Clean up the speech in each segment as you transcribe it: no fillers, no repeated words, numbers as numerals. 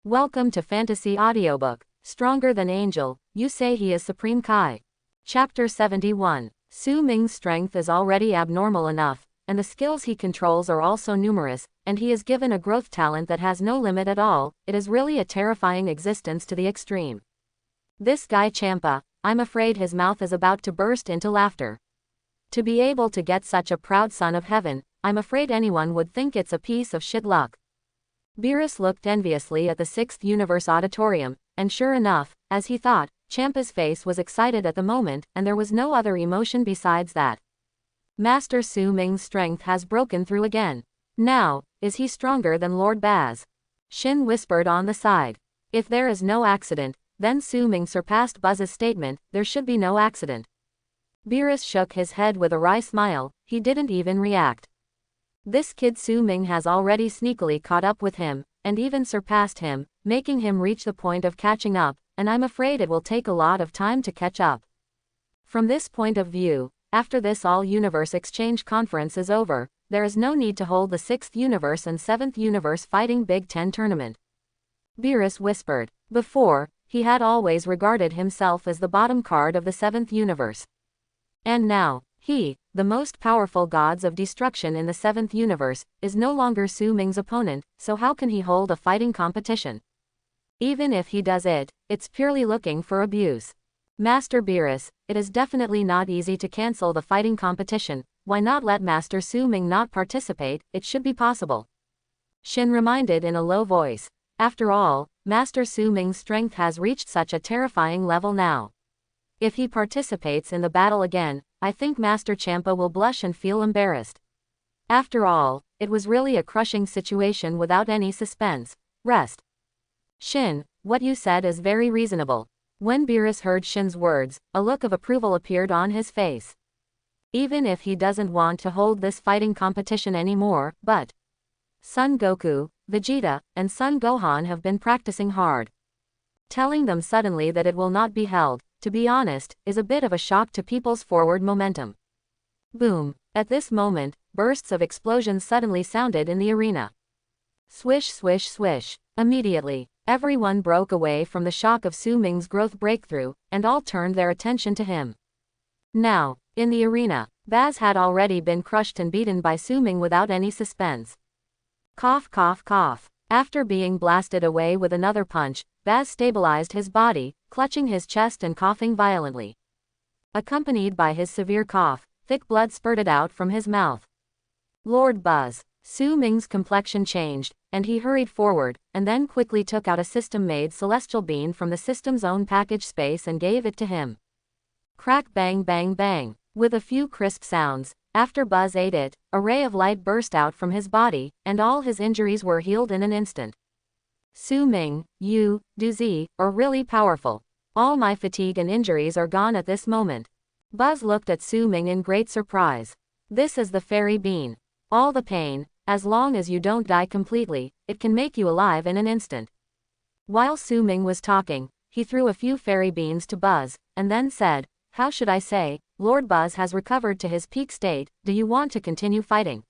Welcome to Fantasy Audiobook. Stronger than Angel, you say he is Supreme Kai. Chapter 71. Su Ming's strength is already abnormal enough, and the skills he controls are also numerous, and he is given a growth talent that has no limit at all. It is really a terrifying existence to the extreme. This guy Champa, I'm afraid his mouth is about to burst into laughter. To be able to get such a proud son of heaven, I'm afraid anyone would think it's a piece of shit luck. Beerus looked enviously at the 6th Universe Auditorium, and sure enough, as he thought, Champa's face was excited at the moment, and there was no other emotion besides that. Master Su Ming's strength has broken through again. Now, is he stronger than Lord Baz? Shin whispered on the side. If there is no accident, then Su Ming surpassed Buzz's statement, there should be no accident. Beerus shook his head with a wry smile, he didn't even react. This kid Su Ming has already sneakily caught up with him, and even surpassed him, making him reach the point of catching up, and I'm afraid it will take a lot of time to catch up. From this point of view, after this all-universe exchange conference is over, there is no need to hold the 6th Universe and 7th Universe Fighting Big Ten tournament. Beerus whispered. Before, he had always regarded himself as the bottom card of the 7th Universe. And now, he, the most powerful gods of destruction in the 7th Universe, is no longer Su Ming's opponent, so how can he hold a fighting competition? Even if he does it, it's purely looking for abuse. Master Beerus, it is definitely not easy to cancel the fighting competition, why not let Master Su Ming not participate, it should be possible. Shin reminded in a low voice. After all, Master Su Ming's strength has reached such a terrifying level now. If he participates in the battle again, I think Master Champa will blush and feel embarrassed. After all, it was really a crushing situation without any suspense. Rest. Shin, what you said is very reasonable. When Beerus heard Shin's words, a look of approval appeared on his face. Even if he doesn't want to hold this fighting competition anymore, but Son Goku, Vegeta, and Son Gohan have been practicing hard. Telling them suddenly that it will not be held, to be honest, is a bit of a shock to people's forward momentum. Boom. At this moment, bursts of explosions suddenly sounded in the arena. Swish swish swish. Immediately, everyone broke away from the shock of Su Ming's growth breakthrough, and all turned their attention to him. Now, in the arena, Baz had already been crushed and beaten by Su Ming without any suspense. Cough cough cough. After being blasted away with another punch, Baz stabilized his body, clutching his chest and coughing violently. Accompanied by his severe cough, thick blood spurted out from his mouth. Lord Buzz. Su Ming's complexion changed, and he hurried forward, and then quickly took out a system-made celestial bean from the system's own package space and gave it to him. Crack bang bang bang. With a few crisp sounds, after Buzz ate it, a ray of light burst out from his body, and all his injuries were healed in an instant. Su Ming, you, Duzi, are really powerful. All my fatigue and injuries are gone at this moment. Buzz looked at Su Ming in great surprise. This is the fairy bean. All the pain, as long as you don't die completely, it can make you alive in an instant. While Su Ming was talking, he threw a few fairy beans to Buzz, and then said, how should I say, Lord Buzz has recovered to his peak state, do you want to continue fighting?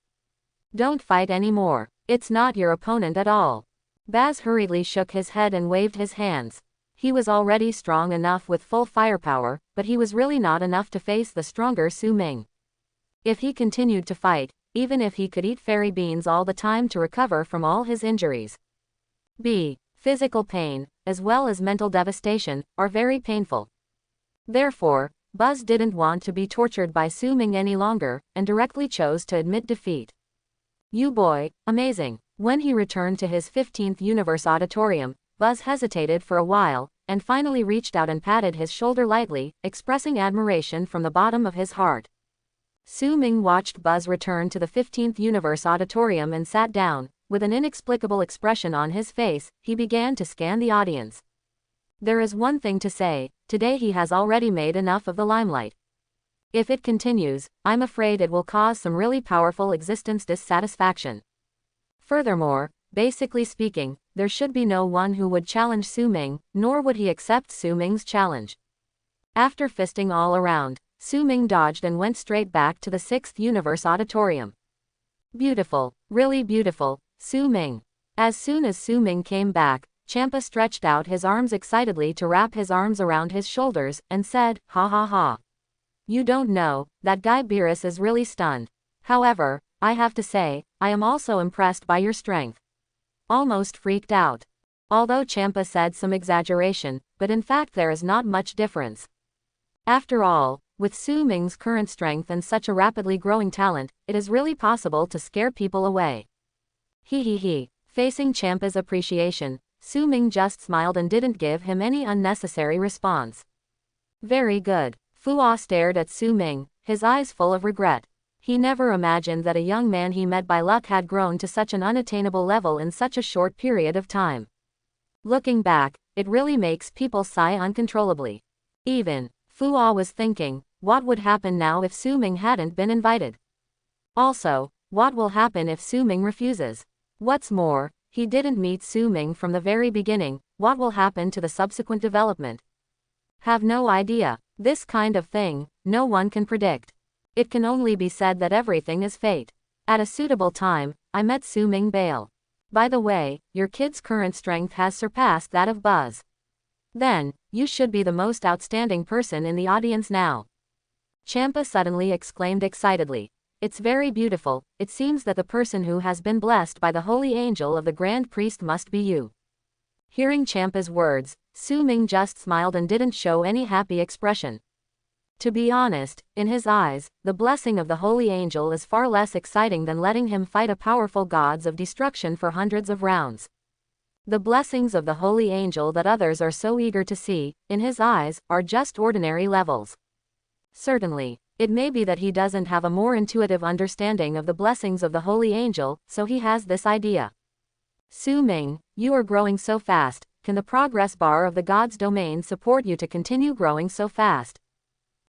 Don't fight anymore. It's not your opponent at all. Baz hurriedly shook his head and waved his hands. He was already strong enough with full firepower, but he was really not enough to face the stronger Su Ming. If he continued to fight, even if he could eat fairy beans all the time to recover from all his injuries. Physical pain, as well as mental devastation, are very painful. Therefore, Buzz didn't want to be tortured by Su Ming any longer, and directly chose to admit defeat. You boy, amazing. When he returned to his 15th Universe Auditorium, Buzz hesitated for a while, and finally reached out and patted his shoulder lightly, expressing admiration from the bottom of his heart. Su Ming watched Buzz return to the 15th Universe Auditorium and sat down. With an inexplicable expression on his face, he began to scan the audience. There is one thing to say, today he has already made enough of the limelight. If it continues, I'm afraid it will cause some really powerful existence dissatisfaction. Furthermore, basically speaking, there should be no one who would challenge Su Ming, nor would he accept Su Ming's challenge. After fisting all around, Su Ming dodged and went straight back to the 6th Universe Auditorium. Beautiful, really beautiful, Su Ming. As soon as Su Ming came back, Champa stretched out his arms excitedly to wrap his arms around his shoulders, and said, "Ha ha ha. You don't know, that guy Beerus is really stunned. However, I have to say, I am also impressed by your strength." Almost freaked out. Although Champa said some exaggeration, but in fact there is not much difference. After all, with Su Ming's current strength and such a rapidly growing talent, it is really possible to scare people away. He. Facing Champa's appreciation, Su Ming just smiled and didn't give him any unnecessary response. Very good. Fu Ah stared at Su Ming, his eyes full of regret. He never imagined that a young man he met by luck had grown to such an unattainable level in such a short period of time. Looking back, it really makes people sigh uncontrollably. Even Fu Ah was thinking, what would happen now if Su Ming hadn't been invited? Also, what will happen if Su Ming refuses? What's more, he didn't meet Su Ming from the very beginning. What will happen to the subsequent development? Have no idea. This kind of thing, no one can predict. It can only be said that everything is fate. At a suitable time, I met Su Ming Bale. By the way, your kid's current strength has surpassed that of Buzz. Then, you should be the most outstanding person in the audience now. Champa suddenly exclaimed excitedly. It's very beautiful. It seems that the person who has been blessed by the holy angel of the Grand Priest must be you. Hearing Champa's words, Su Ming just smiled and didn't show any happy expression. To be honest, in his eyes, the blessing of the holy angel is far less exciting than letting him fight a powerful gods of destruction for hundreds of rounds. The blessings of the holy angel that others are so eager to see, in his eyes, are just ordinary levels. Certainly, it may be that he doesn't have a more intuitive understanding of the blessings of the holy angel, so he has this idea. Su Ming, you are growing so fast. Can the progress bar of the god's domain support you to continue growing so fast?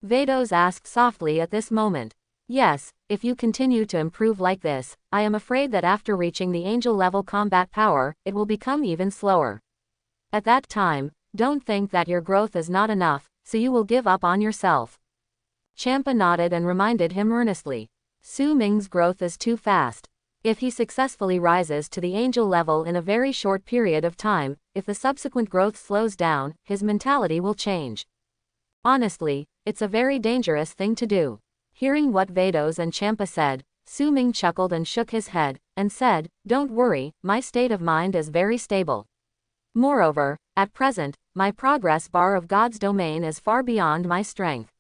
Vados asked softly at this moment. Yes, if you continue to improve like this, I am afraid that after reaching the angel level combat power, it will become even slower. At that time, don't think that your growth is not enough, so you will give up on yourself. Champa nodded and reminded him earnestly. Su Ming's growth is too fast. If he successfully rises to the angel level in a very short period of time, if the subsequent growth slows down, his mentality will change. Honestly, it's a very dangerous thing to do. Hearing what Vados and Champa said, Su Ming chuckled and shook his head, and said, "Don't worry, my state of mind is very stable. Moreover, at present, my progress bar of God's domain is far beyond my strength."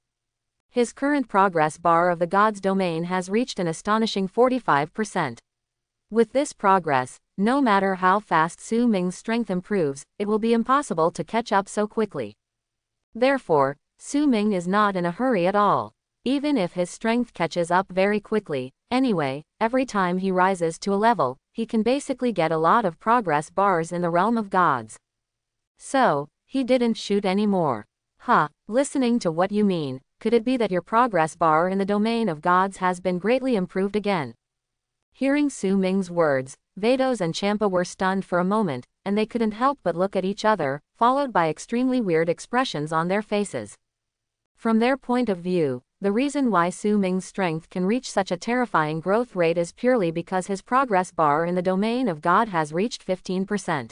His current progress bar of the God's domain has reached an astonishing 45%. With this progress, no matter how fast Su Ming's strength improves, it will be impossible to catch up so quickly. Therefore, Su Ming is not in a hurry at all. Even if his strength catches up very quickly, anyway, every time he rises to a level, he can basically get a lot of progress bars in the realm of gods. So, he didn't shoot anymore. Listening to what you mean, could it be that your progress bar in the domain of gods has been greatly improved again? Hearing Su Ming's words, Vados and Champa were stunned for a moment, and they couldn't help but look at each other, followed by extremely weird expressions on their faces. From their point of view, the reason why Su Ming's strength can reach such a terrifying growth rate is purely because his progress bar in the domain of God has reached 15%.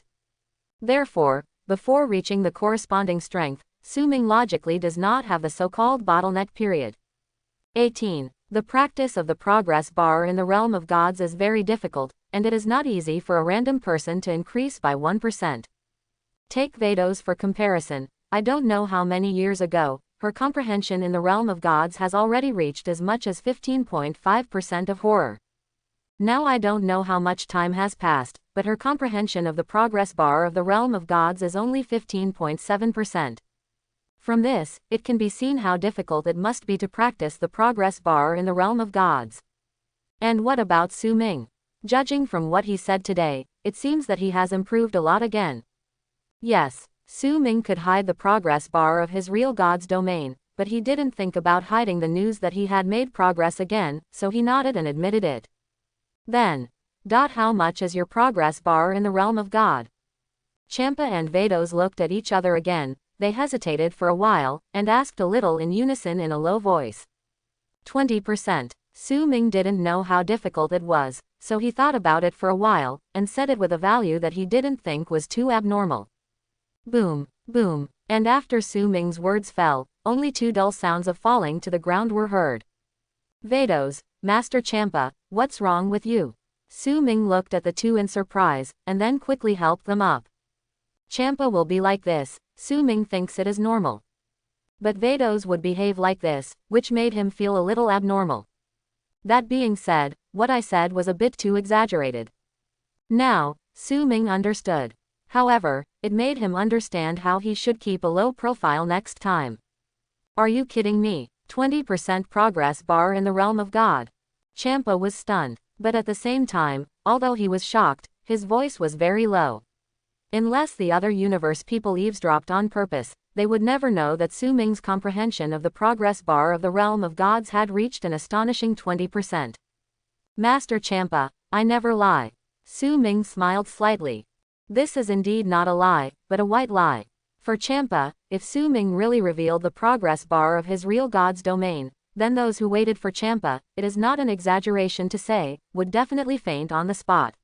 Therefore, before reaching the corresponding strength, Su Ming logically does not have the so-called bottleneck period. 18. The practice of the progress bar in the realm of gods is very difficult, and it is not easy for a random person to increase by 1%. Take Vados for comparison. I don't know how many years ago, her comprehension in the realm of gods has already reached as much as 15.5% of horror. Now I don't know how much time has passed, but her comprehension of the progress bar of the realm of gods is only 15.7%. From this, it can be seen how difficult it must be to practice the progress bar in the realm of gods. And what about Su Ming? Judging from what he said today, it seems that he has improved a lot again. Yes, Su Ming could hide the progress bar of his real god's domain, but he didn't think about hiding the news that he had made progress again, so he nodded and admitted it. Then, how much is your progress bar in the realm of God? Champa and Vados looked at each other again. They hesitated for a while, and asked a little in unison in a low voice. 20%. Su Ming didn't know how difficult it was, so he thought about it for a while, and set it with a value that he didn't think was too abnormal. Boom, boom, and after Su Ming's words fell, only two dull sounds of falling to the ground were heard. Vados, Master Champa, what's wrong with you? Su Ming looked at the two in surprise, and then quickly helped them up. Champa will be like this, Su Ming thinks it is normal. But Vados would behave like this, which made him feel a little abnormal. That being said, what I said was a bit too exaggerated. Now, Su Ming understood. However, it made him understand how he should keep a low profile next time. Are you kidding me? 20% progress bar in the realm of God. Champa was stunned, but at the same time, although he was shocked, his voice was very low. Unless the other universe people eavesdropped on purpose, they would never know that Su Ming's comprehension of the progress bar of the realm of gods had reached an astonishing 20%. Master Champa, I never lie. Su Ming smiled slightly. This is indeed not a lie, but a white lie. For Champa, if Su Ming really revealed the progress bar of his real god's domain, then those who waited for Champa, it is not an exaggeration to say, would definitely faint on the spot.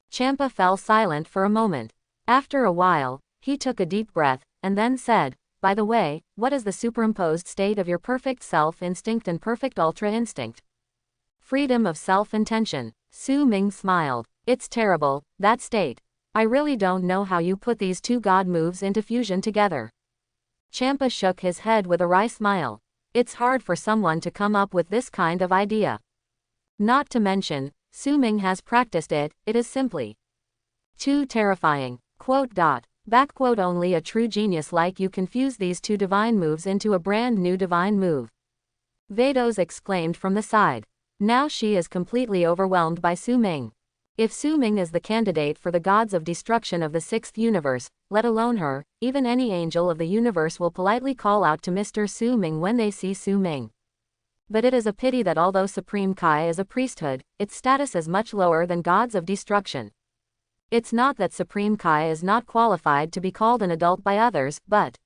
Champa fell silent for a moment. After a while, he took a deep breath, and then said, by the way, what is the superimposed state of your perfect self-instinct and perfect ultra-instinct? Freedom of self-intention. Su Ming smiled. It's terrible, that state. I really don't know how you put these two god moves into fusion together. Champa shook his head with a wry smile. It's hard for someone to come up with this kind of idea. Not to mention, Su Ming has practiced it, it is simply too terrifying. Backquote only a true genius like you confuse these two divine moves into a brand new divine move. Vados exclaimed from the side. Now she is completely overwhelmed by Su Ming. If Su Ming is the candidate for the gods of destruction of the sixth universe, let alone her, even any angel of the universe will politely call out to Mr. Su Ming when they see Su Ming. But it is a pity that although Supreme Kai is a priesthood, its status is much lower than gods of destruction. It's not that Supreme Kai is not qualified to be called an adult by others, but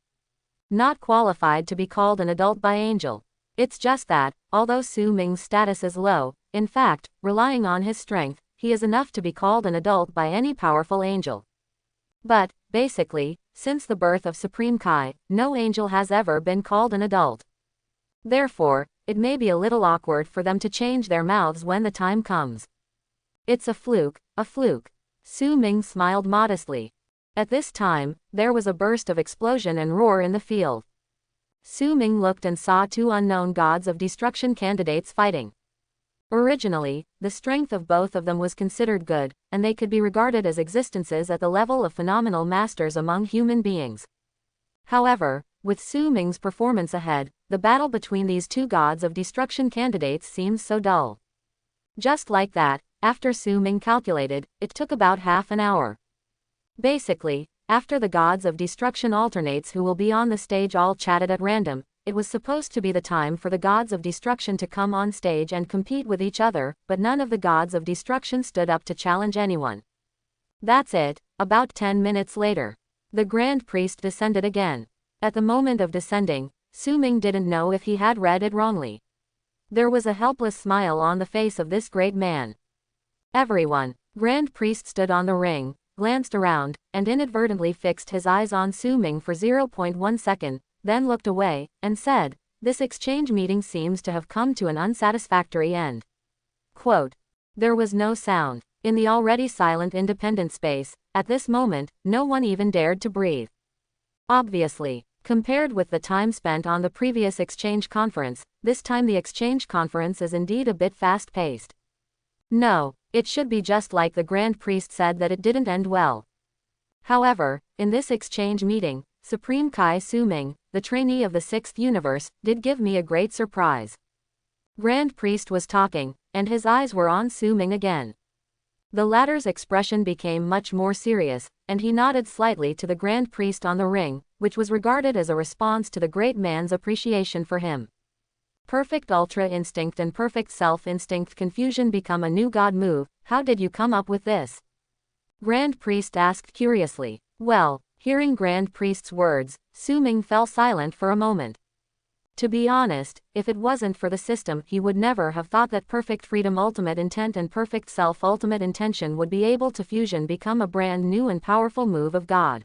not qualified to be called an adult by angel. It's just that, although Su Ming's status is low, in fact, relying on his strength, he is enough to be called an adult by any powerful angel. But, basically, since the birth of Supreme Kai, no angel has ever been called an adult. Therefore, it may be a little awkward for them to change their mouths when the time comes. It's a fluke, a fluke. Su Ming smiled modestly. At this time, there was a burst of explosion and roar in the field. Su Ming looked and saw two unknown gods of destruction candidates fighting. Originally, the strength of both of them was considered good, and they could be regarded as existences at the level of phenomenal masters among human beings. However, with Su Ming's performance ahead, the battle between these two gods of destruction candidates seems so dull. Just like that, after Su Ming calculated, it took about half an hour. Basically, after the gods of destruction alternates who will be on the stage all chatted at random, it was supposed to be the time for the gods of destruction to come on stage and compete with each other, but none of the gods of destruction stood up to challenge anyone. That's it. About 10 minutes later, the Grand Priest descended again. At the moment of descending, Su Ming didn't know if he had read it wrongly. There was a helpless smile on the face of this great man. Everyone. Grand Priest stood on the ring, glanced around, and inadvertently fixed his eyes on Su Ming for 0.1 second, then looked away, and said, this exchange meeting seems to have come to an unsatisfactory end. Quote. There was no sound. In the already silent independent space, at this moment, no one even dared to breathe. Obviously, compared with the time spent on the previous exchange conference, this time the exchange conference is indeed a bit fast-paced. No, it should be just like the Grand Priest said that it didn't end well. However, in this exchange meeting, Supreme Kai Su Ming, the trainee of the sixth universe, did give me a great surprise. Grand Priest was talking, and his eyes were on Su Ming again. The latter's expression became much more serious, and he nodded slightly to the Grand Priest on the ring, which was regarded as a response to the great man's appreciation for him. Perfect Ultra Instinct and Perfect Self-Instinct confusion become a new god move. How did you come up with this? Grand Priest asked curiously. Well, hearing Grand Priest's words, Su Ming fell silent for a moment. To be honest, if it wasn't for the system, he would never have thought that perfect freedom ultimate intent and perfect self ultimate intention would be able to fusion become a brand new and powerful move of God.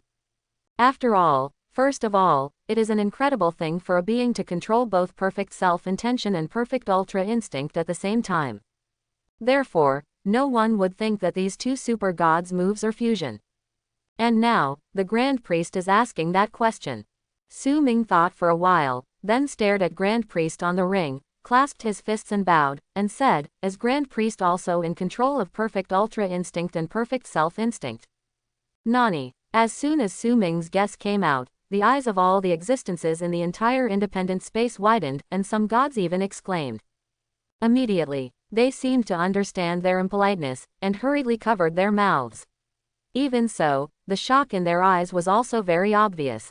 After all, first of all, it is an incredible thing for a being to control both perfect self intention and perfect ultra instinct at the same time. Therefore, no one would think that these two super gods' moves are fusion. And now, the Grand Priest is asking that question. Su Ming thought for a while, then stared at Grand Priest on the ring, clasped his fists and bowed, and said, as Grand Priest also in control of perfect ultra instinct and perfect self instinct. Nani. As soon as Su Ming's guess came out, the eyes of all the existences in the entire independent space widened, and some gods even exclaimed. Immediately, they seemed to understand their impoliteness, and hurriedly covered their mouths. Even so, the shock in their eyes was also very obvious.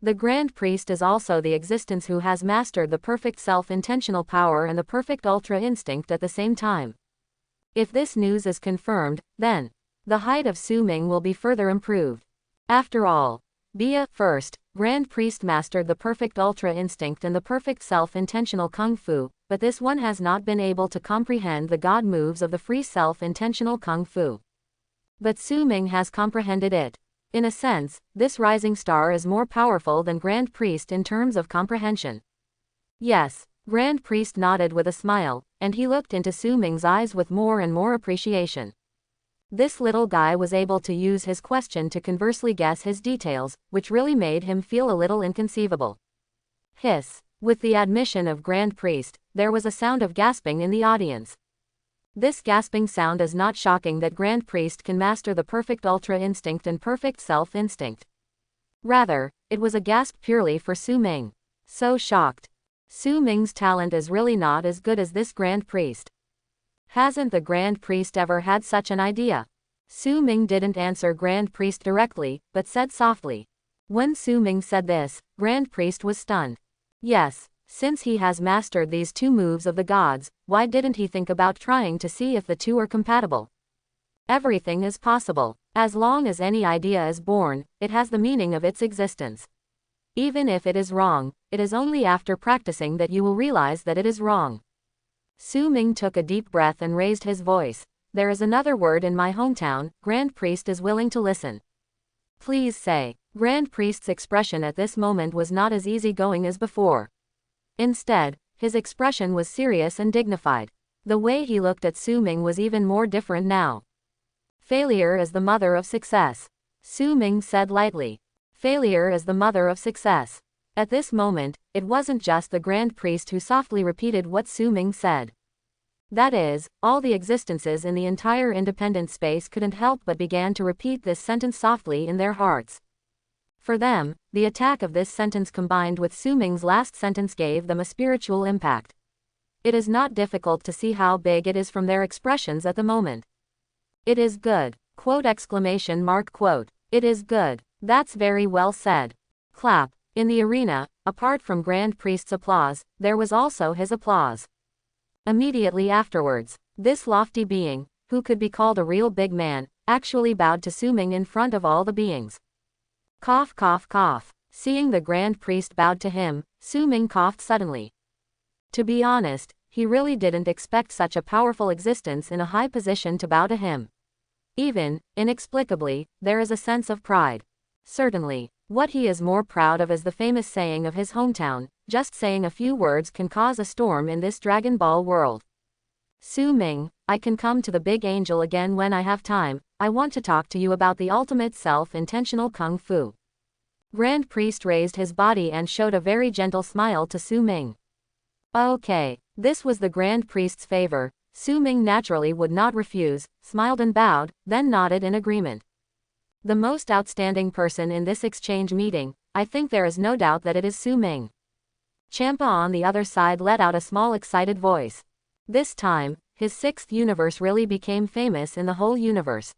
The Grand Priest is also the existence who has mastered the perfect self-intentional power and the perfect ultra instinct at the same time. If this news is confirmed, then the height of Su Ming will be further improved. After all, Bia, first, Grand Priest mastered the perfect ultra instinct and the perfect self-intentional kung fu, but this one has not been able to comprehend the god moves of the free self-intentional kung fu. But Su Ming has comprehended it. In a sense, this rising star is more powerful than Grand Priest in terms of comprehension. Yes, Grand Priest nodded with a smile, and he looked into Su Ming's eyes with more and more appreciation. This little guy was able to use his question to conversely guess his details, which really made him feel a little inconceivable. Hiss. With the admission of Grand Priest, there was a sound of gasping in the audience. This gasping sound is not shocking that Grand Priest can master the perfect ultra instinct and perfect self instinct. Rather, it was a gasp purely for Su Ming. So shocked. Su Ming's talent is really not as good as this Grand Priest. Hasn't the Grand Priest ever had such an idea? Su Ming didn't answer Grand Priest directly, but said softly. When Su Ming said this, Grand Priest was stunned. Yes. Since he has mastered these two moves of the gods, why didn't he think about trying to see if the two are compatible? Everything is possible. As long as any idea is born, it has the meaning of its existence. Even if it is wrong, it is only after practicing that you will realize that it is wrong. Su Ming took a deep breath and raised his voice. There is another word in my hometown. Grand Priest is willing to listen. Please say. Grand Priest's expression at this moment was not as easygoing as before. Instead, his expression was serious and dignified. The way he looked at Su Ming was even more different now. Failure is the mother of success. Su Ming said lightly. Failure is the mother of success. At this moment, it wasn't just the Grand Priest who softly repeated what Su Ming said. That is, all the existences in the entire independent space couldn't help but began to repeat this sentence softly in their hearts. For them, the attack of this sentence combined with Su Ming's last sentence gave them a spiritual impact. It is not difficult to see how big it is from their expressions at the moment. It is good. Quote exclamation mark quote. It is good. That's very well said. Clap. In the arena, apart from Grand Priest's applause, there was also his applause. Immediately afterwards, this lofty being, who could be called a real big man, actually bowed to Su Ming in front of all the beings. Cough cough cough. Seeing the Grand Priest bowed to him, Su Ming coughed suddenly. To be honest, he really didn't expect such a powerful existence in a high position to bow to him. Even, inexplicably, there is a sense of pride. Certainly, what he is more proud of is the famous saying of his hometown, just saying a few words can cause a storm in this Dragon Ball world. Su Ming, I can come to the big angel again when I have time. I want to talk to you about the ultimate self-intentional kung fu. Grand Priest raised his body and showed a very gentle smile to Su Ming. Okay, this was the Grand Priest's favor. Su Ming naturally would not refuse, smiled and bowed, then nodded in agreement. The most outstanding person in this exchange meeting, I think there is no doubt that it is Su Ming. Champa on the other side let out a small excited voice. This time, his sixth universe really became famous in the whole universe.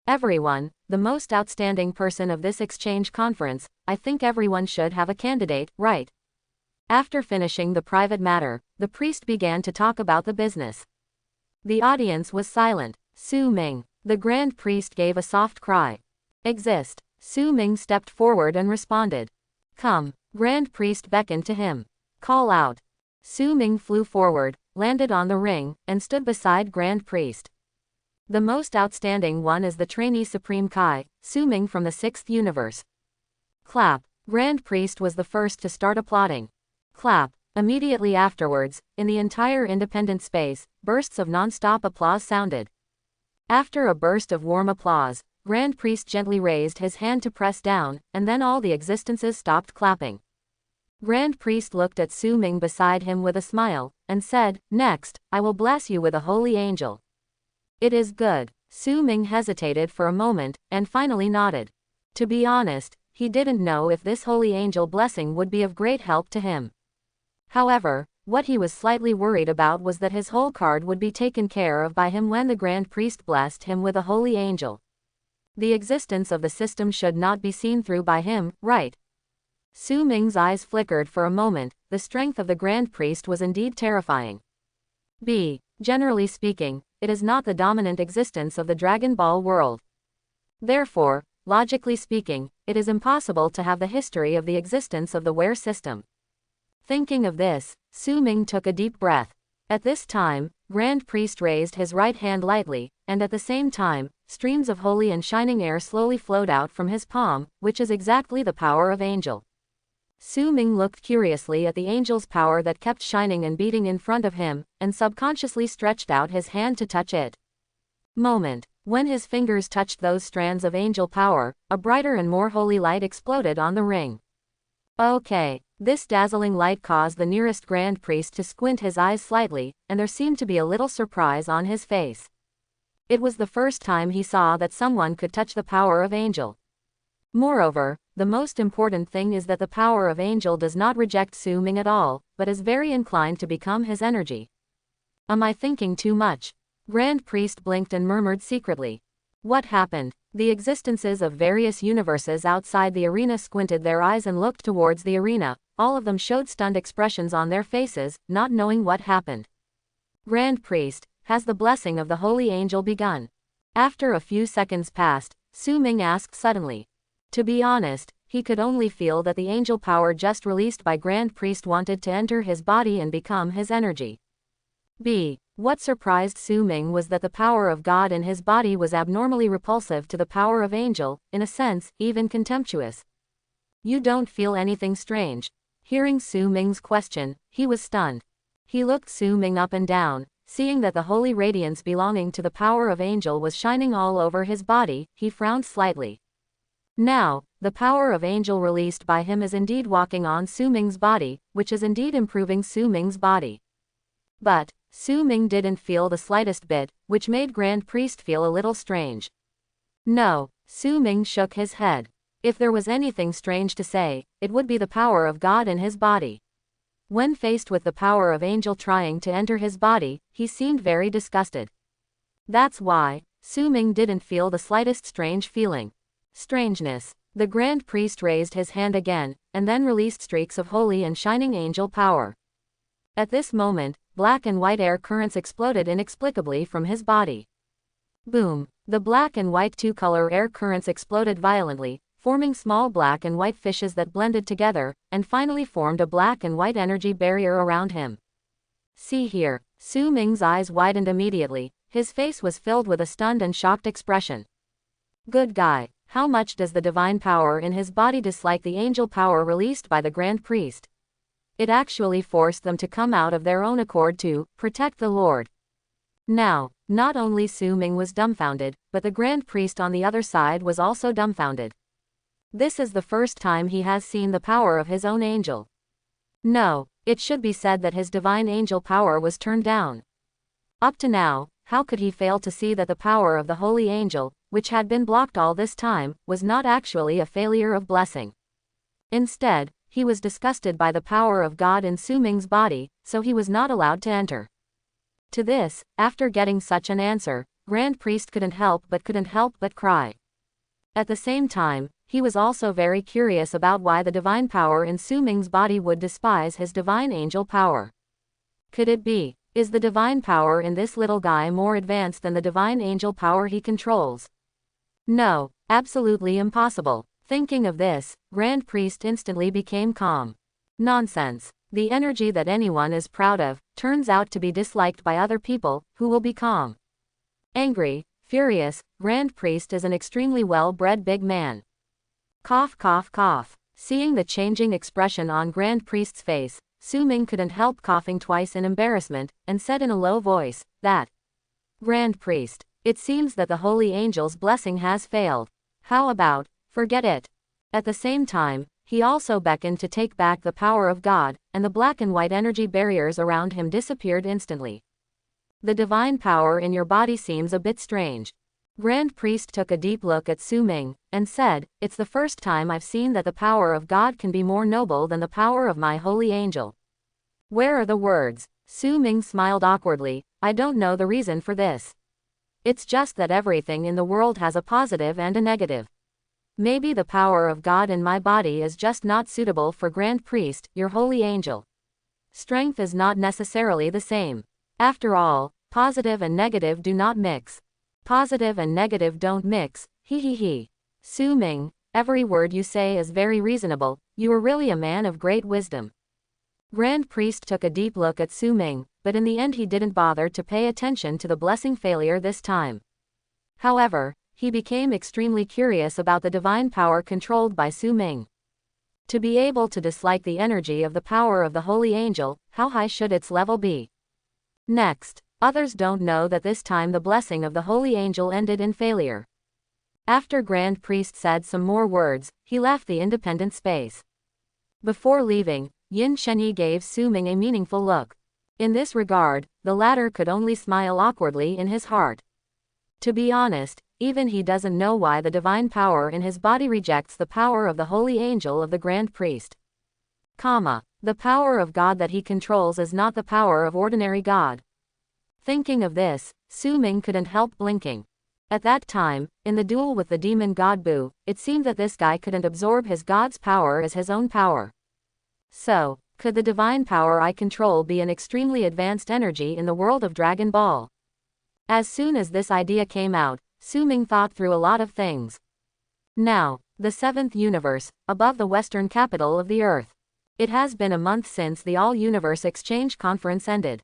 Everyone, the most outstanding person of this exchange conference, I think everyone should have a candidate, right? After finishing the private matter, the priest began to talk about the business. The audience was silent. Su Ming. The Grand Priest gave a soft cry. Exist. Su Ming stepped forward and responded. Come. Grand Priest beckoned to him. Call out. Su Ming flew forward, landed on the ring, and stood beside Grand Priest. The most outstanding one is the trainee Supreme Kai, Su Ming from the 6th universe. Clap. Grand Priest was the first to start applauding. Clap. Immediately afterwards, in the entire independent space, bursts of non-stop applause sounded. After a burst of warm applause, Grand Priest gently raised his hand to press down, and then all the existences stopped clapping. Grand Priest looked at Su Ming beside him with a smile, and said, "Next, I will bless you with a holy angel." "It is good." Su Ming hesitated for a moment, and finally nodded. To be honest, he didn't know if this holy angel blessing would be of great help to him. However, what he was slightly worried about was that his whole card would be taken care of by him when the Grand Priest blessed him with a holy angel. The existence of the system should not be seen through by him, right? Su Ming's eyes flickered for a moment. The strength of the Grand Priest was indeed terrifying. Generally speaking, it is not the dominant existence of the Dragon Ball world. Therefore, logically speaking, it is impossible to have the history of the existence of the Ware system. Thinking of this, Su Ming took a deep breath. At this time, Grand Priest raised his right hand lightly, and at the same time, streams of holy and shining air slowly flowed out from his palm, which is exactly the power of angel. Su Ming looked curiously at the angel's power that kept shining and beating in front of him, and subconsciously stretched out his hand to touch it. When his fingers touched those strands of angel power, a brighter and more holy light exploded on the ring. Okay. This dazzling light caused the nearest Grand Priest to squint his eyes slightly, and there seemed to be a little surprise on his face. It was the first time he saw that someone could touch the power of angel. Moreover, the most important thing is that the power of angel does not reject Su Ming at all, but is very inclined to become his energy. Am I thinking too much? Grand Priest blinked and murmured secretly. What happened? The existences of various universes outside the arena squinted their eyes and looked towards the arena. All of them showed stunned expressions on their faces, not knowing what happened. Grand Priest, has the blessing of the holy angel begun? After a few seconds passed, Su Ming asked suddenly. To be honest, he could only feel that the angel power just released by Grand Priest wanted to enter his body and become his energy. What surprised Su Ming was that the power of God in his body was abnormally repulsive to the power of angel, in a sense, even contemptuous. You don't feel anything strange? Hearing Su Ming's question, he was stunned. He looked Su Ming up and down, seeing that the holy radiance belonging to the power of angel was shining all over his body. He frowned slightly. Now, the power of angel released by him is indeed walking on Su Ming's body, which is indeed improving Su Ming's body. But Su Ming didn't feel the slightest bit, which made Grand Priest feel a little strange. No, Su Ming shook his head. If there was anything strange to say, it would be the power of God in his body. When faced with the power of angel trying to enter his body, he seemed very disgusted. That's why Su Ming didn't feel the slightest strange feeling. Strangeness. The Grand Priest raised his hand again, and then released streaks of holy and shining angel power. At this moment, black and white air currents exploded inexplicably from his body. Boom! The black and white two-color air currents exploded violently, forming small black and white fishes that blended together, and finally formed a black and white energy barrier around him. See here. Su Ming's eyes widened immediately. His face was filled with a stunned and shocked expression. Good guy. How much does the divine power in his body dislike the angel power released by the Grand Priest? It actually forced them to come out of their own accord to protect the Lord. Now, not only Su Ming was dumbfounded, but the Grand Priest on the other side was also dumbfounded. This is the first time he has seen the power of his own angel. No, it should be said that his divine angel power was turned down. Up to now, how could he fail to see that the power of the holy angel, which had been blocked all this time, was not actually a failure of blessing? Instead, he was disgusted by the power of God in Su Ming's body, so he was not allowed to enter. To this, after getting such an answer, Grand Priest couldn't help but cry. At the same time, he was also very curious about why the divine power in Su Ming's body would despise his divine angel power. Could it be? Is the divine power in this little guy more advanced than the divine angel power he controls? No, absolutely impossible. Thinking of this, Grand Priest instantly became calm. Nonsense. The energy that anyone is proud of turns out to be disliked by other people, who will be calm. Angry, furious, Grand Priest is an extremely well-bred big man. Cough cough cough. Seeing the changing expression on Grand Priest's face, Su Ming couldn't help coughing twice in embarrassment, and said in a low voice, "That Grand Priest, it seems that the Holy Angel's blessing has failed. How about, forget it?" At the same time, he also beckoned to take back the power of God, and the black and white energy barriers around him disappeared instantly. "The divine power in your body seems a bit strange." Grand Priest took a deep look at Su Ming, and said, "It's the first time I've seen that the power of God can be more noble than the power of my holy angel." "Where are the words?" Su Ming smiled awkwardly. "I don't know the reason for this. It's just that everything in the world has a positive and a negative. Maybe the power of God in my body is just not suitable for Grand Priest, your holy angel. Strength is not necessarily the same. After all, positive and negative do not mix. Positive and negative don't mix, he. Su Ming, every word you say is very reasonable, you are really a man of great wisdom." Grand Priest took a deep look at Su Ming, but in the end he didn't bother to pay attention to the blessing failure this time. However, he became extremely curious about the divine power controlled by Su Ming. To be able to dislike the energy of the power of the holy angel, how high should its level be? Next, others don't know that this time the blessing of the holy angel ended in failure. After Grand Priest said some more words, he left the independent space. Before leaving, Yin Shenyi gave Su Ming a meaningful look. In this regard, the latter could only smile awkwardly in his heart. To be honest, even he doesn't know why the divine power in his body rejects the power of the holy angel of the Grand Priest. The power of God that he controls is not the power of ordinary God. Thinking of this, Su Ming couldn't help blinking. At that time, in the duel with the demon god Bu, it seemed that this guy couldn't absorb his god's power as his own power. So, could the divine power I control be an extremely advanced energy in the world of Dragon Ball? As soon as this idea came out, Su Ming thought through a lot of things. Now, the seventh universe, above the western capital of the Earth. It has been a month since the All-Universe Exchange Conference ended.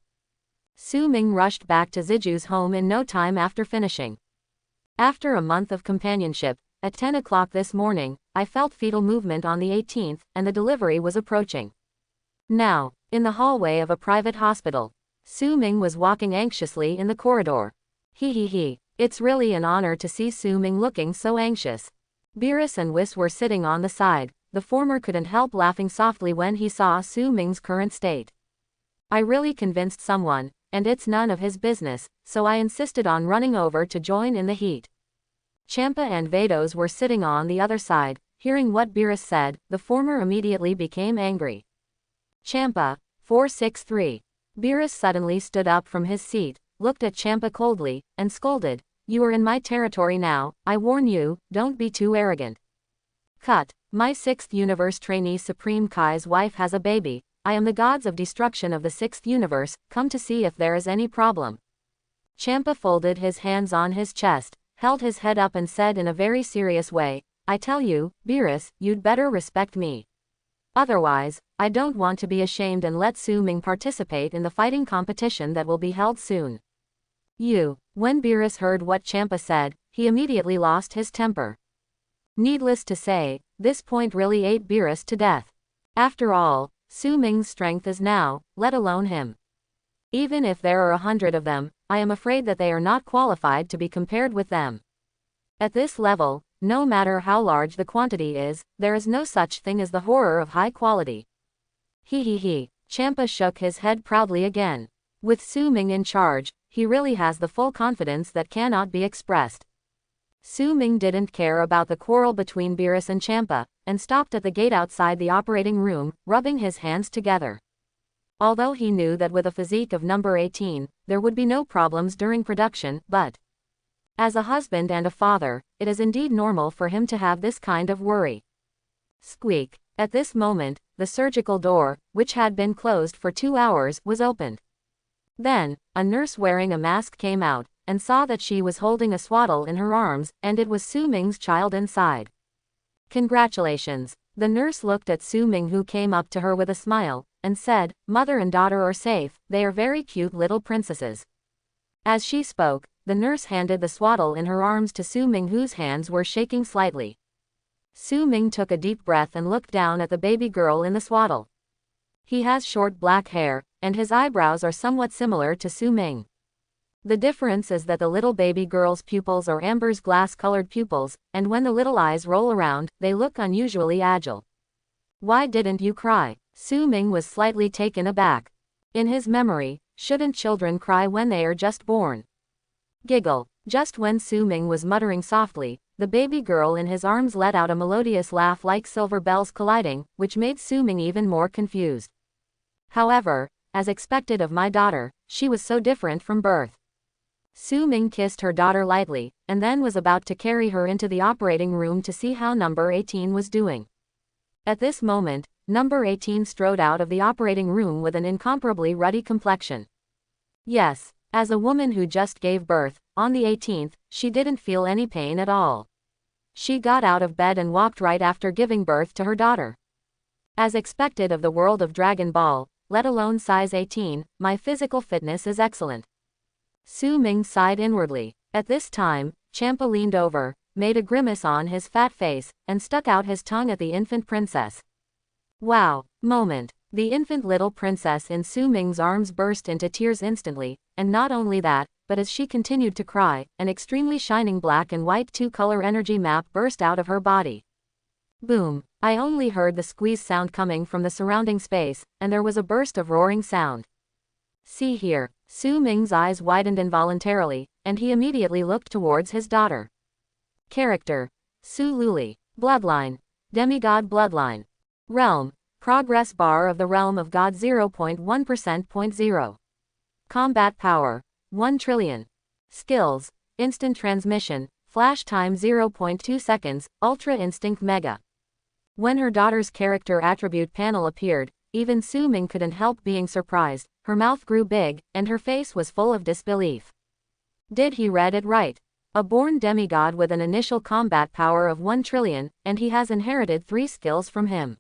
Su Ming rushed back to Ziju's home in no time after finishing. After a month of companionship, at 10 o'clock this morning, I felt fetal movement on the 18th, and the delivery was approaching. Now, in the hallway of a private hospital, Su Ming was walking anxiously in the corridor. It's really an honor to see Su Ming looking so anxious. Beerus and Whis were sitting on the side. The former couldn't help laughing softly when he saw Su Ming's current state. "I really convinced someone, and it's none of his business, so I insisted on running over to join in the heat." Champa and Vados were sitting on the other side. Hearing what Beerus said, the former immediately became angry. "Champa, 463. Beerus suddenly stood up from his seat, looked at Champa coldly, and scolded, "You are in my territory now, I warn you, don't be too arrogant." "Cut. My 6th universe trainee Supreme Kai's wife has a baby. I am the gods of destruction of the 6th universe, come to see if there is any problem." Champa folded his hands on his chest, held his head up and said in a very serious way, "I tell you, Beerus, you'd better respect me. Otherwise, I don't want to be ashamed and let Su Ming participate in the fighting competition that will be held soon." When Beerus heard what Champa said, he immediately lost his temper. Needless to say, this point really ate Beerus to death. After all, Su Ming's strength is now, let alone him. Even if there are 100 of them, I am afraid that they are not qualified to be compared with them. At this level, no matter how large the quantity is, there is no such thing as the horror of high quality. Champa shook his head proudly again. With Su Ming in charge, he really has the full confidence that cannot be expressed. Su Ming didn't care about the quarrel between Beerus and Champa, and stopped at the gate outside the operating room, rubbing his hands together. Although he knew that with a physique of number 18, there would be no problems during production, but as a husband and a father, it is indeed normal for him to have this kind of worry. Squeak. At this moment, the surgical door, which had been closed for 2 hours, was opened. Then, a nurse wearing a mask came out, and saw that she was holding a swaddle in her arms, and it was Su Ming's child inside. "Congratulations." The nurse looked at Su Ming, who came up to her with a smile. and said, "Mother and daughter are safe, they are very cute little princesses." As she spoke, the nurse handed the swaddle in her arms to Su Ming, whose hands were shaking slightly. Su Ming took a deep breath and looked down at the baby girl in the swaddle. He has short black hair, and his eyebrows are somewhat similar to Su Ming. The difference is that the little baby girl's pupils are Amber's glass-colored pupils, and when the little eyes roll around, they look unusually agile. "Why didn't you cry?" Su Ming was slightly taken aback. In his memory, shouldn't children cry when they are just born? Giggle. Just when Su Ming was muttering softly, the baby girl in his arms let out a melodious laugh like silver bells colliding, which made Su Ming even more confused. However, as expected of my daughter, she was so different from birth. Su Ming kissed her daughter lightly, and then was about to carry her into the operating room to see how number 18 was doing. At this moment, number 18 strode out of the operating room with an incomparably ruddy complexion. Yes, as a woman who just gave birth, on the 18th, she didn't feel any pain at all. She got out of bed and walked right after giving birth to her daughter. As expected of the world of Dragon Ball, let alone size 18, my physical fitness is excellent. Su Ming sighed inwardly. At this time, Champa leaned over, made a grimace on his fat face, and stuck out his tongue at the infant princess. Wow! Moment. The infant little princess in Su Ming's arms burst into tears instantly, and not only that, but as she continued to cry, an extremely shining black and white two-color energy map burst out of her body. Boom! I only heard the squeeze sound coming from the surrounding space, and there was a burst of roaring sound. See here. Su Ming's eyes widened involuntarily, and he immediately looked towards his daughter. Character: Su Luli. Bloodline: Demigod Bloodline. Realm: Progress bar of the Realm of God 0.1%.0. Combat power: 1 trillion. Skills: Instant transmission, flash time 0.2 seconds, Ultra Instinct Mega. When her daughter's character attribute panel appeared, even Su Ming couldn't help being surprised. Her mouth grew big, and her face was full of disbelief. Did he read it right? A born demigod with an initial combat power of 1 trillion, and he has inherited 3 skills from him.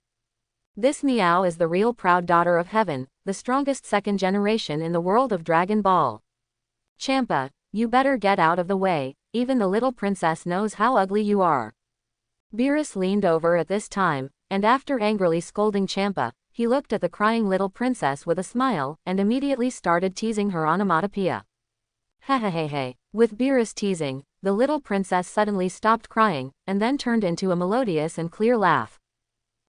This Miao is the real proud daughter of heaven, the strongest second generation in the world of Dragon Ball. Champa, you better get out of the way, even the little princess knows how ugly you are. Beerus leaned over at this time, and after angrily scolding Champa, he looked at the crying little princess with a smile, and immediately started teasing her onomatopoeia. Hehehehe. With Beerus teasing, the little princess suddenly stopped crying, and then turned into a melodious and clear laugh.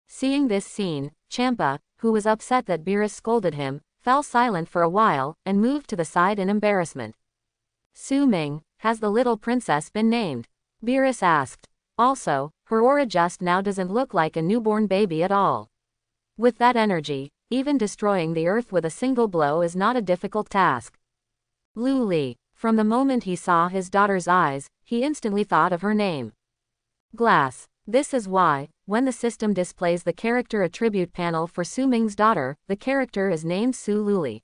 Seeing this scene, Champa, who was upset that Beerus scolded him, fell silent for a while, and moved to the side in embarrassment. Su Ming, has the little princess been named? Beerus asked. Also, her aura just now doesn't look like a newborn baby at all. With that energy, even destroying the earth with a single blow is not a difficult task. Luli. From the moment he saw his daughter's eyes, he instantly thought of her name. Glass. This is why, when the system displays the character attribute panel for Su Ming's daughter, the character is named Su Luli.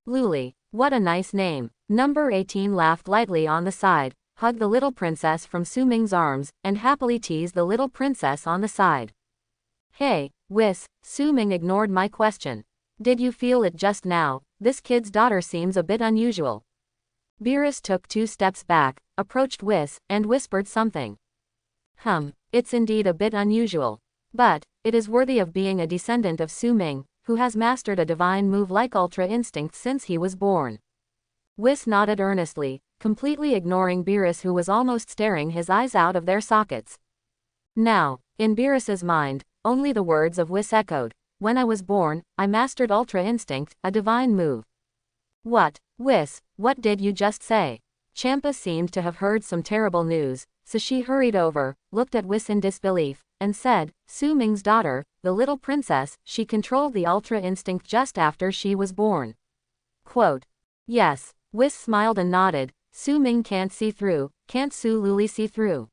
Luli. What a nice name. Number 18 laughed lightly on the side, hugged the little princess from Su Ming's arms, and happily teased the little princess on the side. Hey, Whis, Su Ming ignored my question. Did you feel it just now? This kid's daughter seems a bit unusual. Beerus took 2 steps back, approached Whis, and whispered something. It's indeed a bit unusual. But, it is worthy of being a descendant of Su Ming, who has mastered a divine move like Ultra Instinct since he was born. Whis nodded earnestly, completely ignoring Beerus, who was almost staring his eyes out of their sockets. Now, in Beerus's mind, only the words of Whis echoed. When I was born, I mastered Ultra Instinct, a divine move. What? Whis, what did you just say? Champa seemed to have heard some terrible news, so she hurried over, looked at Whis in disbelief, and said, Su Ming's daughter, the little princess, she controlled the Ultra Instinct just after she was born. Quote. Yes. Whis smiled and nodded. Su Ming can't see through, can't Su Luli see through?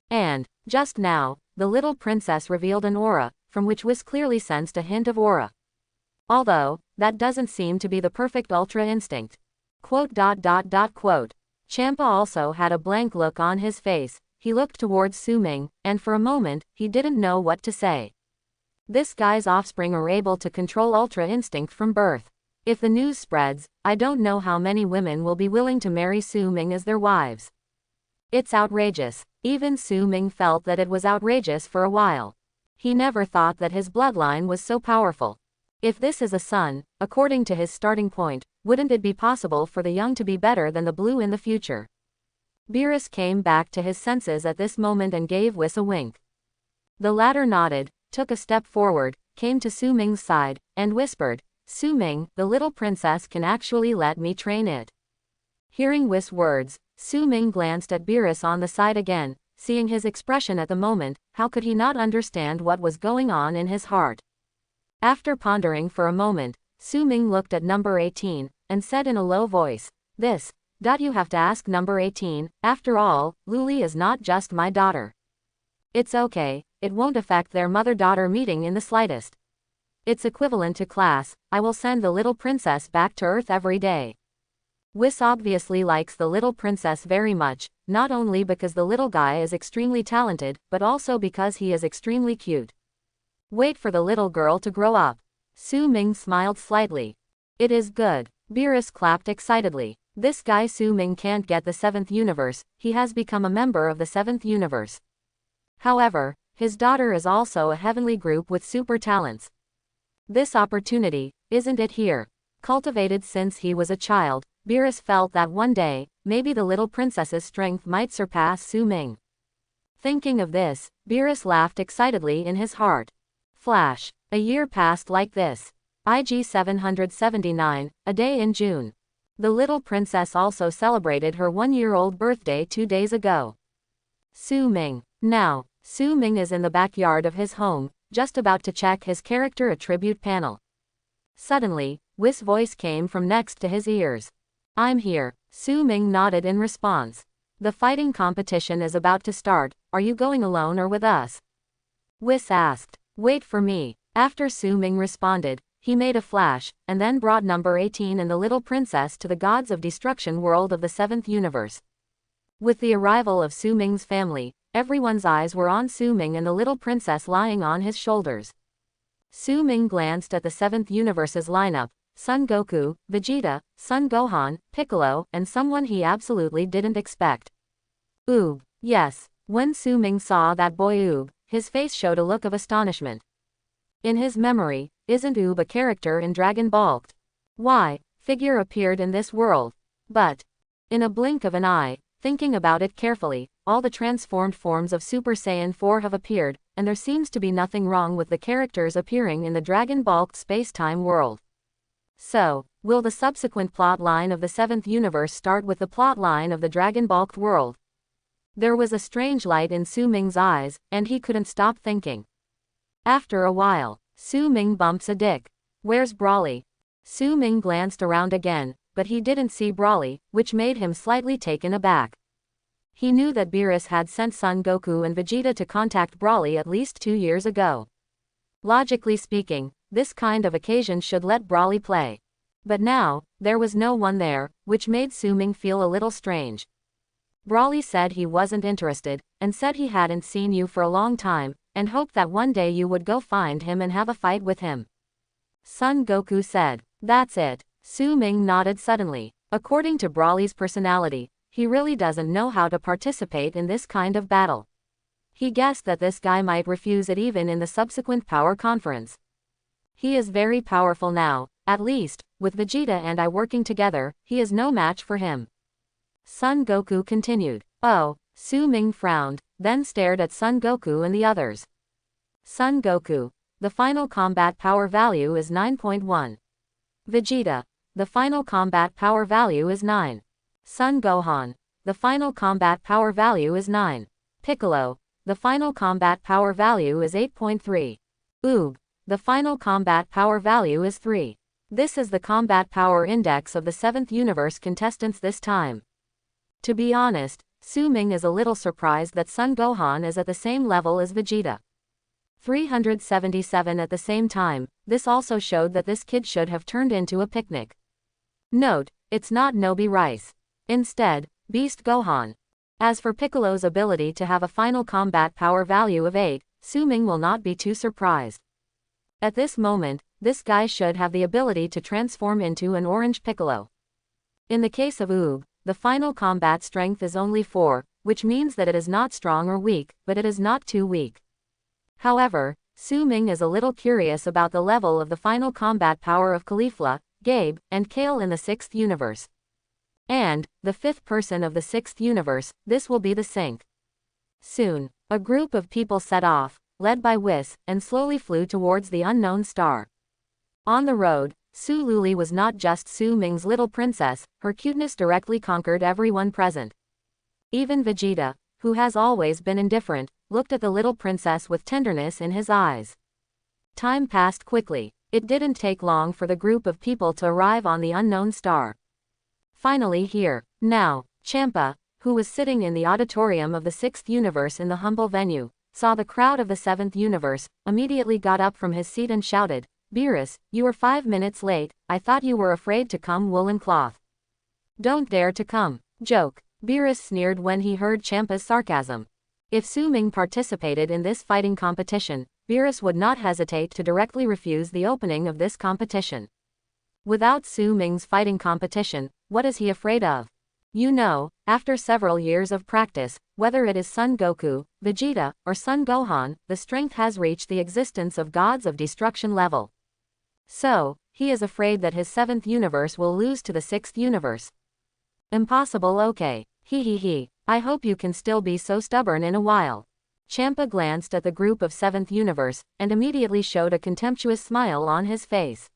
And, just now, the little princess revealed an aura, from which Whis clearly sensed a hint of aura. Although, that doesn't seem to be the perfect Ultra Instinct. Quote. Champa also had a blank look on his face. He looked towards Su Ming, and for a moment, he didn't know what to say. This guy's offspring are able to control Ultra Instinct from birth. If the news spreads, I don't know how many women will be willing to marry Su Ming as their wives. It's outrageous. Even Su Ming felt that it was outrageous for a while. He never thought that his bloodline was so powerful. If this is a son, according to his starting point, wouldn't it be possible for the young to be better than the blue in the future? Beerus came back to his senses at this moment and gave Whis a wink. The latter nodded, took a step forward, came to Su Ming's side, and whispered, "Su Ming, the little princess can actually let me train it." Hearing Whis' words, Su Ming glanced at Beerus on the side again. Seeing his expression at the moment, how could he not understand what was going on in his heart? After pondering for a moment, Su Ming looked at number 18, and said in a low voice, "This, you have to ask number 18, after all, Luli is not just my daughter. It's okay, it won't affect their mother-daughter meeting in the slightest. It's equivalent to class, I will send the little princess back to Earth every day." Whis obviously likes the little princess very much, not only because the little guy is extremely talented, but also because he is extremely cute. Wait for the little girl to grow up. Su Ming smiled slightly. It is good. Beerus clapped excitedly. This guy Su Ming can't get the 7th universe, he has become a member of the 7th universe. However, his daughter is also a heavenly group with super talents. This opportunity, isn't it here? Cultivated since he was a child, Beerus felt that one day, maybe the little princess's strength might surpass Su Ming. Thinking of this, Beerus laughed excitedly in his heart. Flash. A year passed like this. IG 779, a day in June. The little princess also celebrated her 1-year-old birthday 2 days ago. Su Ming. Now, Su Ming is in the backyard of his home, just about to check his character attribute panel. Suddenly, Whis' voice came from next to his ears. "I'm here." Su Ming nodded in response. "The fighting competition is about to start, are you going alone or with us?" Whis asked. "Wait for me." After Su Ming responded, he made a flash, and then brought number 18 and the little princess to the Gods of Destruction world of the 7th universe. With the arrival of Su Ming's family, everyone's eyes were on Su Ming and the little princess lying on his shoulders. Su Ming glanced at the 7th universe's lineup: Son Goku, Vegeta, Son Gohan, Piccolo, and someone he absolutely didn't expect. Oob. Yes. When Su Ming saw that boy Oob, his face showed a look of astonishment. In his memory, isn't Oob a character in Dragon Ball? Why, figure appeared in this world. But, in a blink of an eye, thinking about it carefully, all the transformed forms of Super Saiyan 4 have appeared, and there seems to be nothing wrong with the characters appearing in the Dragon Ball space-time world. So, will the subsequent plot line of the 7th universe start with the plot line of the Dragon Ball world? There was a strange light in Su Ming's eyes, and he couldn't stop thinking. After a while, Su Ming bumps a dick. "Where's Broly?" Su Ming glanced around again, but he didn't see Broly, which made him slightly taken aback. He knew that Beerus had sent Son Goku and Vegeta to contact Broly at least 2 years ago. Logically speaking, this kind of occasion should let Broly play. But now, there was no one there, which made Su Ming feel a little strange. Broly said he wasn't interested, and said he hadn't seen you for a long time, and hoped that one day you would go find him and have a fight with him. Son Goku said. That's it. Su Ming nodded suddenly. According to Broly's personality, he really doesn't know how to participate in this kind of battle. He guessed that this guy might refuse it even in the subsequent power conference. He is very powerful now, at least, with Vegeta and I working together, he is no match for him. Son Goku continued. Oh, Su Ming frowned, then stared at Son Goku and the others. Son Goku. The final combat power value is 9.1. Vegeta. The final combat power value is 9. Son Gohan. The final combat power value is 9. Piccolo. The final combat power value is 8.3. Oob. The final combat power value is 3. This is the combat power index of the 7th universe contestants this time. To be honest, Su Ming is a little surprised that Son Gohan is at the same level as Vegeta. 377 at the same time. This also showed that this kid should have turned into a picnic. Note, it's not Nobi Rice. Instead, Beast Gohan. As for Piccolo's ability to have a final combat power value of 8, Su Ming will not be too surprised. At this moment, this guy should have the ability to transform into an orange piccolo. In the case of Oob, the final combat strength is only 4, which means that it is not strong or weak, but it is not too weak. However, Su Ming is a little curious about the level of the final combat power of Caulifla, Gabe, and Kale in the 6th universe. And, the 5th person of the 6th universe, this will be the sync. Soon, a group of people set off, led by Whis, and slowly flew towards the unknown star. On the road, Su Luli was not just Su Ming's little princess, her cuteness directly conquered everyone present. Even Vegeta, who has always been indifferent, looked at the little princess with tenderness in his eyes. Time passed quickly. It didn't take long for the group of people to arrive on the unknown star. Finally here, now, Champa, who was sitting in the auditorium of the 6th universe in the humble venue, saw the crowd of the 7th universe, immediately got up from his seat and shouted, "Beerus, you are 5 minutes late, I thought you were afraid to come, woolen cloth. Don't dare to come." Joke. Beerus sneered when he heard Champa's sarcasm. If Su Ming participated in this fighting competition, Beerus would not hesitate to directly refuse the opening of this competition. Without Su Ming's fighting competition, what is he afraid of? You know, after several years of practice, whether it is Son Goku, Vegeta, or Son Gohan, the strength has reached the existence of gods of destruction level. So, he is afraid that his 7th universe will lose to the 6th universe. Impossible. Okay. He. I hope you can still be so stubborn in a while. Champa glanced at the group of 7th universe, and immediately showed a contemptuous smile on his face.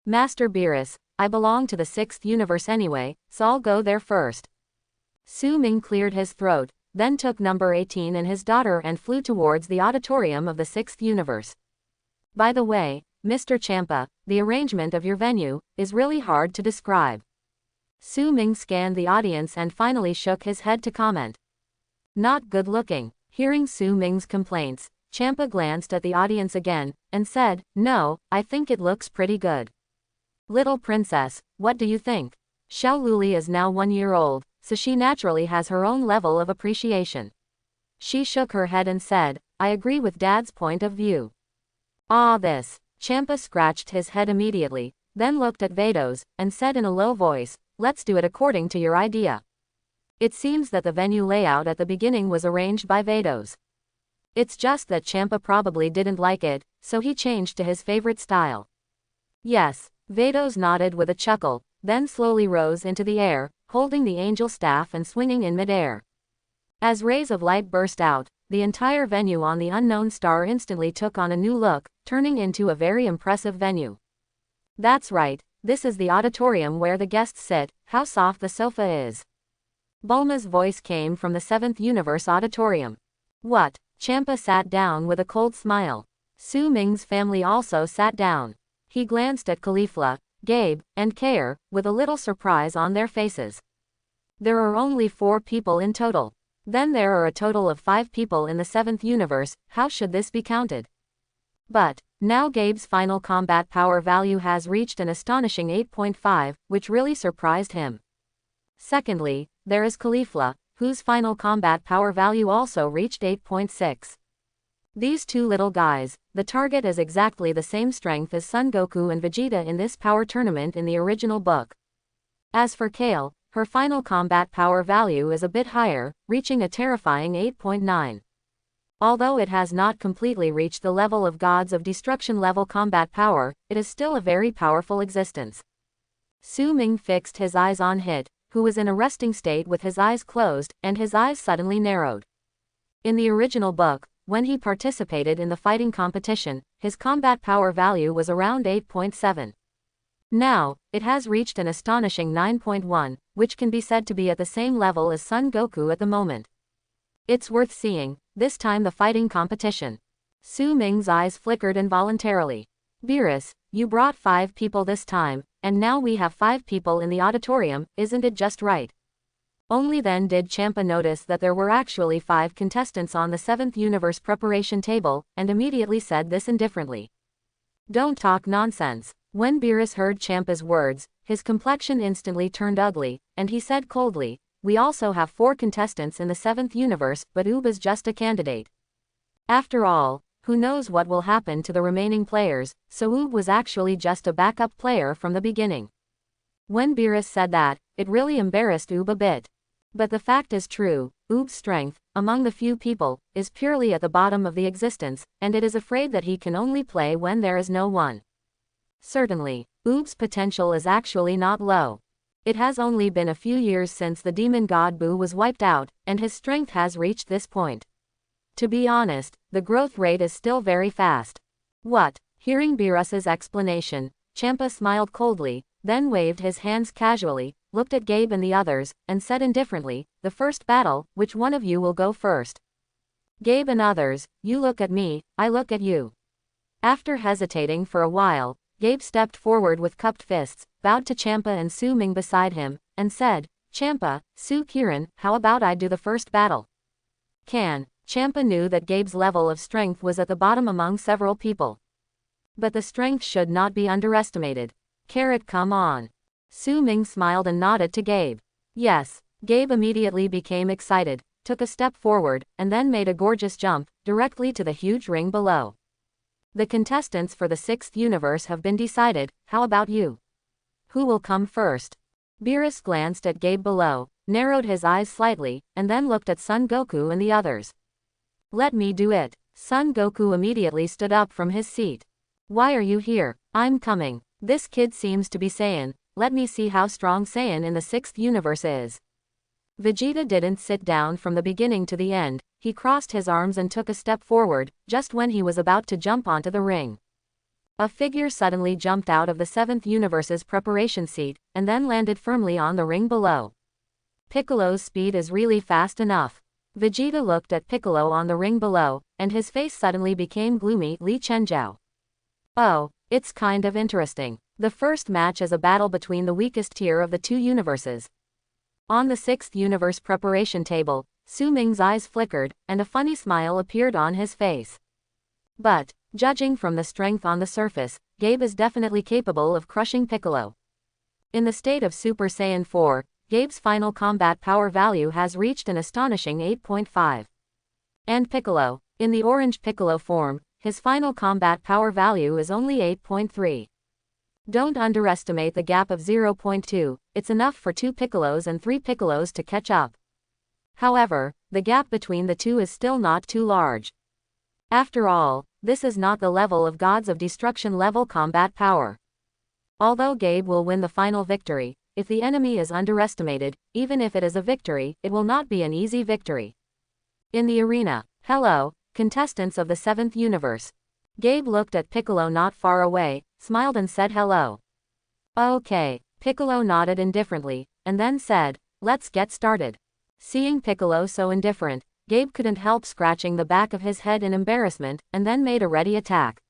Master Beerus, I belong to the 6th universe anyway, so I'll go there first. Su Ming cleared his throat, then took number 18 and his daughter and flew towards the auditorium of the 6th universe. By the way, Mr. Champa, the arrangement of your venue is really hard to describe. Su Ming scanned the audience and finally shook his head to comment. Not good looking. Hearing Su Ming's complaints, Champa glanced at the audience again, and said, "No, I think it looks pretty good." Little princess, what do you think? Xiao Luli is now 1 year old, so she naturally has her own level of appreciation. She shook her head and said, "I agree with Dad's point of view." Ah, this. Champa scratched his head immediately, then looked at Vados, and said in a low voice, "Let's do it according to your idea." It seems that the venue layout at the beginning was arranged by Vados. It's just that Champa probably didn't like it, so he changed to his favorite style. Yes, Vados nodded with a chuckle, then slowly rose into the air, holding the angel staff and swinging in midair. As rays of light burst out, the entire venue on the unknown star instantly took on a new look, turning into a very impressive venue. That's right, this is the auditorium where the guests sit, how soft the sofa is. Bulma's voice came from the 7th universe auditorium. What? Champa sat down with a cold smile. Su Ming's family also sat down. He glanced at Caulifla, Gabe, and Kare, with a little surprise on their faces. There are only 4 people in total. Then there are a total of 5 people in the 7th universe, how should this be counted? But, now Gabe's final combat power value has reached an astonishing 8.5, which really surprised him. Secondly, there is Caulifla, whose final combat power value also reached 8.6. These 2 little guys, the target is exactly the same strength as Son Goku and Vegeta in this power tournament in the original book. As for Kale, her final combat power value is a bit higher, reaching a terrifying 8.9. Although it has not completely reached the level of gods of destruction level combat power, it is still a very powerful existence. Su Ming fixed his eyes on Hit, who was in a resting state with his eyes closed, and his eyes suddenly narrowed. In the original book, when he participated in the fighting competition, his combat power value was around 8.7. Now, it has reached an astonishing 9.1, which can be said to be at the same level as Son Goku at the moment. It's worth seeing, this time the fighting competition. Su Ming's eyes flickered involuntarily. Beerus, you brought 5 people this time, and now we have 5 people in the auditorium, isn't it just right? Only then did Champa notice that there were actually 5 contestants on the 7th universe preparation table, and immediately said this indifferently. Don't talk nonsense. When Beerus heard Champa's words, his complexion instantly turned ugly, and he said coldly, "We also have 4 contestants in the 7th universe, but Oob is just a candidate. After all, Who knows what will happen to the remaining players, so Oob was actually just a backup player from the beginning. When Beerus said that, it really embarrassed Oob a bit. But the fact is true, Oob's strength, among the few people, is purely at the bottom of the existence, and it is afraid that he can only play when there is no one. Certainly, Oob's potential is actually not low. It has only been a few years since the demon god Boo was wiped out, and his strength has reached this point. To be honest, the growth rate is still very fast. What? Hearing Beerus's explanation, Champa smiled coldly, then waved his hands casually, looked at Gabe and the others, and said indifferently, "The first battle, which one of you will go first?" Gabe and others, you look at me, I look at you. After hesitating for a while, Gabe stepped forward with cupped fists, bowed to Champa and Su Ming beside him, and said, "Champa, Su Qiren, how about I do the first battle?" Champa knew that Gabe's level of strength was at the bottom among several people. But the strength should not be underestimated. Come on. Su Ming smiled and nodded to Gabe. Yes. Gabe immediately became excited, took a step forward, and then made a gorgeous jump, directly to the huge ring below. The contestants for the 6th universe have been decided, how about you? Who will come first? Beerus glanced at Gabe below, narrowed his eyes slightly, and then looked at Son Goku and the others. Let me do it. Son Goku immediately stood up from his seat. Why are you here? I'm coming. This kid seems to be Saiyan, let me see how strong Saiyan in the 6th universe is. Vegeta didn't sit down from the beginning to the end, he crossed his arms and took a step forward, just when he was about to jump onto the ring. A figure suddenly jumped out of the 7th universe's preparation seat, and then landed firmly on the ring below. Piccolo's speed is really fast enough. Vegeta looked at Piccolo on the ring below, and his face suddenly became gloomy. Li Chenjiao. Oh, it's kind of interesting. The first match is a battle between the weakest tier of the 2 universes. On the 6th universe preparation table, Su Ming's eyes flickered, and a funny smile appeared on his face. But, judging from the strength on the surface, Gabe is definitely capable of crushing Piccolo. In the state of Super Saiyan 4, Gabe's final combat power value has reached an astonishing 8.5. And Piccolo, in the orange Piccolo form, his final combat power value is only 8.3. Don't underestimate the gap of 0.2, it's enough for 2 Piccolos and 3 Piccolos to catch up. However, the gap between the two is still not too large. After all, this is not the level of Gods of Destruction level combat power. Although Gabe will win the final victory, if the enemy is underestimated, even if it is a victory, it will not be an easy victory. In the arena, hello, contestants of the 7th universe. Gabe looked at Piccolo not far away, smiled and said hello. Okay, Piccolo nodded indifferently, and then said, let's get started. Seeing Piccolo so indifferent, Gabe couldn't help scratching the back of his head in embarrassment, and then made a ready attack.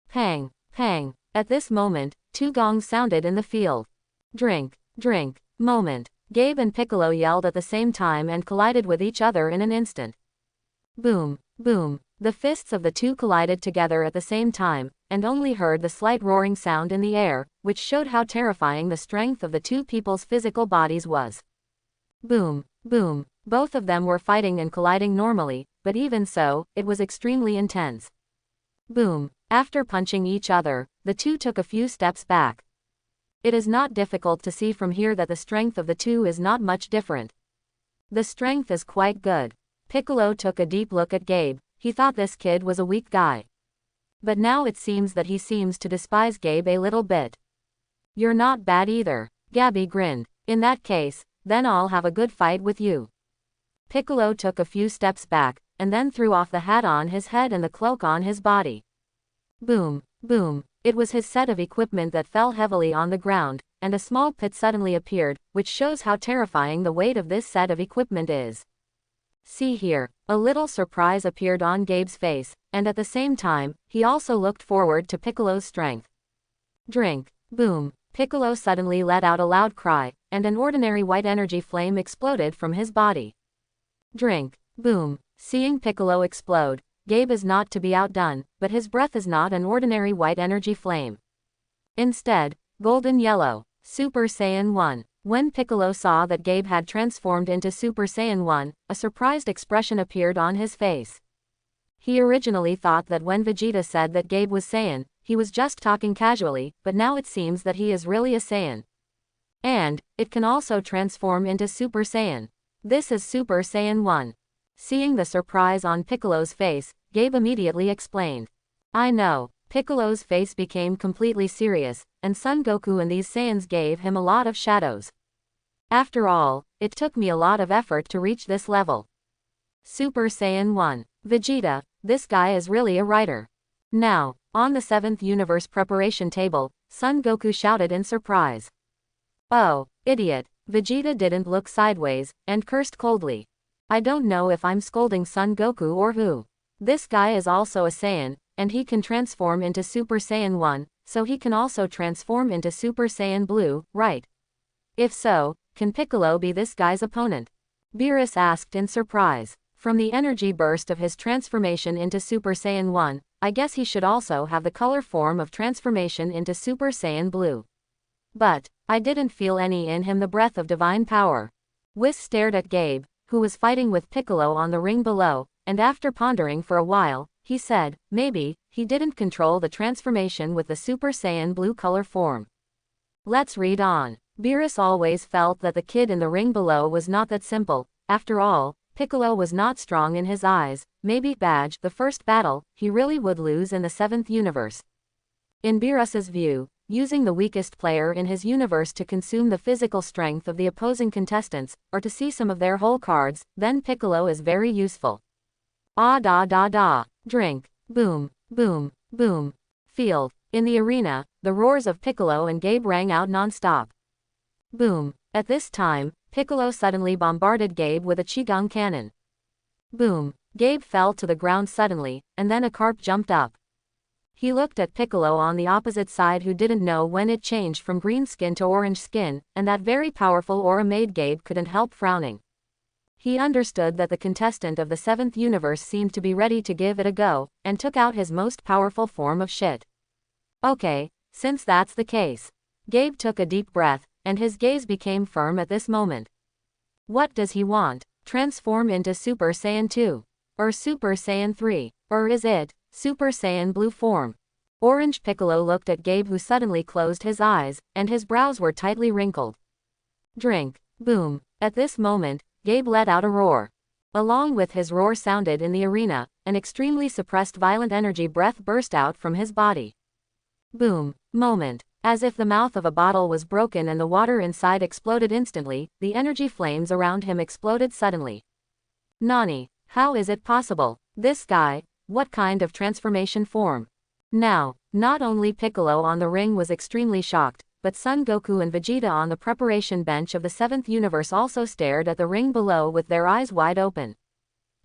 Pang, pang, at this moment, 2 gongs sounded in the field. Drink, drink, moment. Gabe and Piccolo yelled at the same time and collided with each other in an instant. Boom, boom. The fists of the two collided together at the same time, and only heard the slight roaring sound in the air, which showed how terrifying the strength of the two people's physical bodies was. Boom, boom. Both of them were fighting and colliding normally, but even so, it was extremely intense. Boom. After punching each other, the two took a few steps back. It is not difficult to see from here that the strength of the two is not much different. The strength is quite good. Piccolo took a deep look at Gabe. He thought this kid was a weak guy. But now it seems that he seems to despise Gabe a little bit. You're not bad either. Gabby grinned. In that case, then I'll have a good fight with you. Piccolo took a few steps back, and then threw off the hat on his head and the cloak on his body. Boom, boom. It was his set of equipment that fell heavily on the ground, and a small pit suddenly appeared, which shows how terrifying the weight of this set of equipment is. See here. A little surprise appeared on Gabe's face, and at the same time, he also looked forward to Piccolo's strength. Drink. Boom. Piccolo suddenly let out a loud cry, and an ordinary white energy flame exploded from his body. Drink. Boom. Seeing Piccolo explode, Gabe is not to be outdone, but his breath is not an ordinary white energy flame. Instead, golden yellow. Super Saiyan 1. When Piccolo saw that Gabe had transformed into Super Saiyan 1, a surprised expression appeared on his face. He originally thought that when Vegeta said that Gabe was Saiyan, he was just talking casually, but now it seems that he is really a Saiyan. And, it can also transform into Super Saiyan. This is Super Saiyan 1. Seeing the surprise on Piccolo's face, Gabe immediately explained. I know. Piccolo's face became completely serious, and Son Goku and these Saiyans gave him a lot of shadows. After all, it took me a lot of effort to reach this level. Super Saiyan 1. Vegeta, this guy is really a writer. Now, on the 7th universe preparation table, Son Goku shouted in surprise. Oh, idiot, Vegeta didn't look sideways, and cursed coldly. I don't know if I'm scolding Son Goku or who. This guy is also a Saiyan, and he can transform into Super Saiyan 1, so he can also transform into Super Saiyan Blue, right? If so, can Piccolo be this guy's opponent? Beerus asked in surprise. From the energy burst of his transformation into Super Saiyan 1, I guess he should also have the color form of transformation into Super Saiyan Blue. But, I didn't feel any in him the breath of divine power. Whis stared at Gabe, who was fighting with Piccolo on the ring below, and after pondering for a while, he said, maybe, he didn't control the transformation with the Super Saiyan Blue color form. Let's read on. Beerus always felt that the kid in the ring below was not that simple. After all, Piccolo was not strong in his eyes. Maybe Badge, the first battle, he really would lose in the 7th universe. In Beerus's view, using the weakest player in his universe to consume the physical strength of the opposing contestants, or to see some of their whole cards, then Piccolo is very useful. Ah da da da. Drink. Boom, boom, boom. Field. In the arena, the roars of Piccolo and Gabe rang out non-stop. Boom. At this time, Piccolo suddenly bombarded Gabe with a Qigong cannon. Boom. Gabe fell to the ground suddenly, and then a carp jumped up. He looked at Piccolo on the opposite side, who didn't know when it changed from green skin to orange skin, and that very powerful aura made Gabe couldn't help frowning. He understood that the contestant of the 7th universe seemed to be ready to give it a go, and took out his most powerful form of shit. Okay, since that's the case. Gabe took a deep breath, and his gaze became firm at this moment. What does he want? Transform into Super Saiyan 2? Or Super Saiyan 3? Or is it Super Saiyan Blue form? Orange Piccolo looked at Gabe, who suddenly closed his eyes, and his brows were tightly wrinkled. Drink. Boom. At this moment, Gabe let out a roar. Along with his roar sounded in the arena, an extremely suppressed violent energy breath burst out from his body. Boom. Moment. As if the mouth of a bottle was broken and the water inside exploded instantly, the energy flames around him exploded suddenly. Nani, how is it possible? This guy, what kind of transformation form? Now, not only Piccolo on the ring was extremely shocked, but Son Goku and Vegeta on the preparation bench of the 7th universe also stared at the ring below with their eyes wide open.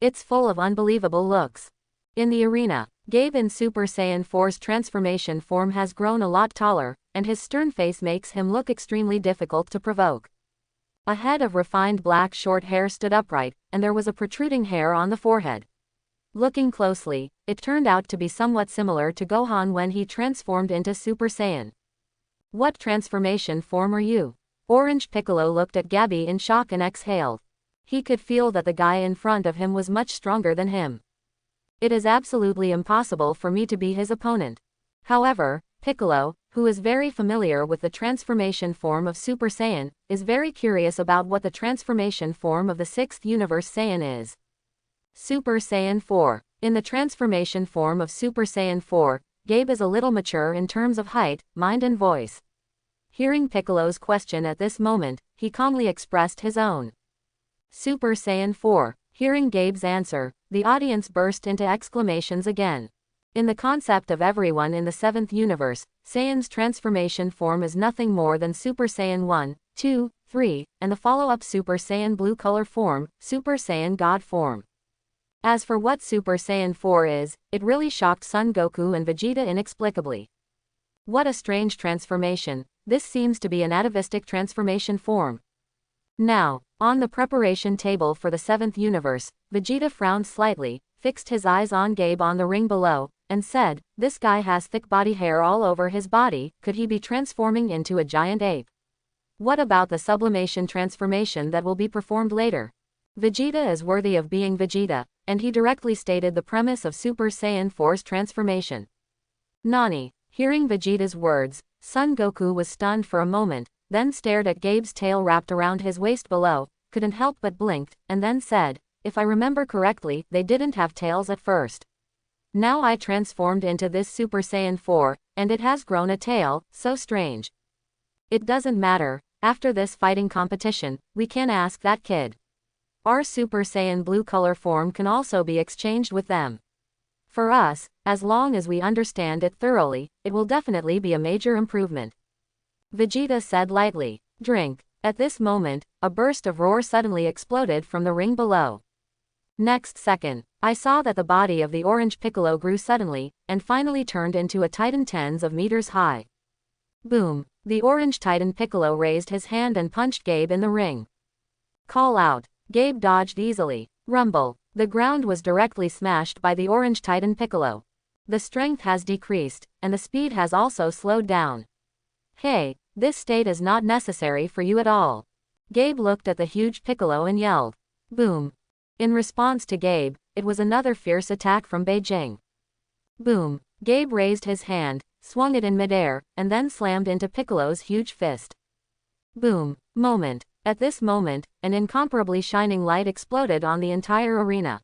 It's full of unbelievable looks. In the arena, Gabe in Super Saiyan 4's transformation form has grown a lot taller, and his stern face makes him look extremely difficult to provoke. A head of refined black short hair stood upright, and there was a protruding hair on the forehead. Looking closely, it turned out to be somewhat similar to Gohan when he transformed into Super Saiyan. What transformation form are you? Orange Piccolo looked at Gabby in shock and exhaled. He could feel that the guy in front of him was much stronger than him. It is absolutely impossible for me to be his opponent. However, Piccolo, who is very familiar with the transformation form of Super Saiyan, is very curious about what the transformation form of the 6th universe Saiyan is. Super Saiyan 4. In the transformation form of Super Saiyan 4, Gabe is a little mature in terms of height, mind and voice. Hearing Piccolo's question at this moment, he calmly expressed his own. Super Saiyan 4. Hearing Gabe's answer, the audience burst into exclamations again. In the concept of everyone in the 7th universe, Saiyan's transformation form is nothing more than Super Saiyan 1, 2, 3, and the follow-up Super Saiyan Blue color form, Super Saiyan God form. As for what Super Saiyan 4 is, it really shocked Son Goku and Vegeta inexplicably. What a strange transformation. This seems to be an atavistic transformation form. Now, on the preparation table for the 7th universe, Vegeta frowned slightly, fixed his eyes on Gabe on the ring below, and said, this guy has thick body hair all over his body, could he be transforming into a giant ape? What about the sublimation transformation that will be performed later? Vegeta is worthy of being Vegeta, and he directly stated the premise of Super Saiyan 4's transformation. Nani. Hearing Vegeta's words, Son Goku was stunned for a moment, then stared at Gabe's tail wrapped around his waist below, couldn't help but blinked, and then said, "If I remember correctly, they didn't have tails at first. Now I transformed into this Super Saiyan 4, and it has grown a tail, so strange. It doesn't matter, after this fighting competition, we can ask that kid. Our Super Saiyan blue color form can also be exchanged with them. For us, as long as we understand it thoroughly, it will definitely be a major improvement." Vegeta said lightly. Drink. At this moment, a burst of roar suddenly exploded from the ring below. Next second, I saw that the body of the orange Piccolo grew suddenly, and finally turned into a titan tens of meters high. Boom! The orange titan Piccolo raised his hand and punched Gabe in the ring. Call out. Gabe dodged easily. Rumble. The ground was directly smashed by the orange titan Piccolo. The strength has decreased, and the speed has also slowed down. Hey, this state is not necessary for you at all. Gabe looked at the huge Piccolo and yelled. Boom. In response to Gabe, it was another fierce attack from Beijing. Boom. Gabe raised his hand, swung it in midair, and then slammed into Piccolo's huge fist. Boom. Moment. At this moment, an incomparably shining light exploded on the entire arena.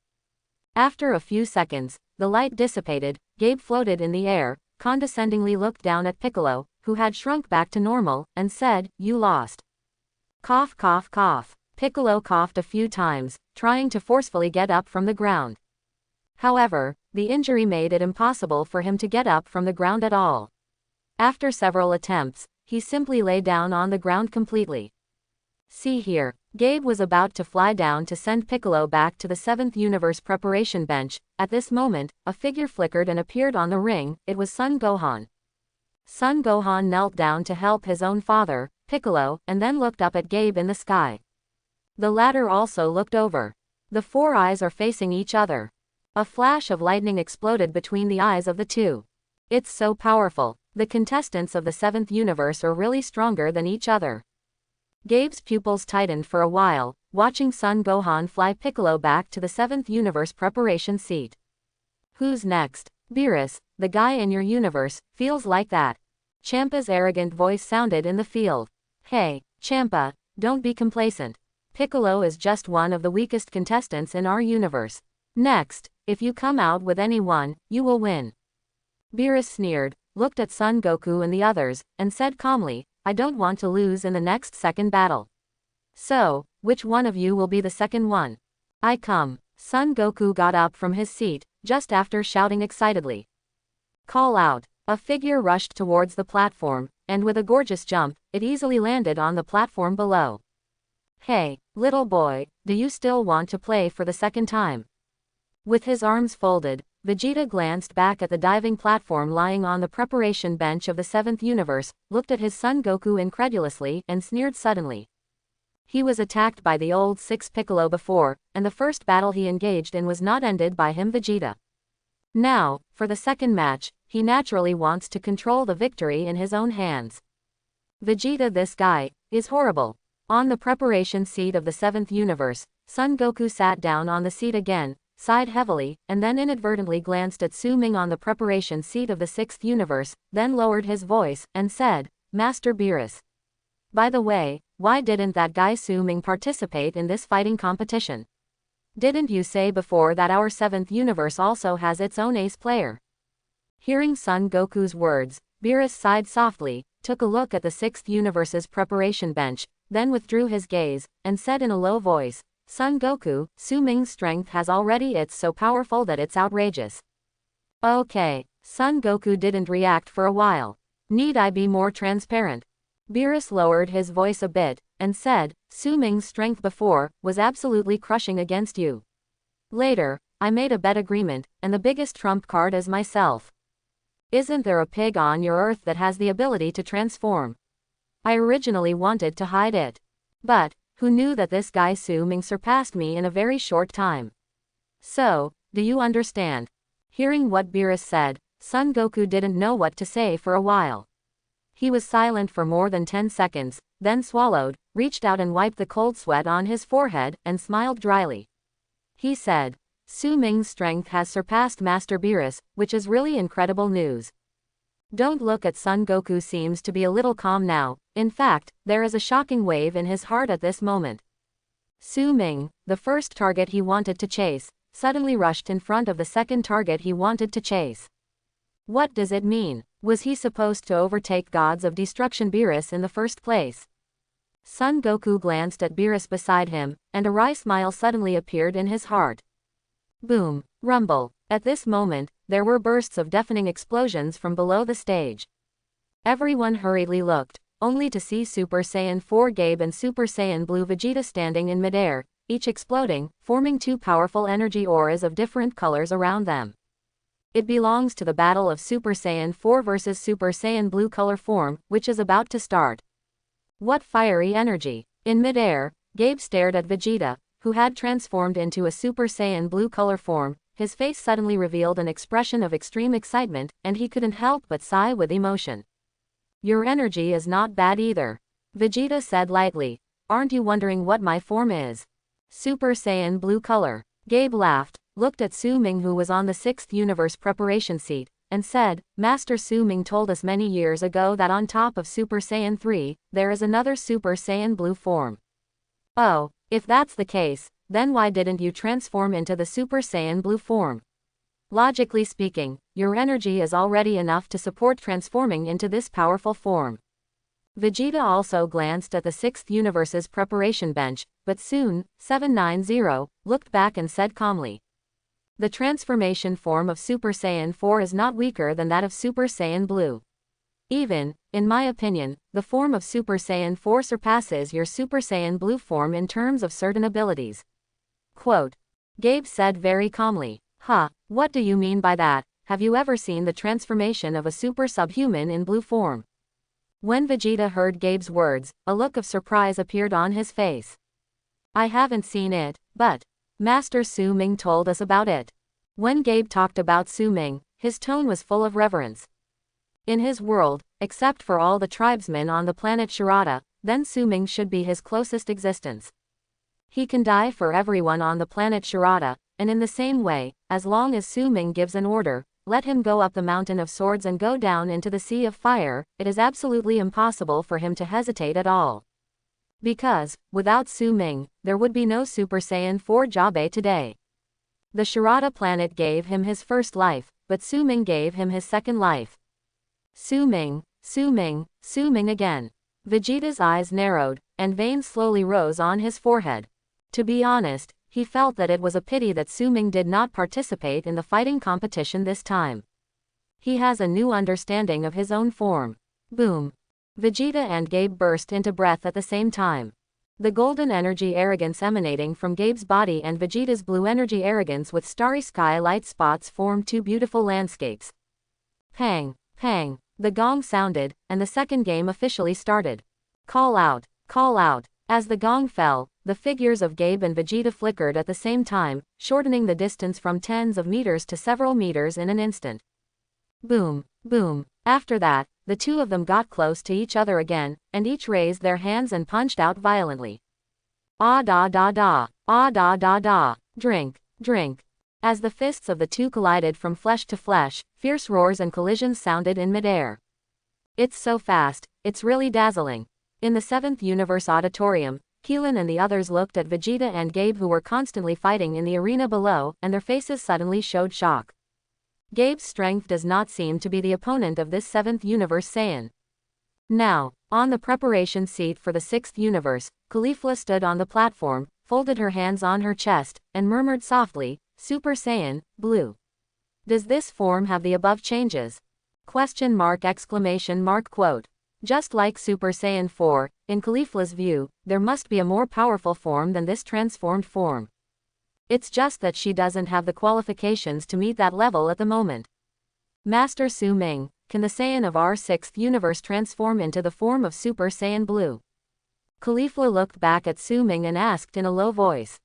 After a few seconds, the light dissipated, Gabe floated in the air, condescendingly looked down at Piccolo, who had shrunk back to normal, and said, "You lost." Cough cough cough. Piccolo coughed a few times, trying to forcefully get up from the ground. However, the injury made it impossible for him to get up from the ground at all. After several attempts, he simply lay down on the ground completely. See here. Gabe was about to fly down to send Piccolo back to the 7th Universe preparation bench. At this moment, a figure flickered and appeared on the ring. It was Son Gohan. Son Gohan knelt down to help his own father, Piccolo, and then looked up at Gabe in the sky. The latter also looked over. The four eyes are facing each other. A flash of lightning exploded between the eyes of the two. It's so powerful. The contestants of the 7th Universe are really stronger than each other. Gabe's pupils tightened for a while, watching Son Gohan fly Piccolo back to the 7th Universe preparation seat. Who's next? Beerus, the guy in your universe, feels like that. Champa's arrogant voice sounded in the field. Hey, Champa, don't be complacent. Piccolo is just one of the weakest contestants in our universe. Next, if you come out with anyone, you will win. Beerus sneered, looked at Son Goku and the others, and said calmly, I don't want to lose in the next second battle. So, which one of you will be the second one? I come. Son Goku got up from his seat, just after shouting excitedly. Call out. A figure rushed towards the platform, and with a gorgeous jump, it easily landed on the platform below. Hey, little boy, do you still want to play for the second time? With his arms folded, Vegeta glanced back at the diving platform lying on the preparation bench of the 7th Universe, looked at his son Goku incredulously, and sneered suddenly. He was attacked by the old 6 Piccolo before, and the first battle he engaged in was not ended by him Vegeta. Now, for the second match, he naturally wants to control the victory in his own hands. Vegeta, this guy, is horrible. On the preparation seat of the 7th Universe, Son Goku sat down on the seat again, sighed heavily, and then inadvertently glanced at Su Ming on the preparation seat of the 6th Universe, then lowered his voice, and said, Master Beerus. By the way, why didn't that guy Su Ming participate in this fighting competition? Didn't you say before that our 7th Universe also has its own ace player? Hearing Son Goku's words, Beerus sighed softly, took a look at the 6th Universe's preparation bench, then withdrew his gaze, and said in a low voice, Son Goku, Su Ming's strength has already it's so powerful that it's outrageous. Okay. Son Goku didn't react for a while. Need I be more transparent? Beerus lowered his voice a bit, and said, Su Ming's strength before, was absolutely crushing against you. Later, I made a bet agreement, and the biggest trump card is myself. Isn't there a pig on your earth that has the ability to transform? I originally wanted to hide it. But, who knew that this guy Su Ming surpassed me in a very short time? So, do you understand? Hearing what Beerus said, Son Goku didn't know what to say for a while. He was silent for more than 10 seconds, then swallowed, reached out and wiped the cold sweat on his forehead, and smiled dryly. He said, Su Ming's strength has surpassed Master Beerus, which is really incredible news. Don't look at Son Goku seems to be a little calm now, in fact, there is a shocking wave in his heart at this moment. Su Ming, the first target he wanted to chase, suddenly rushed in front of the second target he wanted to chase. What does it mean? Was he supposed to overtake Gods of Destruction Beerus in the first place? Son Goku glanced at Beerus beside him, and a wry smile suddenly appeared in his heart. Boom! Rumble! At this moment, there were bursts of deafening explosions from below the stage. Everyone hurriedly looked, only to see Super Saiyan 4 Gabe and Super Saiyan Blue Vegeta standing in midair, each exploding, forming two powerful energy auras of different colors around them. It belongs to the battle of Super Saiyan 4 versus Super Saiyan Blue color form, which is about to start. What fiery energy! In midair, Gabe stared at Vegeta, who had transformed into a Super Saiyan Blue color form. His face suddenly revealed an expression of extreme excitement, and he couldn't help but sigh with emotion. Your energy is not bad either, Vegeta said lightly. Aren't you wondering what my form is? Super Saiyan Blue color. Gabe laughed, looked at Su Ming who was on the 6th universe preparation seat, and said, Master Su Ming told us many years ago that on top of Super Saiyan 3, there is another Super Saiyan Blue form. Oh, if that's the case, then why didn't you transform into the Super Saiyan Blue form? Logically speaking, your energy is already enough to support transforming into this powerful form. Vegeta also glanced at the 6th universe's preparation bench, but soon, 790, looked back and said calmly. The transformation form of Super Saiyan 4 is not weaker than that of Super Saiyan Blue. Even, in my opinion, the form of Super Saiyan 4 surpasses your Super Saiyan Blue form in terms of certain abilities. Quote. Gabe said very calmly. What do you mean by that? Have you ever seen the transformation of a super subhuman in blue form? When Vegeta heard Gabe's words, a look of surprise appeared on his face. I haven't seen it, but Master Su Ming told us about it. When Gabe talked about Su Ming, his tone was full of reverence. In his world, except for all the tribesmen on the planet Shirata, then Su Ming should be his closest existence. He can die for everyone on the planet Shirata, and in the same way, as long as Su Ming gives an order, let him go up the mountain of swords and go down into the sea of fire, it is absolutely impossible for him to hesitate at all. Because, without Su Ming, there would be no Super Saiyan 4 Jabe today. The Shirata planet gave him his first life, but Su Ming gave him his second life. Su Ming, Su Ming, Su Ming again. Vegeta's eyes narrowed, and veins slowly rose on his forehead. To be honest, he felt that it was a pity that Su Ming did not participate in the fighting competition this time. He has a new understanding of his own form. Boom. Vegeta and Gabe burst into breath at the same time. The golden energy arrogance emanating from Gabe's body and Vegeta's blue energy arrogance with starry sky light spots formed two beautiful landscapes. Pang, pang, the gong sounded, and the second game officially started. Call out, call out. As the gong fell, the figures of Gabe and Vegeta flickered at the same time, shortening the distance from tens of meters to several meters in an instant. Boom, boom. After that, the two of them got close to each other again, and each raised their hands and punched out violently. Ah da da da, ah da da da, drink, drink. As the fists of the two collided from flesh to flesh, fierce roars and collisions sounded in midair. It's so fast, it's really dazzling. In the 7th Universe Auditorium, Keelan and the others looked at Vegeta and Gabe who were constantly fighting in the arena below, and their faces suddenly showed shock. Gabe's strength does not seem to be the opponent of this 7th Universe Saiyan. Now, on the preparation seat for the 6th Universe, Caulifla stood on the platform, folded her hands on her chest, and murmured softly, Super Saiyan, Blue. Does this form have the above changes? Question mark exclamation mark quote. Just like Super Saiyan 4, in Caulifla's view, there must be a more powerful form than this transformed form. It's just that she doesn't have the qualifications to meet that level at the moment. Master Su Ming, can the Saiyan of our 6th universe transform into the form of Super Saiyan Blue? Caulifla looked back at Su Ming and asked in a low voice.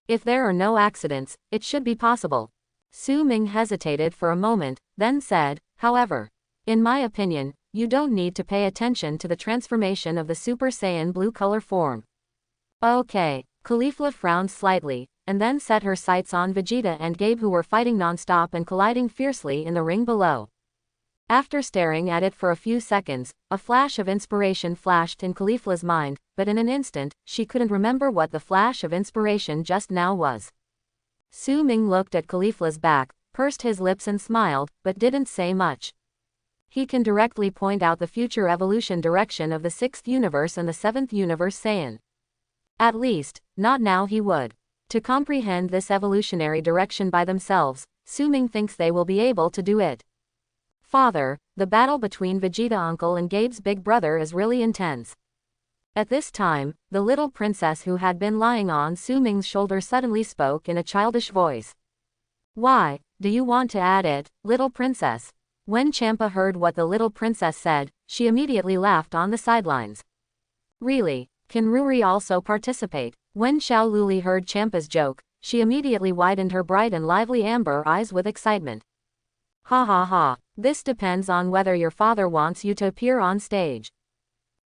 If there are no accidents, it should be possible. Su Ming hesitated for a moment, then said, however, in my opinion, you don't need to pay attention to the transformation of the Super Saiyan blue color form. Okay. Caulifla frowned slightly, and then set her sights on Vegeta and Gabe, who were fighting non-stop and colliding fiercely in the ring below. After staring at it for a few seconds, a flash of inspiration flashed in Caulifla's mind, but in an instant, she couldn't remember what the flash of inspiration just now was. Su Ming looked at Caulifla's back, pursed his lips and smiled, but didn't say much. He can directly point out the future evolution direction of the 6th universe and the 7th universe Saiyan. At least, not now he would. To comprehend this evolutionary direction by themselves, Su Ming thinks they will be able to do it. Father, the battle between Vegeta uncle and Gabe's big brother is really intense. At this time, the little princess who had been lying on Su Ming's shoulder suddenly spoke in a childish voice. Why, do you want to add it, little princess? When Champa heard what the little princess said, she immediately laughed on the sidelines. Really, can Ruri also participate? When Xiao Luli heard Champa's joke, she immediately widened her bright and lively amber eyes with excitement. Ha ha ha, this depends on whether your father wants you to appear on stage.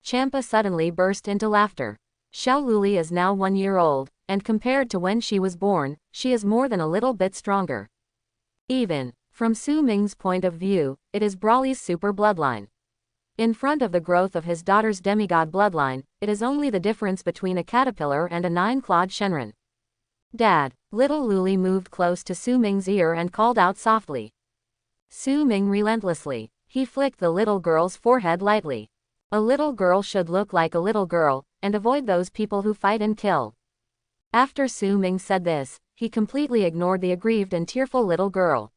Champa suddenly burst into laughter. Xiao Luli is now 1 year old, and compared to when she was born, she is more than a little bit stronger. Even, from Su Ming's point of view, it is Broly's super bloodline. In front of the growth of his daughter's demigod bloodline, it is only the difference between a caterpillar and a 9-clawed Shenron. Dad, little Luli moved close to Su Ming's ear and called out softly. Su Ming relentlessly. He flicked the little girl's forehead lightly. A little girl should look like a little girl, and avoid those people who fight and kill. After Su Ming said this, he completely ignored the aggrieved and tearful little girl.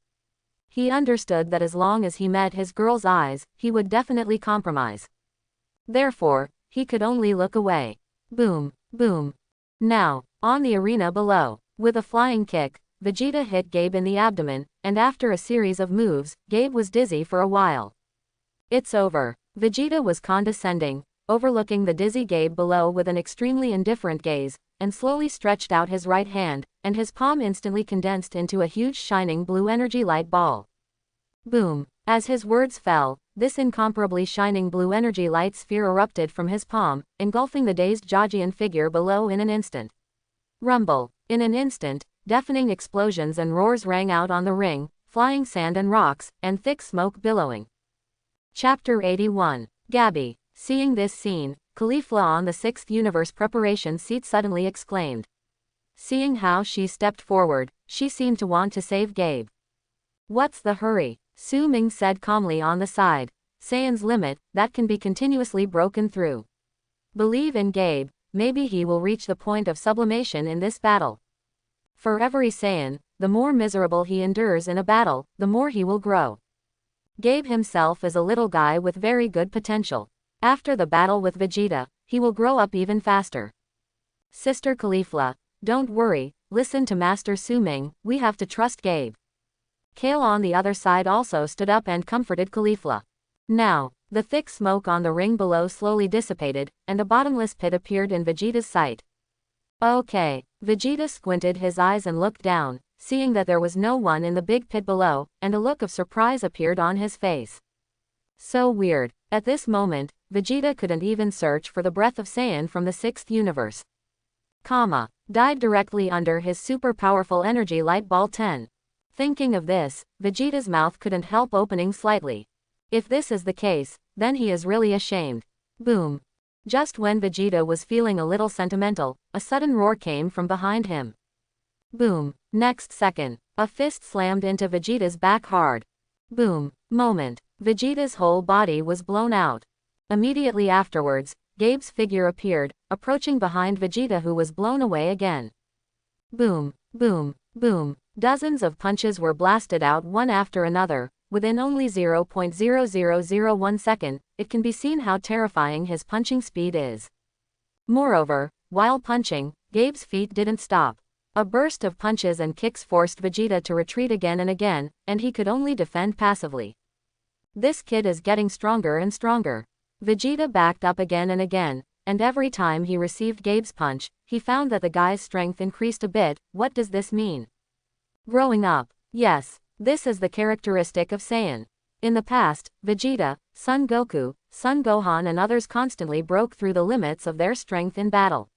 He understood that as long as he met his girl's eyes, he would definitely compromise. Therefore, he could only look away. Boom, boom. Now, on the arena below, with a flying kick, Vegeta hit Gabe in the abdomen, and after a series of moves, Gabe was dizzy for a while. It's over. Vegeta was condescending, overlooking the dizzy Gabe below with an extremely indifferent gaze, and slowly stretched out his right hand, and his palm instantly condensed into a huge shining blue energy light ball. Boom. As his words fell, this incomparably shining blue energy light sphere erupted from his palm, engulfing the dazed Jiajian figure below in an instant. Rumble. In an instant, deafening explosions and roars rang out on the ring, flying sand and rocks, and thick smoke billowing. Chapter 81. Gabby. Seeing this scene, Caulifla on the 6th universe preparation seat suddenly exclaimed. Seeing how she stepped forward, she seemed to want to save Gabe. What's the hurry? Su Ming said calmly on the side. Saiyan's limit, that can be continuously broken through. Believe in Gabe, maybe he will reach the point of sublimation in this battle. For every Saiyan, the more miserable he endures in a battle, the more he will grow. Gabe himself is a little guy with very good potential. After the battle with Vegeta, he will grow up even faster. Sister Caulifla, don't worry, listen to Master Su Ming, we have to trust Gabe. Kale on the other side also stood up and comforted Caulifla. Now, the thick smoke on the ring below slowly dissipated, and a bottomless pit appeared in Vegeta's sight. Okay. Vegeta squinted his eyes and looked down, seeing that there was no one in the big pit below, and a look of surprise appeared on his face. So weird. At this moment, Vegeta couldn't even search for the breath of Saiyan from the 6th universe. Died directly under his super powerful energy light ball 10. Thinking of this, Vegeta's mouth couldn't help opening slightly. If this is the case, then he is really ashamed. Boom. Just when Vegeta was feeling a little sentimental, a sudden roar came from behind him. Boom. Next second, a fist slammed into Vegeta's back hard. Boom. Moment. Vegeta's whole body was blown out. Immediately afterwards, Gabe's figure appeared, approaching behind Vegeta, who was blown away again. Boom. Boom. Boom. Dozens of punches were blasted out one after another. Within only 0.0001 second, it can be seen how terrifying his punching speed is. Moreover, while punching, Gabe's feet didn't stop. A burst of punches and kicks forced Vegeta to retreat again and again, and he could only defend passively. This kid is getting stronger and stronger. Vegeta backed up again and again, and every time he received Gabe's punch, he found that the guy's strength increased a bit. What does this mean? Growing up. Yes. This is the characteristic of Saiyan. In the past, Vegeta, Son Goku, Son Gohan and others constantly broke through the limits of their strength in battle.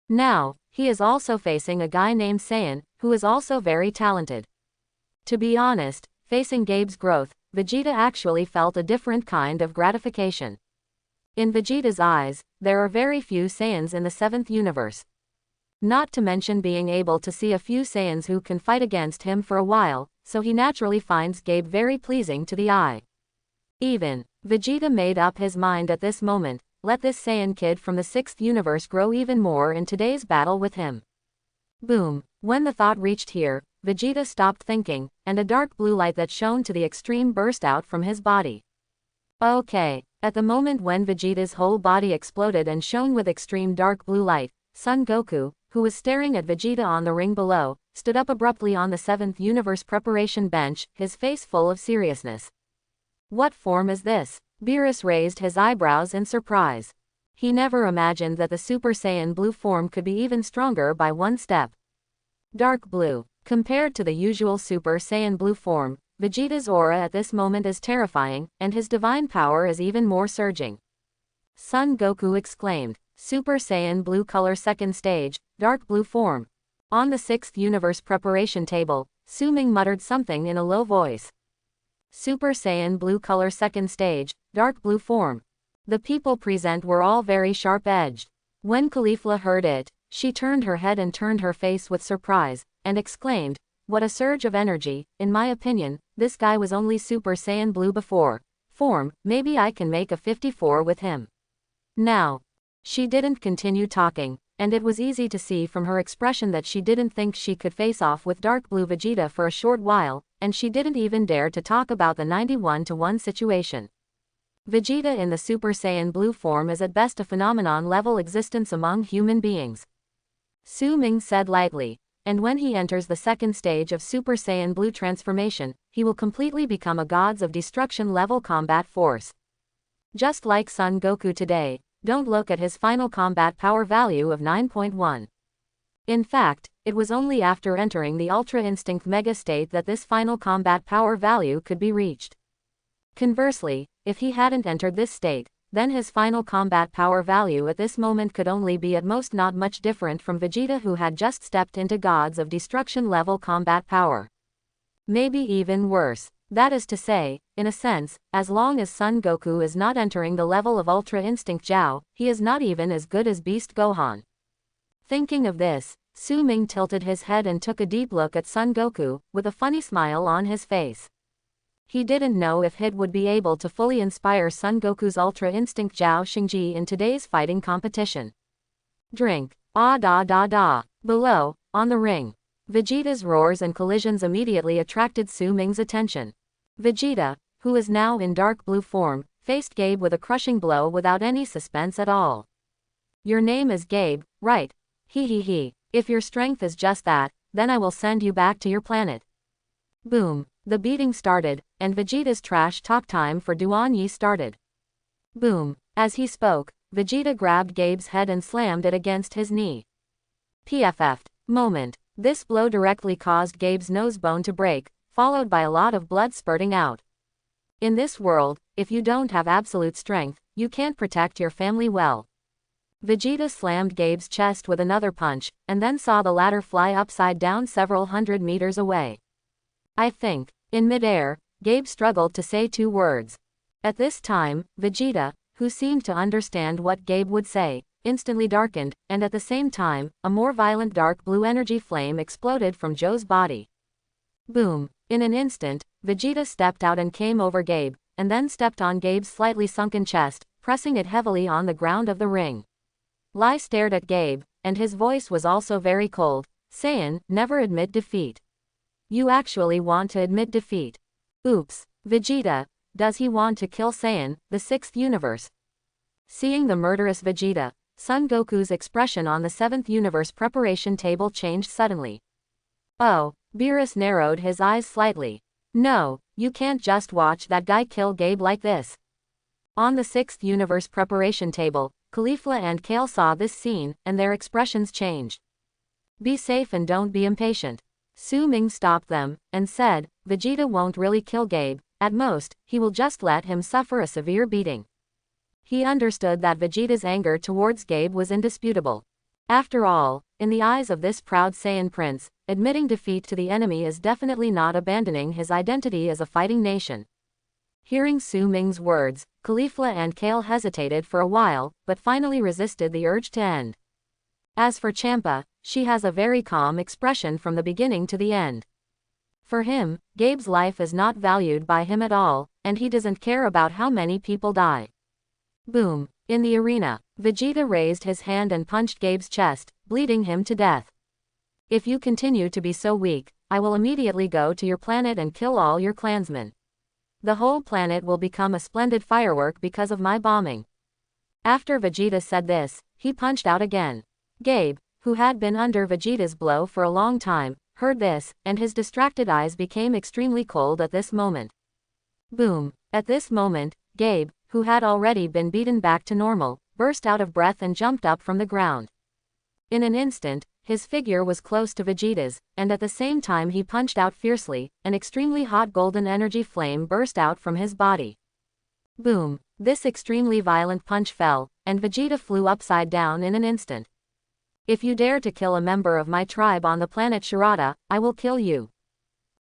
Now, he is also facing a guy named Saiyan, who is also very talented. To be honest, facing Gabe's growth, Vegeta actually felt a different kind of gratification. In Vegeta's eyes, there are very few Saiyans in the 7th universe. Not to mention being able to see a few Saiyans who can fight against him for a while, so he naturally finds Gabe very pleasing to the eye. Even, Vegeta made up his mind at this moment, let this Saiyan kid from the 6th universe grow even more in today's battle with him. Boom! When the thought reached here, Vegeta stopped thinking, and a dark blue light that shone to the extreme burst out from his body. Okay. At the moment when Vegeta's whole body exploded and shone with extreme dark blue light, Son Goku, who was staring at Vegeta on the ring below, stood up abruptly on the 7th universe preparation bench, his face full of seriousness. What form is this? Beerus raised his eyebrows in surprise. He never imagined that the Super Saiyan blue form could be even stronger by one step. Dark blue. Compared to the usual Super Saiyan blue form, Vegeta's aura at this moment is terrifying, and his divine power is even more surging. Son Goku exclaimed, Super Saiyan blue color 2nd stage, dark blue form. On the 6th universe preparation table, Su Ming muttered something in a low voice. Super Saiyan blue color 2nd stage, dark blue form. The people present were all very sharp-edged. When Caulifla heard it, she turned her head and turned her face with surprise, and exclaimed, what a surge of energy. In my opinion, this guy was only Super Saiyan blue before. Form, maybe I can make a 54 with him. Now. She didn't continue talking, and it was easy to see from her expression that she didn't think she could face off with dark blue Vegeta for a short while, and she didn't even dare to talk about the 91-to-1 situation. Vegeta in the Super Saiyan blue form is at best a phenomenon-level existence among human beings. Su Ming said lightly. And when he enters the 2nd stage of Super Saiyan blue transformation, he will completely become a Gods of Destruction level combat force. Just like Son Goku today, don't look at his final combat power value of 9.1. In fact, it was only after entering the Ultra Instinct Mega state that this final combat power value could be reached. Conversely, if he hadn't entered this state, then his final combat power value at this moment could only be at most not much different from Vegeta, who had just stepped into Gods of Destruction level combat power. Maybe even worse. That is to say, in a sense, as long as Son Goku is not entering the level of Ultra Instinct Jiao, he is not even as good as Beast Gohan. Thinking of this, Su Ming tilted his head and took a deep look at Son Goku, with a funny smile on his face. He didn't know if Hit would be able to fully inspire Son Goku's Ultra Instinct Jiao Xingji in today's fighting competition. Drink. Ah da da da. Below, on the ring. Vegeta's roars and collisions immediately attracted Su Ming's attention. Vegeta, who is now in dark blue form, faced Gabe with a crushing blow without any suspense at all. Your name is Gabe, right? He. If your strength is just that, then I will send you back to your planet. Boom. The beating started, and Vegeta's trash talk time for Duan Yi started. Boom. As he spoke, Vegeta grabbed Gabe's head and slammed it against his knee. PFF'd. Moment. This blow directly caused Gabe's nose bone to break, followed by a lot of blood spurting out. In this world, if you don't have absolute strength, you can't protect your family well. Vegeta slammed Gabe's chest with another punch, and then saw the latter fly upside down several hundred meters away. I think. In midair, Gabe struggled to say 2 words. At this time, Vegeta, who seemed to understand what Gabe would say, instantly darkened, and at the same time, a more violent dark blue energy flame exploded from Joe's body. Boom. In an instant, Vegeta stepped out and came over Gabe, and then stepped on Gabe's slightly sunken chest, pressing it heavily on the ground of the ring. Lai stared at Gabe, and his voice was also very cold. Saiyan, never admit defeat. You actually want to admit defeat. Oops. Vegeta, does he want to kill Saiyan, the 6th universe? Seeing the murderous Vegeta, Son Goku's expression on the 7th universe preparation table changed suddenly. Oh, Beerus narrowed his eyes slightly. No, you can't just watch that guy kill Gabe like this. On the 6th universe preparation table, Caulifla and Kale saw this scene, and their expressions changed. Be safe and don't be impatient. Su Ming stopped them, and said, Vegeta won't really kill Gabe, at most, he will just let him suffer a severe beating. He understood that Vegeta's anger towards Gabe was indisputable. After all, in the eyes of this proud Saiyan prince, admitting defeat to the enemy is definitely not abandoning his identity as a fighting nation. Hearing Su Ming's words, Caulifla and Kale hesitated for a while, but finally resisted the urge to end. As for Champa, she has a very calm expression from the beginning to the end. For him, Gabe's life is not valued by him at all, and he doesn't care about how many people die. Boom. In the arena, Vegeta raised his hand and punched Gabe's chest, bleeding him to death. If you continue to be so weak, I will immediately go to your planet and kill all your clansmen. The whole planet will become a splendid firework because of my bombing. After Vegeta said this, he punched out again. Gabe, who had been under Vegeta's blow for a long time, heard this, and his distracted eyes became extremely cold at this moment. Boom. At this moment, Gabe, who had already been beaten back to normal, burst out of breath and jumped up from the ground. In an instant, his figure was close to Vegeta's, and at the same time he punched out fiercely, an extremely hot golden energy flame burst out from his body. Boom. This extremely violent punch fell, and Vegeta flew upside down in an instant. If you dare to kill a member of my tribe on the planet Shirata, I will kill you.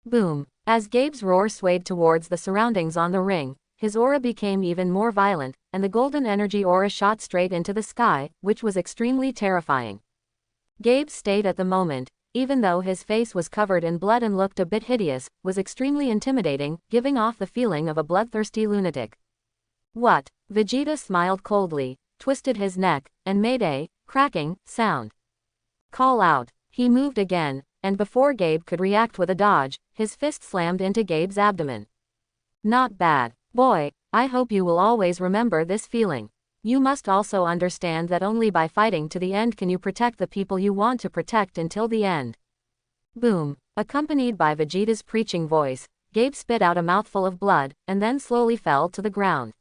Boom. As Gabe's roar swayed towards the surroundings on the ring, his aura became even more violent, and the golden energy aura shot straight into the sky, which was extremely terrifying. Gabe's state at the moment, even though his face was covered in blood and looked a bit hideous, was extremely intimidating, giving off the feeling of a bloodthirsty lunatic. What? Vegeta smiled coldly, twisted his neck, and made a cracking sound. Call out. He moved again, and before Gabe could react with a dodge, his fist slammed into Gabe's abdomen. Not bad. Boy, I hope you will always remember this feeling. You must also understand that only by fighting to the end can you protect the people you want to protect until the end. Boom. Accompanied by Vegeta's preaching voice, Gabe spit out a mouthful of blood, and then slowly fell to the ground.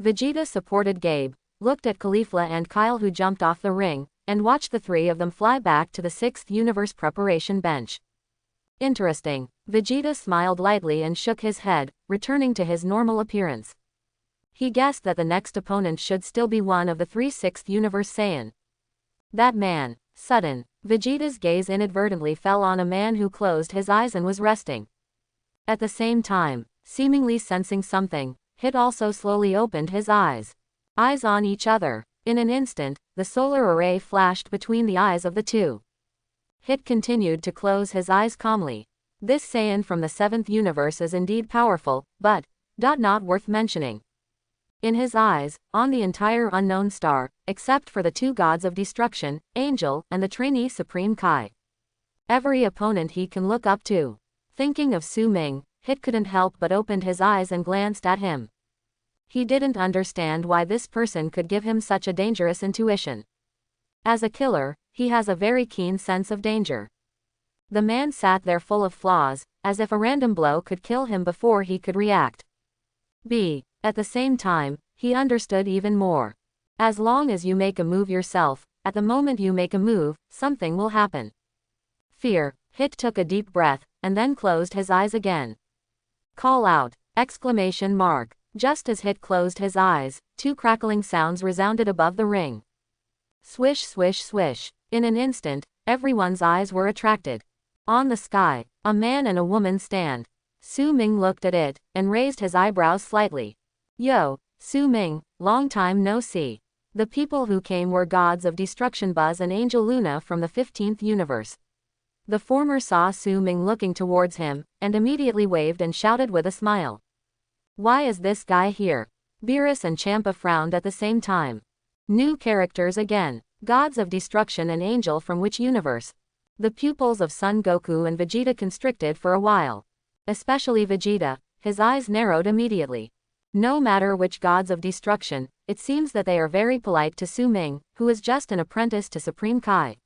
Vegeta supported Gabe, looked at Caulifla and Kyle who jumped off the ring, and watched the three of them fly back to the 6th universe preparation bench. Interesting. Vegeta smiled lightly and shook his head, returning to his normal appearance. He guessed that the next opponent should still be one of the 3 6th universe Saiyan. That man. Sudden. Vegeta's gaze inadvertently fell on a man who closed his eyes and was resting. At the same time, seemingly sensing something, Hit also slowly opened his eyes. Eyes on each other. In an instant, the solar array flashed between the eyes of the two. Hit continued to close his eyes calmly. This Saiyan from the 7th universe is indeed powerful, but not worth mentioning. In his eyes, on the entire unknown star, except for the 2 gods of destruction, Angel, and the trainee Supreme Kai. Every opponent he can look up to. Thinking of Su Ming, Hit couldn't help but opened his eyes and glanced at him. He didn't understand why this person could give him such a dangerous intuition. As a killer, he has a very keen sense of danger. The man sat there full of flaws, as if a random blow could kill him before he could react. At the same time, he understood even more. As long as you make a move yourself, at the moment you make a move, something will happen. Fear. Hit took a deep breath, and then closed his eyes again. Call out! Exclamation mark. Just as Hit closed his eyes, 2 crackling sounds resounded above the ring. Swish swish swish. In an instant, everyone's eyes were attracted. On the sky, a man and a woman stand. Su Ming looked at it, and raised his eyebrows slightly. Yo, Su Ming, long time no see. The people who came were gods of destruction Buzz and Angel Luna from the 15th universe. The former saw Su Ming looking towards him, and immediately waved and shouted with a smile. Why is this guy here? Beerus and Champa frowned at the same time. New characters again. Gods of destruction and Angel from which universe? The pupils of Son Goku and Vegeta constricted for a while. Especially Vegeta, his eyes narrowed immediately. No matter which gods of destruction, it seems that they are very polite to Su Ming, who is just an apprentice to Supreme Kai.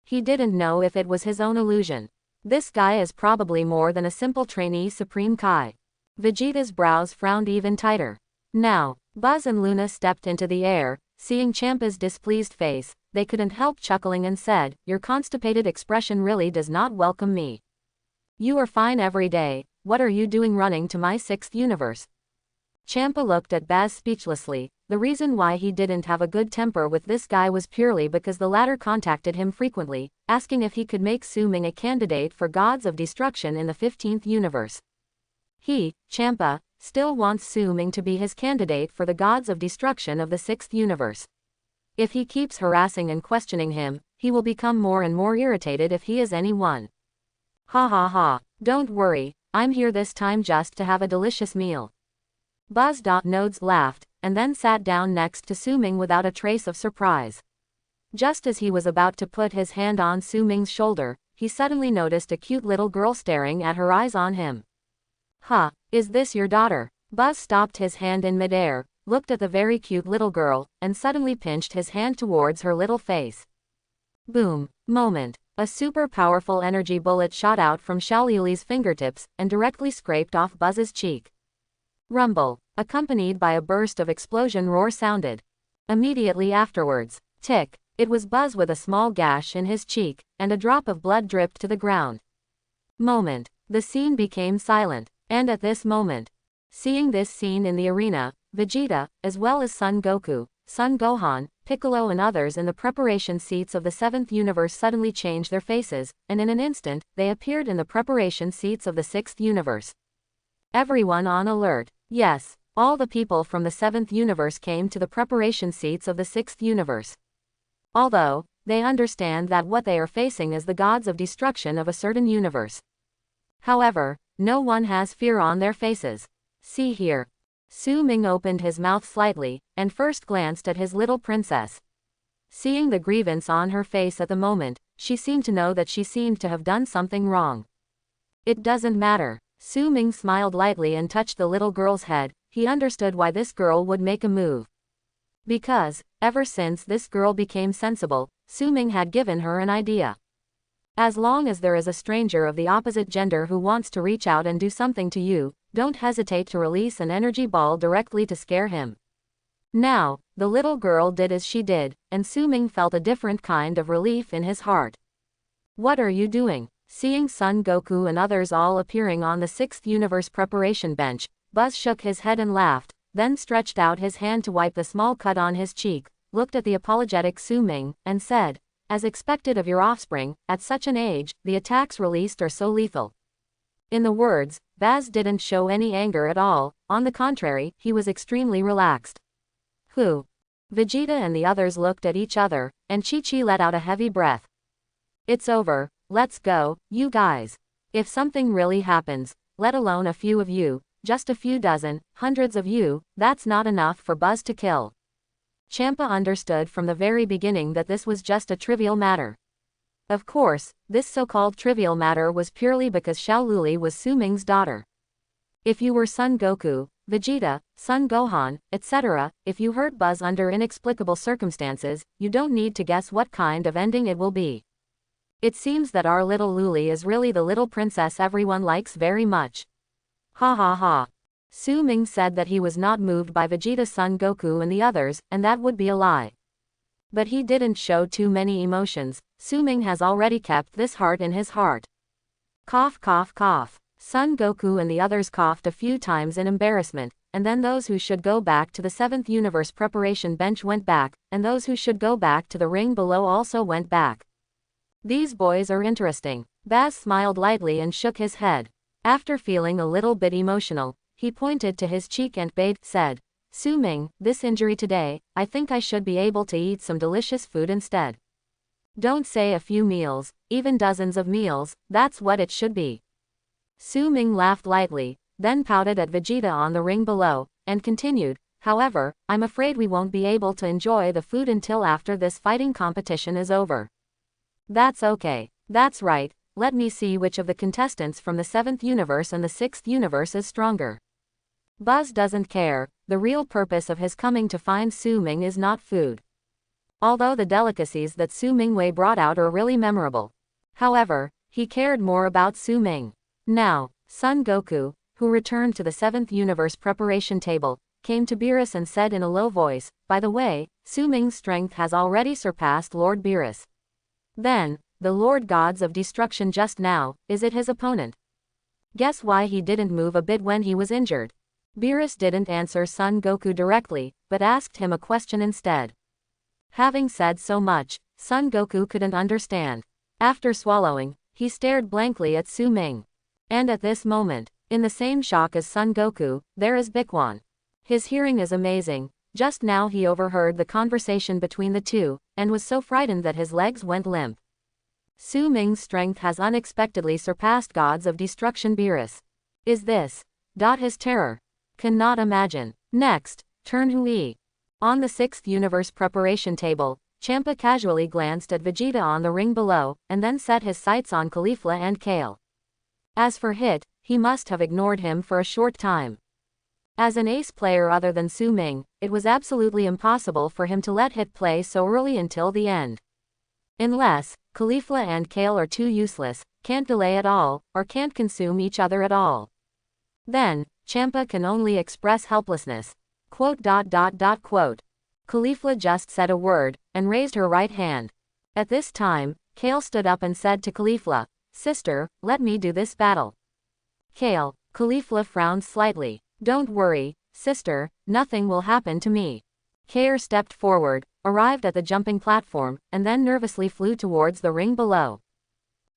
He didn't know if it was his own illusion. This guy is probably more than a simple trainee Supreme Kai. Vegeta's brows frowned even tighter. Now, Buzz and Luna stepped into the air. Seeing Champa's displeased face, they couldn't help chuckling and said, "Your constipated expression really does not welcome me. You are fine every day, what are you doing running to my 6th universe? Champa looked at Baz speechlessly. The reason why he didn't have a good temper with this guy was purely because the latter contacted him frequently, asking if he could make Su Ming a candidate for Gods of Destruction in the 15th universe. He, Champa, still wants Su Ming to be his candidate for the Gods of Destruction of the 6th universe. If he keeps harassing and questioning him, he will become more and more irritated if he is anyone. Ha ha ha, don't worry, I'm here this time just to have a delicious meal. Buzz Nodes laughed, and then sat down next to Su Ming without a trace of surprise. Just as he was about to put his hand on Su Ming's shoulder, he suddenly noticed a cute little girl staring at her eyes on him. Huh, is this your daughter? Buzz stopped his hand in midair, looked at the very cute little girl, and suddenly pinched his hand towards her little face. Boom. Moment. A super powerful energy bullet shot out from Xiaoyuli's fingertips, and directly scraped off Buzz's cheek. Rumble, accompanied by a burst of explosion roar sounded. Immediately afterwards, tick, it was Buzz with a small gash in his cheek, and a drop of blood dripped to the ground. Moment, the scene became silent, and at this moment, seeing this scene in the arena, Vegeta, as well as Son Goku, Son Gohan, Piccolo and others in the preparation seats of the 7th universe suddenly changed their faces, and in an instant, they appeared in the preparation seats of the 6th universe. Everyone on alert. Yes, all the people from the 7th universe came to the preparation seats of the 6th universe. Although, they understand that what they are facing is the gods of destruction of a certain universe. However, no one has fear on their faces. See here. Su Ming opened his mouth slightly, and first glanced at his little princess. Seeing the grievance on her face at the moment, she seemed to know that she seemed to have done something wrong. It doesn't matter. Su Ming smiled lightly and touched the little girl's head. He understood why this girl would make a move. Because, ever since this girl became sensible, Su Ming had given her an idea. As long as there is a stranger of the opposite gender who wants to reach out and do something to you, don't hesitate to release an energy ball directly to scare him. Now, the little girl did as she did, and Su Ming felt a different kind of relief in his heart. What are you doing? Seeing Son Goku and others all appearing on the 6th universe preparation bench, Buzz shook his head and laughed, then stretched out his hand to wipe the small cut on his cheek, looked at the apologetic Su Ming, and said, as expected of your offspring, at such an age, the attacks released are so lethal. In the words, Baz didn't show any anger at all, on the contrary, he was extremely relaxed. Who? Vegeta and the others looked at each other, and Chi-Chi let out a heavy breath. It's over, let's go, you guys. If something really happens, let alone a few of you, just a few dozen, hundreds of you, that's not enough for Buzz to kill. Champa understood from the very beginning that this was just a trivial matter. Of course, this so-called trivial matter was purely because Xiaoluli was Su Ming's daughter. If you were Son Goku, Vegeta, Son Gohan, etc., if you hurt Buzz under inexplicable circumstances, you don't need to guess what kind of ending it will be. It seems that our little Luli is really the little princess everyone likes very much. Ha ha ha. Su Ming said that he was not moved by Vegeta, Son Goku and the others, and that would be a lie. But he didn't show too many emotions. Su Ming has already kept this heart in his heart. Cough cough cough. Son Goku and the others coughed a few times in embarrassment, and then those who should go back to the 7th universe preparation bench went back, and those who should go back to the ring below also went back. These boys are interesting. Baz smiled lightly and shook his head. After feeling a little bit emotional, he pointed to his cheek and said, Su Ming, this injury today, I think I should be able to eat some delicious food instead. Don't say a few meals, even dozens of meals, that's what it should be. Su Ming laughed lightly, then pouted at Vegeta on the ring below, and continued, however, I'm afraid we won't be able to enjoy the food until after this fighting competition is over. That's okay. That's right, let me see which of the contestants from the 7th universe and the 6th universe is stronger. Buzz doesn't care, the real purpose of his coming to find Su Ming is not food. Although the delicacies that Su Mingwei brought out are really memorable. However, he cared more about Su Ming. Now, Son Goku, who returned to the 7th universe preparation table, came to Beerus and said in a low voice, by the way, Su Ming's strength has already surpassed Lord Beerus. Then, the Lord Gods of Destruction just now, is it his opponent? Guess why he didn't move a bit when he was injured? Beerus didn't answer Son Goku directly, but asked him a question instead. Having said so much, Son Goku couldn't understand. After swallowing, he stared blankly at Su Ming. And at this moment, in the same shock as Son Goku, there is Bikwan. His hearing is amazing. Just now he overheard the conversation between the two, and was so frightened that his legs went limp. Su Ming's strength has unexpectedly surpassed gods of destruction Beerus. Is this? His terror. Cannot imagine. Next, turn Hui. On the 6th universe preparation table, Champa casually glanced at Vegeta on the ring below, and then set his sights on Caulifla and Kale. As for Hit, he must have ignored him for a short time. As an ace player other than Su Ming, it was absolutely impossible for him to let Hit play so early until the end. Unless, Caulifla and Kale are too useless, can't delay at all, or can't consume each other at all. Then, Champa can only express helplessness. Caulifla just said a word, and raised her right hand. At this time, Kale stood up and said to Caulifla, "Sister, let me do this battle." Kale, Caulifla frowned slightly. "Don't worry, sister, nothing will happen to me." Kale stepped forward, arrived at the jumping platform, and then nervously flew towards the ring below.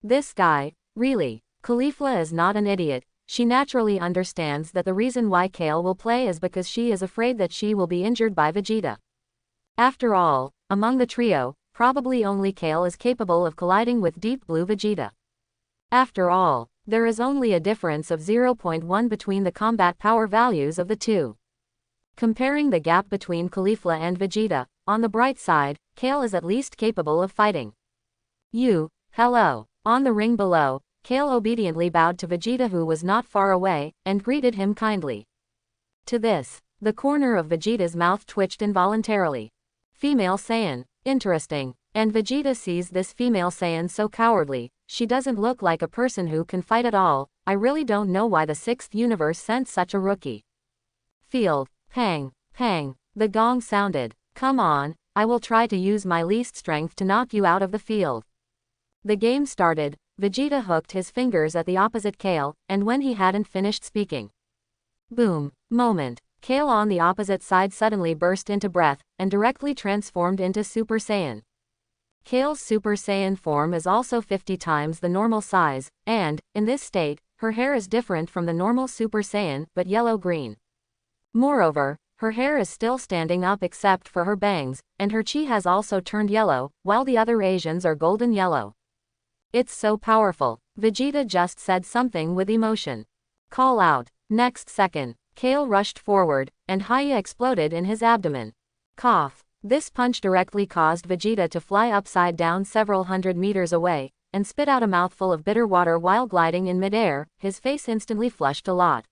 This guy, really. Caulifla is not an idiot. She naturally understands that the reason why Kale will play is because she is afraid that she will be injured by Vegeta. After all, among the trio, probably only Kale is capable of colliding with Deep Blue Vegeta. After all, there is only a difference of 0.1 between the combat power values of the two. Comparing the gap between Caulifla and Vegeta, on the bright side, Kale is at least capable of fighting. Hello. On the ring below, Kale obediently bowed to Vegeta, who was not far away, and greeted him kindly. To this, the corner of Vegeta's mouth twitched involuntarily. Female Saiyan. Interesting. And Vegeta sees this female Saiyan so cowardly. She doesn't look like a person who can fight at all. I really don't know why the 6th universe sent such a rookie. Field. Pang. Pang. The gong sounded. Come on, I will try to use my least strength to knock you out of the field. The game started. Vegeta hooked his fingers at the opposite Kale, and when he hadn't finished speaking. Boom. Moment. Kale on the opposite side suddenly burst into breath, and directly transformed into Super Saiyan. Kale's Super Saiyan form is also 50 times the normal size, and, in this state, her hair is different from the normal Super Saiyan, but yellow-green. Moreover, her hair is still standing up except for her bangs, and her chi has also turned yellow, while the other Asians are golden yellow. It's so powerful. Vegeta just said something with emotion. Call out. Next second, Kale rushed forward, and Haya exploded in his abdomen. Cough. This punch directly caused Vegeta to fly upside down several hundred meters away, and spit out a mouthful of bitter water while gliding in midair. His face instantly flushed a lot.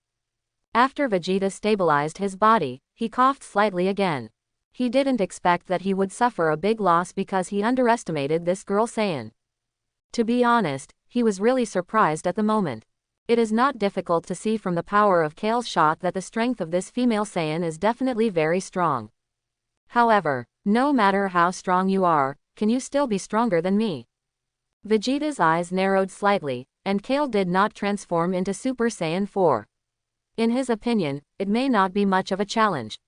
After Vegeta stabilized his body, he coughed slightly again. He didn't expect that he would suffer a big loss because he underestimated this girl Saiyan. To be honest, he was really surprised at the moment. It is not difficult to see from the power of Kale's shot that the strength of this female Saiyan is definitely very strong. However, no matter how strong you are, can you still be stronger than me? Vegeta's eyes narrowed slightly, and Kale did not transform into Super Saiyan 4. In his opinion, it may not be much of a challenge.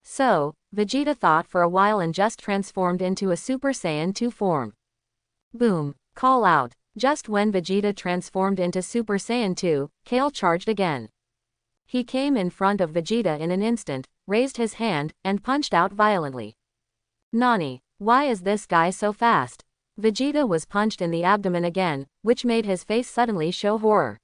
So, Vegeta thought for a while and just transformed into a Super Saiyan 2 form. Boom. Call out. Just when Vegeta transformed into Super Saiyan 2, Kale charged again. He came in front of Vegeta in an instant, raised his hand, and punched out violently. Nani, why is this guy so fast? Vegeta was punched in the abdomen again, which made his face suddenly show horror.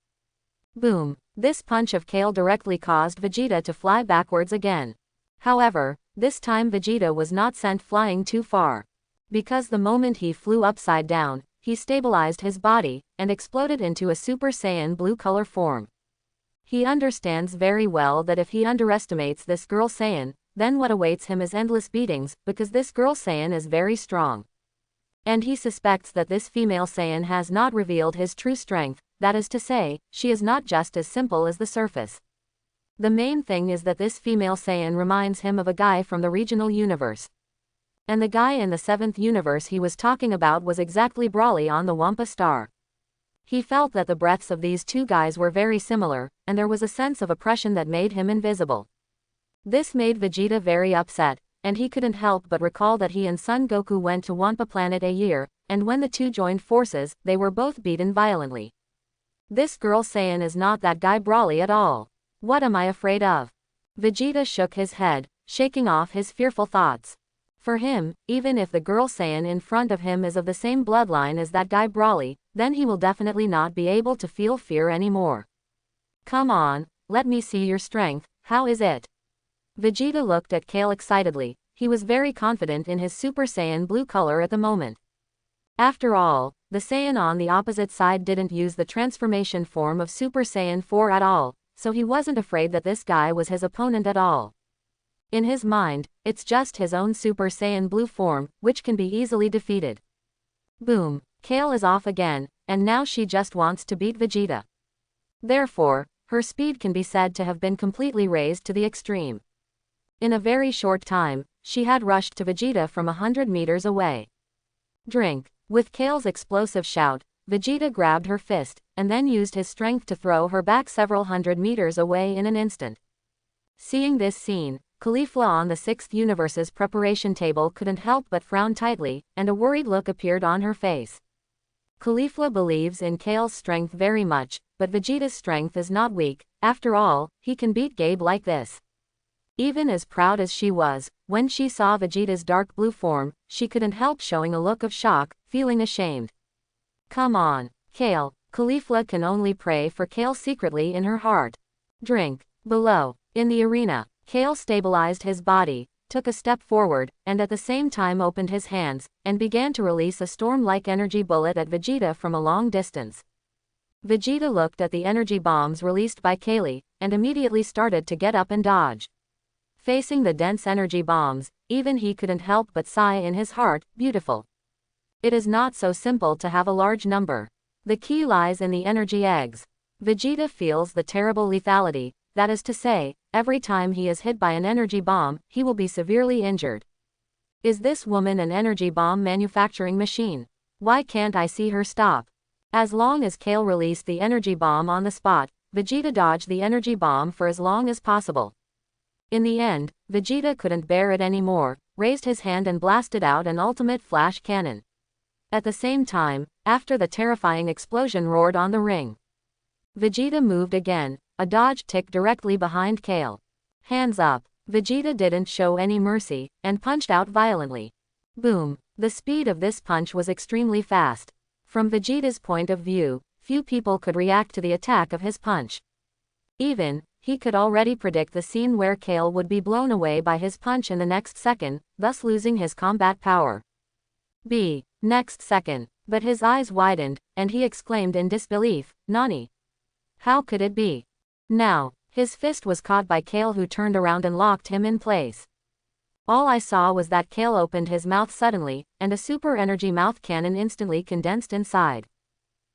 Boom. This punch of Kale directly caused Vegeta to fly backwards again. However, this time Vegeta was not sent flying too far. Because the moment he flew upside down, he stabilized his body, and exploded into a Super Saiyan blue color form. He understands very well that if he underestimates this girl Saiyan, then what awaits him is endless beatings, because this girl Saiyan is very strong. And he suspects that this female Saiyan has not revealed his true strength, that is to say, she is not just as simple as the surface. The main thing is that this female Saiyan reminds him of a guy from the regional universe. And the guy in the 7th universe he was talking about was exactly Brawly on the Wampa Star. He felt that the breaths of these two guys were very similar, and there was a sense of oppression that made him invisible. This made Vegeta very upset, and he couldn't help but recall that he and Son Goku went to Wampa Planet a year, and when the two joined forces, they were both beaten violently. This girl Saiyan is not that guy Broly at all. What am I afraid of? Vegeta shook his head, shaking off his fearful thoughts. For him, even if the girl Saiyan in front of him is of the same bloodline as that guy Broly, then he will definitely not be able to feel fear anymore. Come on, let me see your strength, how is it? Vegeta looked at Kale excitedly. He was very confident in his Super Saiyan blue color at the moment. After all, the Saiyan on the opposite side didn't use the transformation form of Super Saiyan 4 at all, so he wasn't afraid that this guy was his opponent at all. In his mind, it's just his own Super Saiyan blue form, which can be easily defeated. Boom, Kale is off again, and now she just wants to beat Vegeta. Therefore, her speed can be said to have been completely raised to the extreme. In a very short time, she had rushed to Vegeta from 100 meters away. Drink. With Kale's explosive shout, Vegeta grabbed her fist, and then used his strength to throw her back several hundred meters away in an instant. Seeing this scene, Caulifla on the 6th universe's preparation table couldn't help but frown tightly, and a worried look appeared on her face. Caulifla believes in Kale's strength very much, but Vegeta's strength is not weak. After all, he can beat Gabe like this. Even as proud as she was, when she saw Vegeta's dark blue form, she couldn't help showing a look of shock, feeling ashamed. Come on, Kale. Caulifla can only pray for Kale secretly in her heart. Drink. Below, in the arena, Kale stabilized his body, took a step forward, and at the same time opened his hands, and began to release a storm-like energy bullet at Vegeta from a long distance. Vegeta looked at the energy bombs released by Kale, and immediately started to get up and dodge. Facing the dense energy bombs, even he couldn't help but sigh in his heart, beautiful. It is not so simple to have a large number. The key lies in the energy eggs. Vegeta feels the terrible lethality, that is to say, every time he is hit by an energy bomb, he will be severely injured. Is this woman an energy bomb manufacturing machine? Why can't I see her stop? As long as Kale released the energy bomb on the spot, Vegeta dodged the energy bomb for as long as possible. In the end, Vegeta couldn't bear it anymore, raised his hand and blasted out an ultimate flash cannon. At the same time, after the terrifying explosion roared on the ring, Vegeta moved again, a dodge tick directly behind Kale. Hands up. Vegeta didn't show any mercy, and punched out violently. Boom. The speed of this punch was extremely fast. From Vegeta's point of view, few people could react to the attack of his punch. He could already predict the scene where Kale would be blown away by his punch in the next second, thus losing his combat power. Next second. But his eyes widened, and he exclaimed in disbelief, "Nani? How could it be?" Now, his fist was caught by Kale, who turned around and locked him in place. All I saw was that Kale opened his mouth suddenly, and a super energy mouth cannon instantly condensed inside.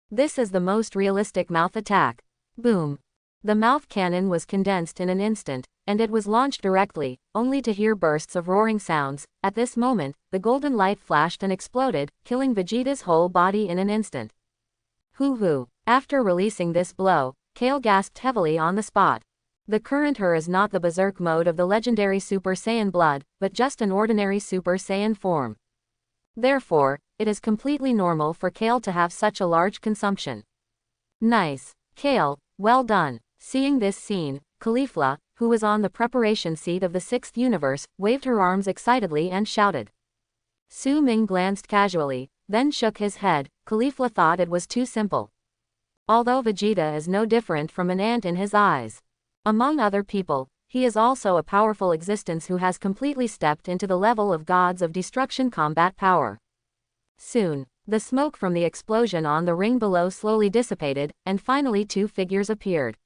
This is the most realistic mouth attack. Boom. The mouth cannon was condensed in an instant, and it was launched directly, only to hear bursts of roaring sounds. At this moment, the golden light flashed and exploded, killing Vegeta's whole body in an instant. Hoo-hoo. After releasing this blow, Kale gasped heavily on the spot. The current her is not the berserk mode of the legendary Super Saiyan blood, but just an ordinary Super Saiyan form. Therefore, it is completely normal for Kale to have such a large consumption. Nice. Kale, well done. Seeing this scene, Caulifla, who was on the preparation seat of the 6th universe, waved her arms excitedly and shouted. Su Ming glanced casually, then shook his head. Caulifla thought it was too simple. Although Vegeta is no different from an ant in his eyes. Among other people, he is also a powerful existence who has completely stepped into the level of gods of destruction combat power. Soon, the smoke from the explosion on the ring below slowly dissipated, and finally two figures appeared.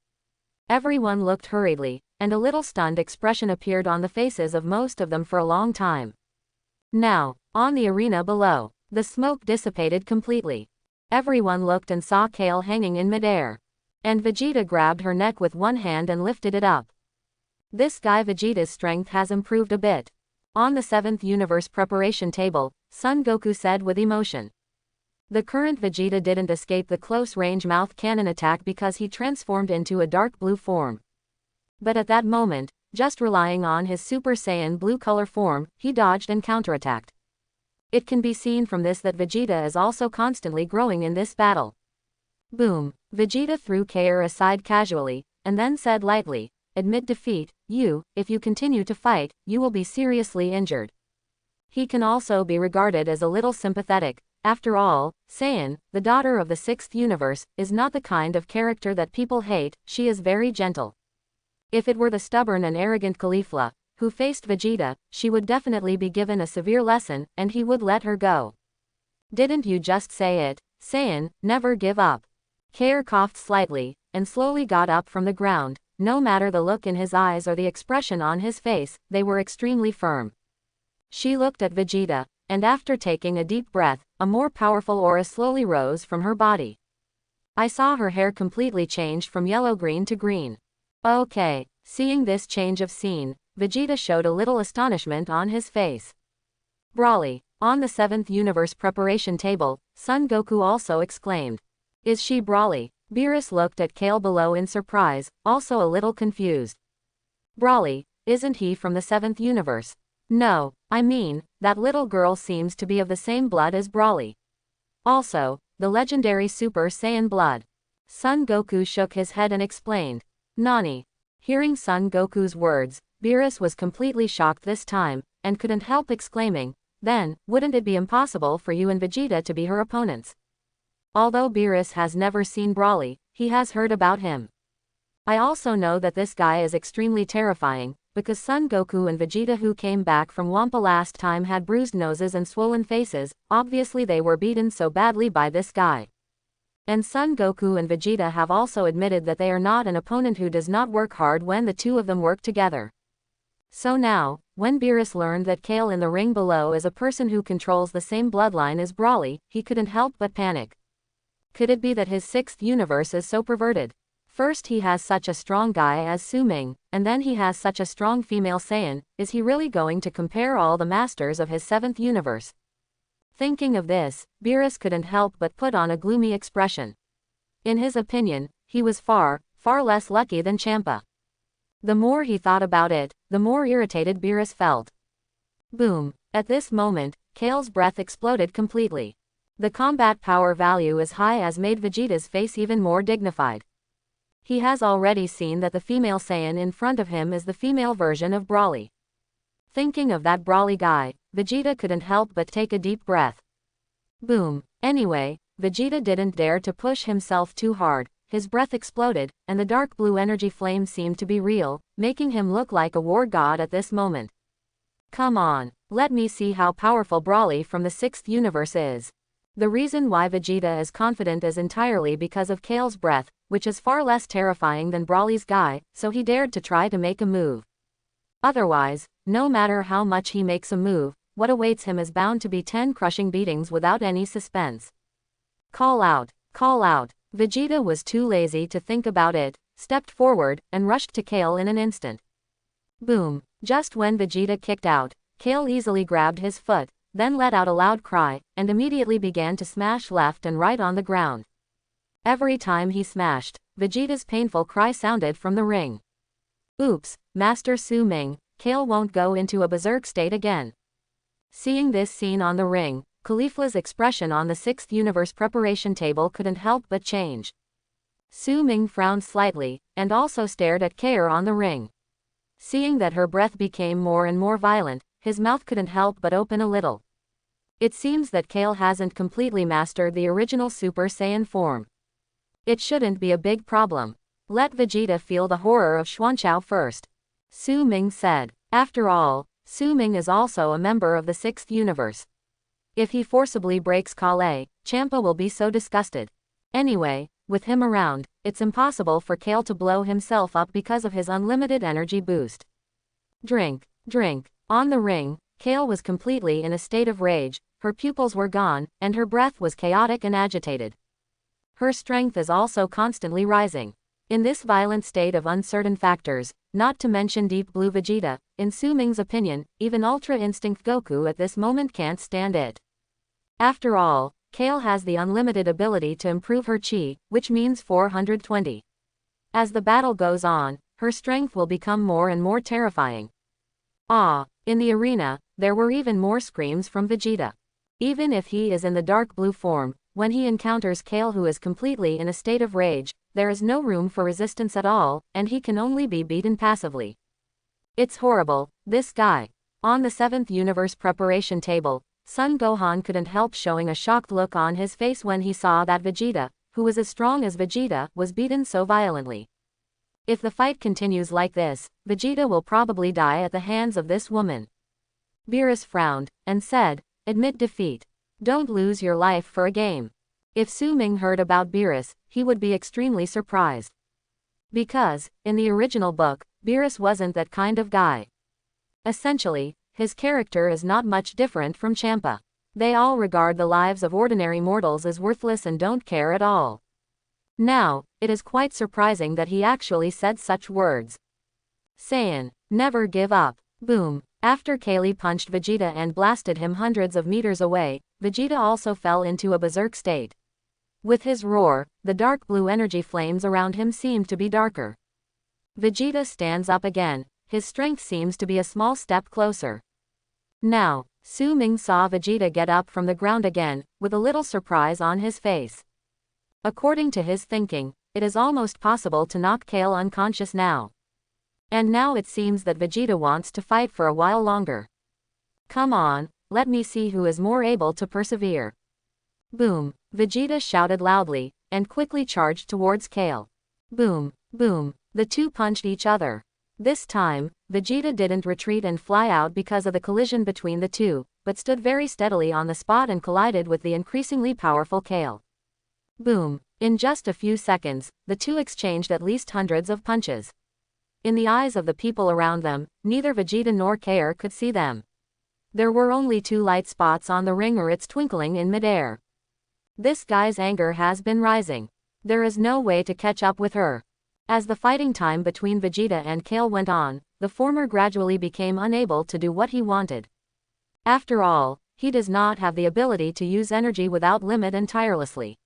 Everyone looked hurriedly, and a little stunned expression appeared on the faces of most of them for a long time. Now, on the arena below, the smoke dissipated completely. Everyone looked and saw Kale hanging in midair. And Vegeta grabbed her neck with one hand and lifted it up. This guy Vegeta's strength has improved a bit. On the 7th universe preparation table, Son Goku said with emotion. The current Vegeta didn't escape the close-range mouth cannon attack because he transformed into a dark blue form. But at that moment, just relying on his Super Saiyan blue color form, he dodged and counterattacked. It can be seen from this that Vegeta is also constantly growing in this battle. Boom! Vegeta threw Kair aside casually, and then said lightly, "Admit defeat, if you continue to fight, you will be seriously injured." He can also be regarded as a little sympathetic. After all, Saiyan, the daughter of the 6th universe, is not the kind of character that people hate. She is very gentle. If it were the stubborn and arrogant Caulifla, who faced Vegeta, she would definitely be given a severe lesson, and he would let her go. "Didn't you just say it, Saiyan, never give up?" Kair coughed slightly, and slowly got up from the ground. No matter the look in his eyes or the expression on his face, they were extremely firm. She looked at Vegeta, and after taking a deep breath, a more powerful aura slowly rose from her body. I saw her hair completely changed from yellow-green to green. Okay. Seeing this change of scene, Vegeta showed a little astonishment on his face. Broly. On the 7th universe preparation table, Son Goku also exclaimed. "Is she Broly?" Beerus looked at Kale below in surprise, also a little confused. "Broly, isn't he from the 7th universe?" "No, I mean, that little girl seems to be of the same blood as Broly. Also, the legendary Super Saiyan blood." Son Goku shook his head and explained. "Nani?" Hearing Son Goku's words, Beerus was completely shocked this time, and couldn't help exclaiming, "Then, wouldn't it be impossible for you and Vegeta to be her opponents?" Although Beerus has never seen Broly, he has heard about him. I also know that this guy is extremely terrifying, because Son Goku and Vegeta who came back from Wampa last time had bruised noses and swollen faces. Obviously they were beaten so badly by this guy. And Son Goku and Vegeta have also admitted that they are not an opponent who does not work hard when the two of them work together. So now, when Beerus learned that Kale in the ring below is a person who controls the same bloodline as Broly, he couldn't help but panic. Could it be that his 6th universe is so perverted? First he has such a strong guy as Su Ming, and then he has such a strong female Saiyan. Is he really going to compare all the masters of his 7th universe? Thinking of this, Beerus couldn't help but put on a gloomy expression. In his opinion, he was far, far less lucky than Champa. The more he thought about it, the more irritated Beerus felt. Boom! At this moment, Kale's breath exploded completely. The combat power value as high as made Vegeta's face even more dignified. He has already seen that the female Saiyan in front of him is the female version of Broly. Thinking of that Broly guy, Vegeta couldn't help but take a deep breath. Boom! Anyway, Vegeta didn't dare to push himself too hard. His breath exploded, and the dark blue energy flame seemed to be real, making him look like a war god at this moment. Come on, let me see how powerful Broly from the 6th universe is. The reason why Vegeta is confident is entirely because of Kale's breath, which is far less terrifying than Broly's guy, so he dared to try to make a move. Otherwise, no matter how much he makes a move, what awaits him is bound to be 10 crushing beatings without any suspense. Call out, call out. Vegeta was too lazy to think about it, stepped forward, and rushed to Kale in an instant. Boom! Just when Vegeta kicked out, Kale easily grabbed his foot, then let out a loud cry, and immediately began to smash left and right on the ground. Every time he smashed, Vegeta's painful cry sounded from the ring. Oops, Master Su Ming, Kale won't go into a berserk state again. Seeing this scene on the ring, Caulifla's expression on the 6th universe preparation table couldn't help but change. Su Ming frowned slightly, and also stared at Kair on the ring. Seeing that her breath became more and more violent, his mouth couldn't help but open a little. It seems that Kale hasn't completely mastered the original Super Saiyan form. It shouldn't be a big problem. Let Vegeta feel the horror of Xuanchao first. Su Ming said. After all, Su Ming is also a member of the 6th universe. If he forcibly breaks Kale, Champa will be so disgusted. Anyway, with him around, it's impossible for Kale to blow himself up because of his unlimited energy boost. Drink, drink. On the ring, Kale was completely in a state of rage, her pupils were gone, and her breath was chaotic and agitated. Her strength is also constantly rising. In this violent state of uncertain factors, not to mention Deep Blue Vegeta, in Su Ming's opinion, even Ultra Instinct Goku at this moment can't stand it. After all, Kale has the unlimited ability to improve her chi, which means 420. As the battle goes on, her strength will become more and more terrifying. In the arena, there were even more screams from Vegeta. Even if he is in the dark blue form, when he encounters Kale, who is completely in a state of rage, there is no room for resistance at all, and he can only be beaten passively. It's horrible, this guy. On the 7th universe preparation table, Son Gohan couldn't help showing a shocked look on his face when he saw that Vegeta, who was as strong as Vegeta, was beaten so violently. If the fight continues like this, Vegeta will probably die at the hands of this woman. Beerus frowned, and said, "Admit defeat. Don't lose your life for a game." If Su Ming heard about Beerus, he would be extremely surprised. Because, in the original book, Beerus wasn't that kind of guy. Essentially, his character is not much different from Champa. They all regard the lives of ordinary mortals as worthless and don't care at all. Now, it is quite surprising that he actually said such words. Saiyan, never give up. Boom. After Kale punched Vegeta and blasted him hundreds of meters away, Vegeta also fell into a berserk state. With his roar, the dark blue energy flames around him seemed to be darker. Vegeta stands up again. His strength seems to be a small step closer. Now, Su Ming saw Vegeta get up from the ground again, with a little surprise on his face. According to his thinking, it is almost possible to knock Kale unconscious now. And now it seems that Vegeta wants to fight for a while longer. Come on, let me see who is more able to persevere. Boom, Vegeta shouted loudly, and quickly charged towards Kale. Boom, boom, the two punched each other. This time, Vegeta didn't retreat and fly out because of the collision between the two, but stood very steadily on the spot and collided with the increasingly powerful Kale. Boom, in just a few seconds, the two exchanged at least hundreds of punches. In the eyes of the people around them, neither Vegeta nor Kale could see them. There were only two light spots on the ring, or it's twinkling in midair. This guy's anger has been rising. There is no way to catch up with her. As the fighting time between Vegeta and Kale went on, the former gradually became unable to do what he wanted. After all, he does not have the ability to use energy without limit and tirelessly.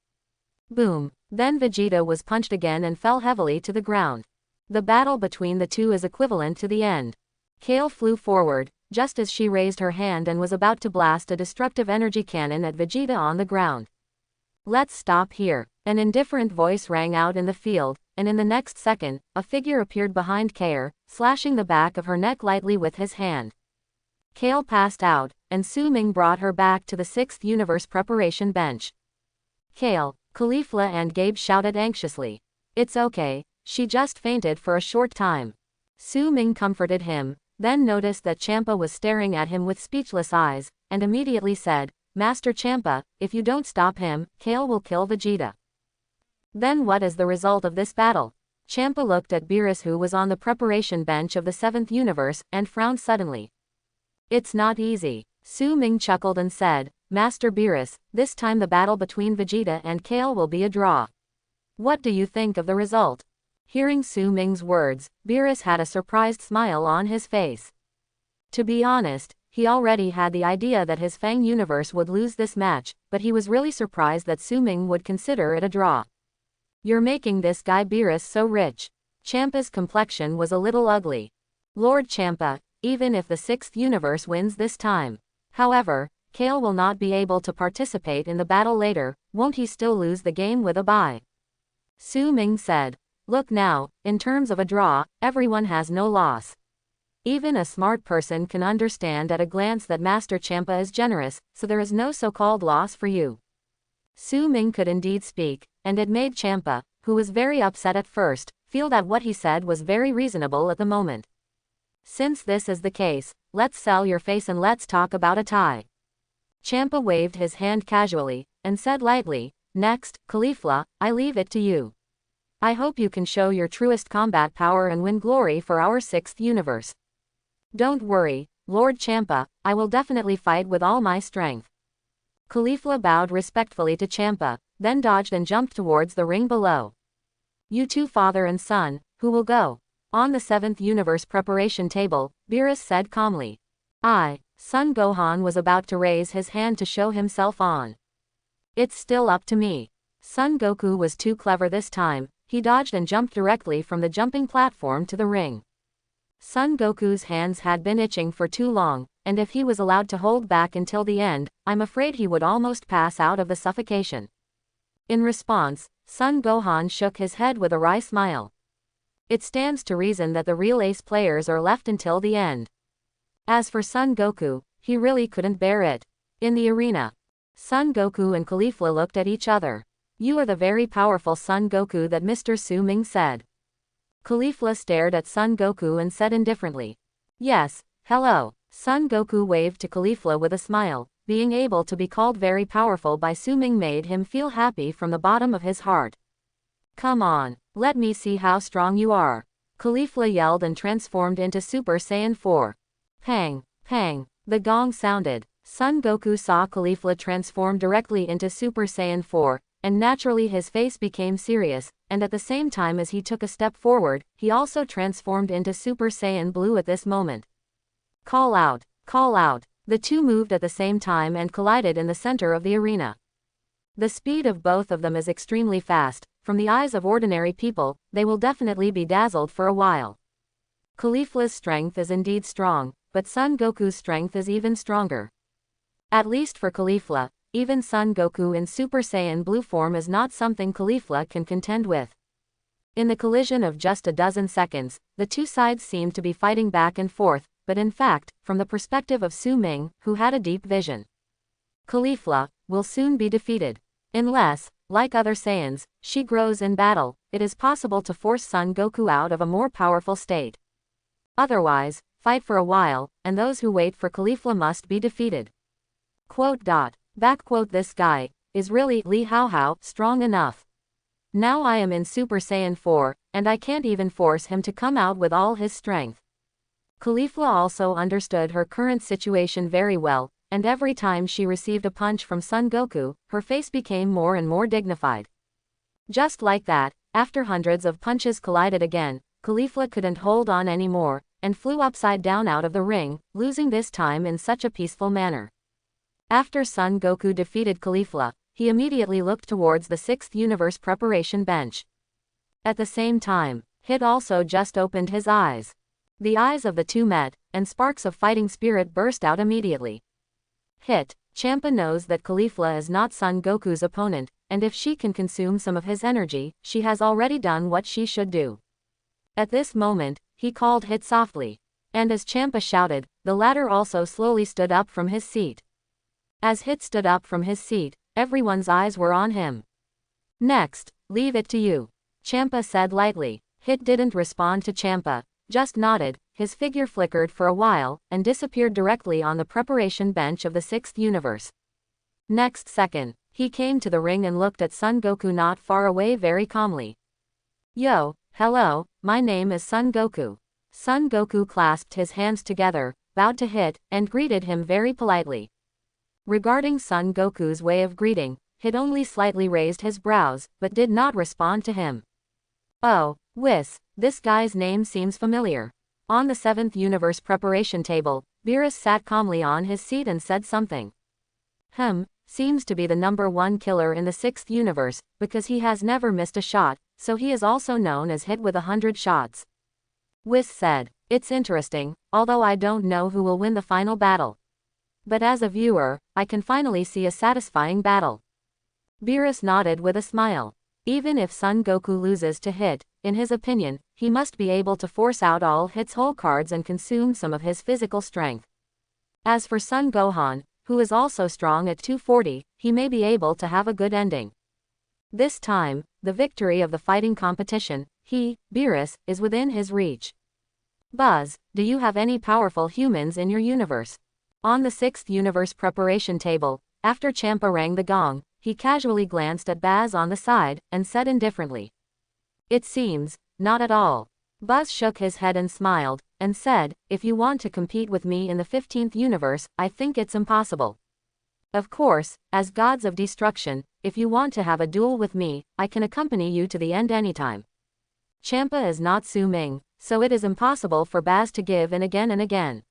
Boom, then Vegeta was punched again and fell heavily to the ground. The battle between the two is equivalent to the end. Kale flew forward, just as she raised her hand and was about to blast a destructive energy cannon at Vegeta on the ground. Let's stop here. An indifferent voice rang out in the field, and in the next second, a figure appeared behind Kale, slashing the back of her neck lightly with his hand. Kale passed out, and Su Ming brought her back to the 6th universe preparation bench. Kale, Caulifla and Gabe shouted anxiously. It's okay, she just fainted for a short time. Su Ming comforted him, then noticed that Champa was staring at him with speechless eyes, and immediately said, Master Champa, if you don't stop him, Kale will kill Vegeta. Then what is the result of this battle? Champa looked at Beerus, who was on the preparation bench of the 7th universe, and frowned suddenly. It's not easy. Su Ming chuckled and said, Master Beerus, this time the battle between Vegeta and Kale will be a draw. What do you think of the result? Hearing Su Ming's words, Beerus had a surprised smile on his face. To be honest, he already had the idea that his Fang universe would lose this match, but he was really surprised that Su Ming would consider it a draw. You're making this guy Beerus so rich. Champa's complexion was a little ugly. Lord Champa, even if the 6th universe wins this time. However, Kale will not be able to participate in the battle later, won't he still lose the game with a bye? Su Ming said. Look now, in terms of a draw, everyone has no loss. Even a smart person can understand at a glance that Master Champa is generous, so there is no so-called loss for you. Su Ming could indeed speak, and it made Champa, who was very upset at first, feel that what he said was very reasonable at the moment. Since this is the case, let's sell your face and let's talk about a tie. Champa waved his hand casually, and said lightly, Next, Caulifla, I leave it to you. I hope you can show your truest combat power and win glory for our 6th universe. Don't worry, Lord Champa, I will definitely fight with all my strength. Caulifla bowed respectfully to Champa, then dodged and jumped towards the ring below. You two, father and son, who will go? On the 7th universe preparation table, Beerus said calmly. Son Gohan was about to raise his hand to show himself on. It's still up to me. Son Goku was too clever this time. He dodged and jumped directly from the jumping platform to the ring. Son Goku's hands had been itching for too long, and if he was allowed to hold back until the end, I'm afraid he would almost pass out of the suffocation. In response, Son Gohan shook his head with a wry smile. It stands to reason that the real ace players are left until the end. As for Son Goku, he really couldn't bear it. In the arena, Son Goku and Caulifla looked at each other. You are the very powerful Son Goku that Mr. Su Ming said. Caulifla stared at Son Goku and said indifferently. Yes, hello. Son Goku waved to Caulifla with a smile. Being able to be called very powerful by Su Ming made him feel happy from the bottom of his heart. Come on, let me see how strong you are. Caulifla yelled and transformed into Super Saiyan 4. Pang, pang, the gong sounded. Son Goku saw Caulifla transform directly into Super Saiyan 4, and naturally his face became serious, and at the same time as he took a step forward, he also transformed into Super Saiyan Blue at this moment. Call out, call out. The two moved at the same time and collided in the center of the arena. The speed of both of them is extremely fast. From the eyes of ordinary people, they will definitely be dazzled for a while. Caulifla's strength is indeed strong, but Son Goku's strength is even stronger. At least for Caulifla, even Son Goku in Super Saiyan Blue form is not something Caulifla can contend with. In the collision of just a dozen seconds, the two sides seemed to be fighting back and forth, but in fact, from the perspective of Su Ming, who had a deep vision, Caulifla will soon be defeated. Unless, like other Saiyans, she grows in battle, it is possible to force Son Goku out of a more powerful state. Otherwise, fight for a while, and those who wait for Caulifla must be defeated. This guy is really Li Hao strong enough. Now I am in Super Saiyan 4, and I can't even force him to come out with all his strength. Caulifla also understood her current situation very well, and every time she received a punch from Son Goku, her face became more and more dignified. Just like that, after hundreds of punches collided again, Caulifla couldn't hold on anymore, and flew upside down out of the ring, losing this time in such a peaceful manner. After Son Goku defeated Caulifla, he immediately looked towards the 6th Universe preparation bench. At the same time, Hit also just opened his eyes. The eyes of the two met, and sparks of fighting spirit burst out immediately. Hit, Champa knows that Caulifla is not Son Goku's opponent, and if she can consume some of his energy, she has already done what she should do. At this moment, he called Hit softly. And as Champa shouted, the latter also slowly stood up from his seat. As Hit stood up from his seat, everyone's eyes were on him. Next, leave it to you. Champa said lightly. Hit didn't respond to Champa, just nodded, his figure flickered for a while, and disappeared directly on the preparation bench of the 6th Universe. Next second, he came to the ring and looked at Son Goku not far away very calmly. Yo, hello, my name is Son Goku. Son Goku clasped his hands together, bowed to Hit, and greeted him very politely. Regarding Son Goku's way of greeting, Hit only slightly raised his brows, but did not respond to him. Oh, this guy's name seems familiar. On the 7th Universe preparation table, Beerus sat calmly on his seat and said something. Seems to be the #1 killer in the 6th Universe, because he has never missed a shot, so he is also known as Hit with 100 shots. Whis said, it's interesting, although I don't know who will win the final battle. But as a viewer, I can finally see a satisfying battle. Beerus nodded with a smile. Even if Son Goku loses to Hit, in his opinion, he must be able to force out all Hit's whole cards and consume some of his physical strength. As for Son Gohan, who is also strong at 240, he may be able to have a good ending. This time, the victory of the fighting competition, Beerus, is within his reach. Buzz, do you have any powerful humans in your universe? On the 6th Universe preparation table, after Champa rang the gong, he casually glanced at Baz on the side, and said indifferently. It seems, not at all. Buzz shook his head and smiled, and said, if you want to compete with me in the 15th Universe, I think it's impossible. Of course, as gods of destruction, if you want to have a duel with me, I can accompany you to the end anytime. Champa is not Su Ming, so it is impossible for Baz to give in again and again.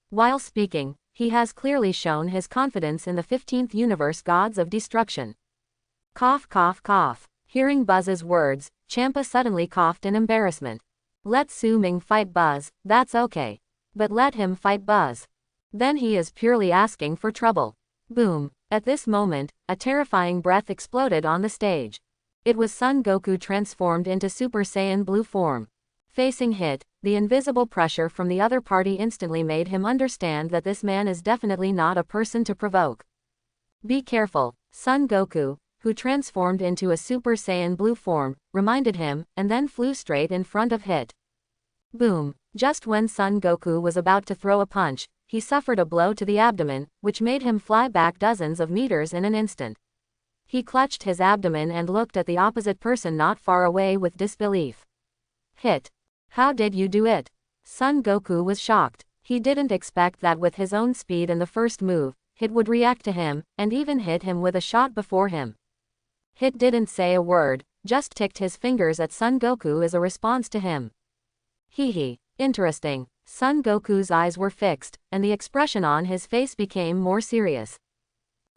While speaking, he has clearly shown his confidence in the 15th Universe gods of destruction. Cough cough cough. Hearing Buzz's words, Champa suddenly coughed in embarrassment. Let Su Ming fight Buzz, that's okay. But let him fight Buzz. Then he is purely asking for trouble. Boom. At this moment, a terrifying breath exploded on the stage. It was Son Goku transformed into Super Saiyan Blue form. Facing Hit, the invisible pressure from the other party instantly made him understand that this man is definitely not a person to provoke. Be careful, Son Goku, who transformed into a Super Saiyan Blue form, reminded him, and then flew straight in front of Hit. Boom. Just when Son Goku was about to throw a punch, he suffered a blow to the abdomen, which made him fly back dozens of meters in an instant. He clutched his abdomen and looked at the opposite person not far away with disbelief. Hit. How did you do it? Son Goku was shocked. He didn't expect that with his own speed in the first move, Hit would react to him, and even hit him with a shot before him. Hit didn't say a word, just ticked his fingers at Son Goku as a response to him. Hee. Interesting. Son Goku's eyes were fixed, and the expression on his face became more serious.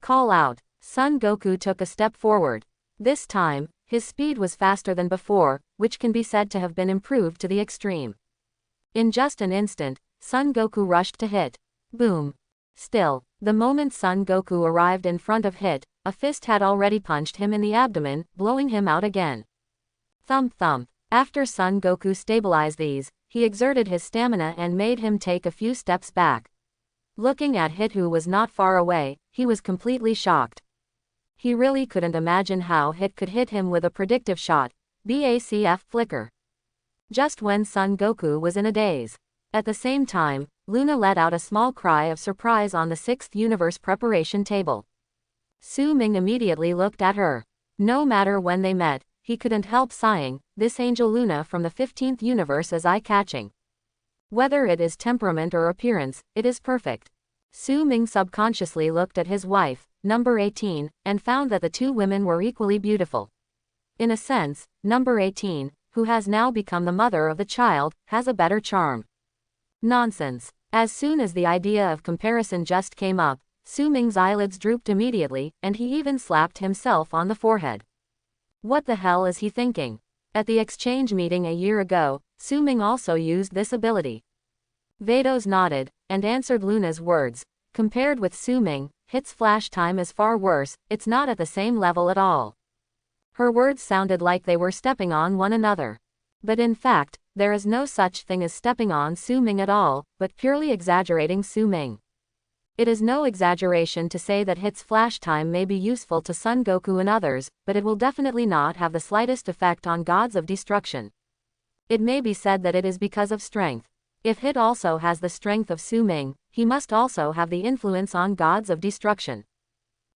Call out. Son Goku took a step forward. This time, his speed was faster than before, which can be said to have been improved to the extreme. In just an instant, Son Goku rushed to Hit. Boom. Still, the moment Son Goku arrived in front of Hit, a fist had already punched him in the abdomen, blowing him out again. Thump thump. After Son Goku stabilized these, he exerted his stamina and made him take a few steps back. Looking at Hit, who was not far away, he was completely shocked. He really couldn't imagine how Hit could hit him with a predictive shot, BACF flicker. Just when Son Goku was in a daze. At the same time, Luna let out a small cry of surprise on the 6th universe preparation table. Su Ming immediately looked at her. No matter when they met, he couldn't help sighing, this angel Luna from the 15th universe is eye-catching. Whether it is temperament or appearance, it is perfect. Su Ming subconsciously looked at his wife, number 18, and found that the two women were equally beautiful. In a sense, number 18, who has now become the mother of the child, has a better charm. Nonsense. As soon as the idea of comparison just came up, Su Ming's eyelids drooped immediately, and he even slapped himself on the forehead. What the hell is he thinking? At the exchange meeting a year ago, Su Ming also used this ability. Vados nodded, and answered Luna's words. Compared with Su Ming, Hit's flash time is far worse, it's not at the same level at all. Her words sounded like they were stepping on one another. But in fact, there is no such thing as stepping on Su Ming at all, but purely exaggerating Su Ming. It is no exaggeration to say that Hit's flash time may be useful to Son Goku and others, but it will definitely not have the slightest effect on gods of destruction. It may be said that it is because of strength. If Hit also has the strength of Su Ming, he must also have the influence on gods of destruction.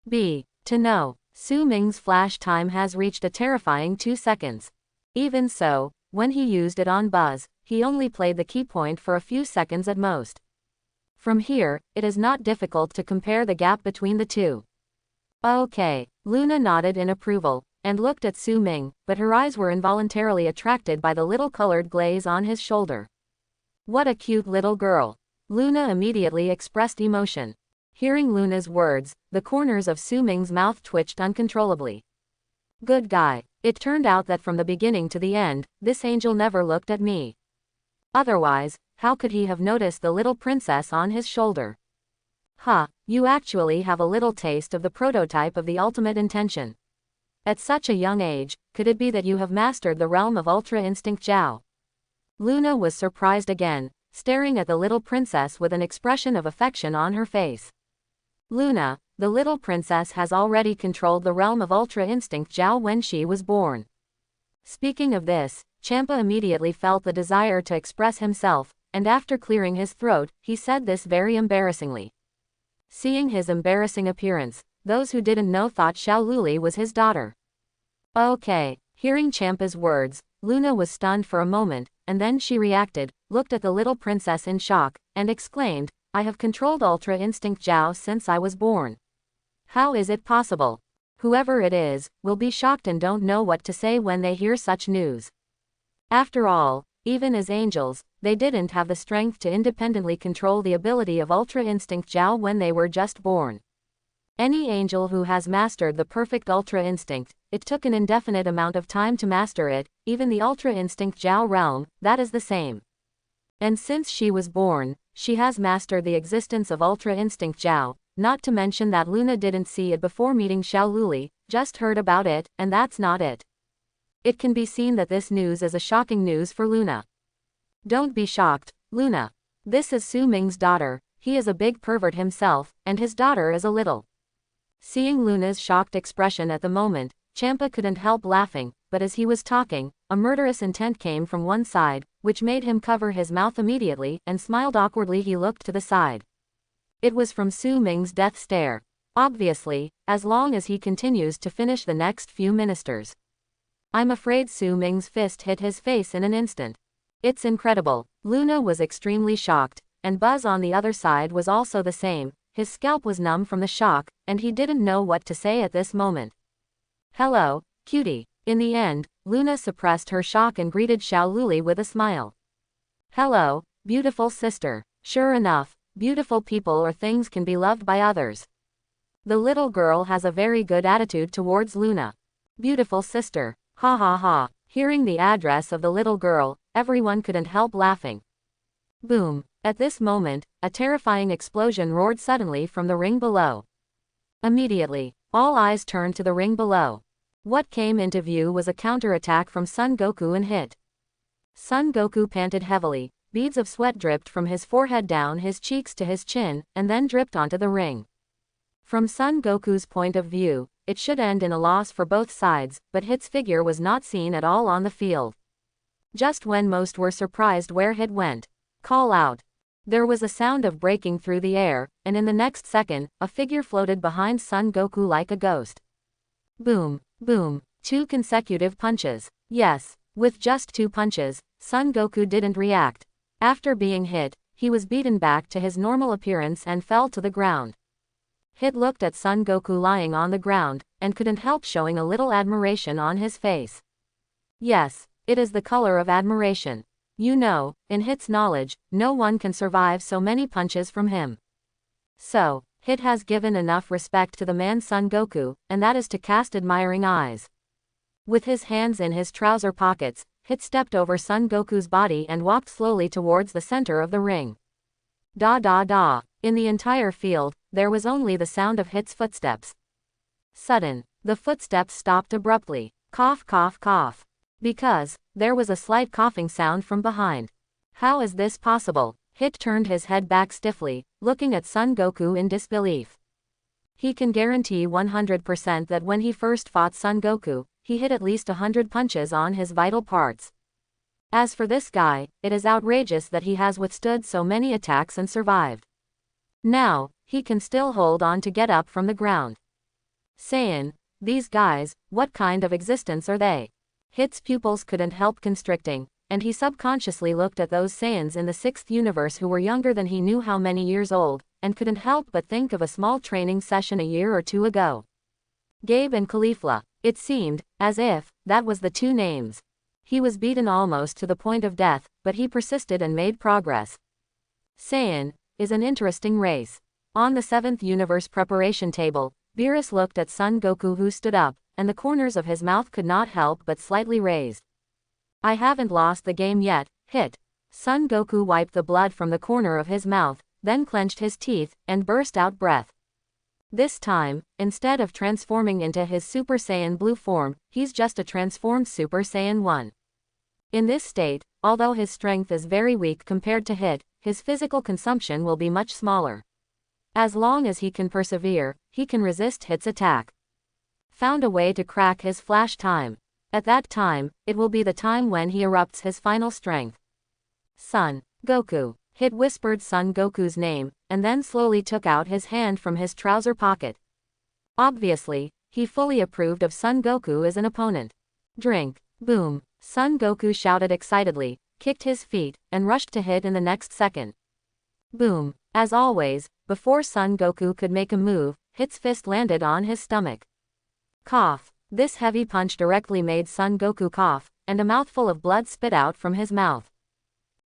To know. Su Ming's flash time has reached a terrifying 2 seconds. Even so, when he used it on Buzz, he only played the key point for a few seconds at most. From here, it is not difficult to compare the gap between the two. Okay. Luna nodded in approval, and looked at Su Ming, but her eyes were involuntarily attracted by the little colored glaze on his shoulder. What a cute little girl. Luna immediately expressed emotion. Hearing Luna's words, the corners of Su Ming's mouth twitched uncontrollably. Good guy. It turned out that from the beginning to the end, this angel never looked at me. Otherwise, how could he have noticed the little princess on his shoulder? You actually have a little taste of the prototype of the ultimate intention. At such a young age, could it be that you have mastered the realm of Ultra Instinct Jiao? Luna was surprised again, staring at the little princess with an expression of affection on her face. Luna, the little princess has already controlled the realm of Ultra Instinct Jiao when she was born. Speaking of this, Champa immediately felt the desire to express himself, and after clearing his throat, he said this very embarrassingly. Seeing his embarrassing appearance, those who didn't know thought Xiao Luli was his daughter. Okay. Hearing Champa's words, Luna was stunned for a moment, and then she reacted, looked at the little princess in shock, and exclaimed, I have controlled Ultra Instinct Jiao since I was born. How is it possible? Whoever it is, will be shocked and don't know what to say when they hear such news. After all, even as angels, they didn't have the strength to independently control the ability of Ultra Instinct Jiao when they were just born. Any angel who has mastered the perfect Ultra Instinct, it took an indefinite amount of time to master it, even the Ultra Instinct Jiao realm, that is the same. And since she was born, she has mastered the existence of Ultra Instinct Jiao, not to mention that Luna didn't see it before meeting Xiao Luli, just heard about it, and that's not it. It can be seen that this news is a shocking news for Luna. Don't be shocked, Luna. This is Su Ming's daughter, he is a big pervert himself, and his daughter is a little. Seeing Luna's shocked expression at the moment, Champa couldn't help laughing, but as he was talking, a murderous intent came from one side, which made him cover his mouth immediately and smiled awkwardly. He looked to the side. It was from Su Ming's death stare. Obviously, as long as he continues to finish the next few ministers. I'm afraid Su Ming's fist hit his face in an instant. It's incredible. Luna was extremely shocked, and Buzz on the other side was also the same. His scalp was numb from the shock, and he didn't know what to say at this moment. Hello, cutie. In the end, Luna suppressed her shock and greeted Xiao Luli with a smile. Hello, beautiful sister. Sure enough, beautiful people or things can be loved by others. The little girl has a very good attitude towards Luna. Beautiful sister. Ha ha ha. Hearing the address of the little girl, everyone couldn't help laughing. Boom. At this moment, a terrifying explosion roared suddenly from the ring below. Immediately, all eyes turned to the ring below. What came into view was a counterattack from Son Goku and hit. Son Goku panted heavily, beads of sweat dripped from his forehead down his cheeks to his chin, and then dripped onto the ring. From Son Goku's point of view, it should end in a loss for both sides, but Hit's figure was not seen at all on the field. Just when most were surprised where Hit went. Call out. There was a sound of breaking through the air, and in the next second, a figure floated behind Son Goku like a ghost. Boom, boom, 2 consecutive punches. Yes, with just 2 punches, Son Goku didn't react. After being hit, he was beaten back to his normal appearance and fell to the ground. Hit looked at Son Goku lying on the ground, and couldn't help showing a little admiration on his face. Yes, it is the color of admiration. You know, in Hit's knowledge, no one can survive so many punches from him. So, Hit has given enough respect to the man Son Goku, and that is to cast admiring eyes. With his hands in his trouser pockets, Hit stepped over Son Goku's body and walked slowly towards the center of the ring. Da da da. In the entire field, there was only the sound of Hit's footsteps. Sudden, the footsteps stopped abruptly. Cough cough cough. Because, there was a slight coughing sound from behind. How is this possible? Hit turned his head back stiffly, looking at Son Goku in disbelief. He can guarantee 100% that when he first fought Son Goku, he hit at least 100 punches on his vital parts. As for this guy, it is outrageous that he has withstood so many attacks and survived. Now, he can still hold on to get up from the ground. Saiyan, these guys, what kind of existence are they? Hit's pupils couldn't help constricting, and he subconsciously looked at those Saiyans in the 6th universe who were younger than he knew how many years old, and couldn't help but think of a small training session a year or 2 ago. Gabe and Caulifla. It seemed as if that was the 2 names. He was beaten almost to the point of death, but he persisted and made progress. Saiyan is an interesting race. On the 7th universe preparation table, Beerus looked at Son Goku who stood up, and the corners of his mouth could not help but slightly raised. I haven't lost the game yet, Hit. Son Goku wiped the blood from the corner of his mouth, then clenched his teeth, and burst out breath. This time, instead of transforming into his Super Saiyan Blue form, he's just a transformed Super Saiyan 1. In this state, although his strength is very weak compared to Hit, his physical consumption will be much smaller. As long as he can persevere, he can resist Hit's attack. Found a way to crack his flash time. At that time, it will be the time when he erupts his final strength. Son Goku. Hit whispered Son Goku's name, and then slowly took out his hand from his trouser pocket. Obviously, he fully approved of Son Goku as an opponent. Drink. Boom. Son Goku shouted excitedly, kicked his feet, and rushed to Hit in the next second. Boom. As always, before Son Goku could make a move, Hit's fist landed on his stomach. Cough. This heavy punch directly made Son Goku cough, and a mouthful of blood spit out from his mouth.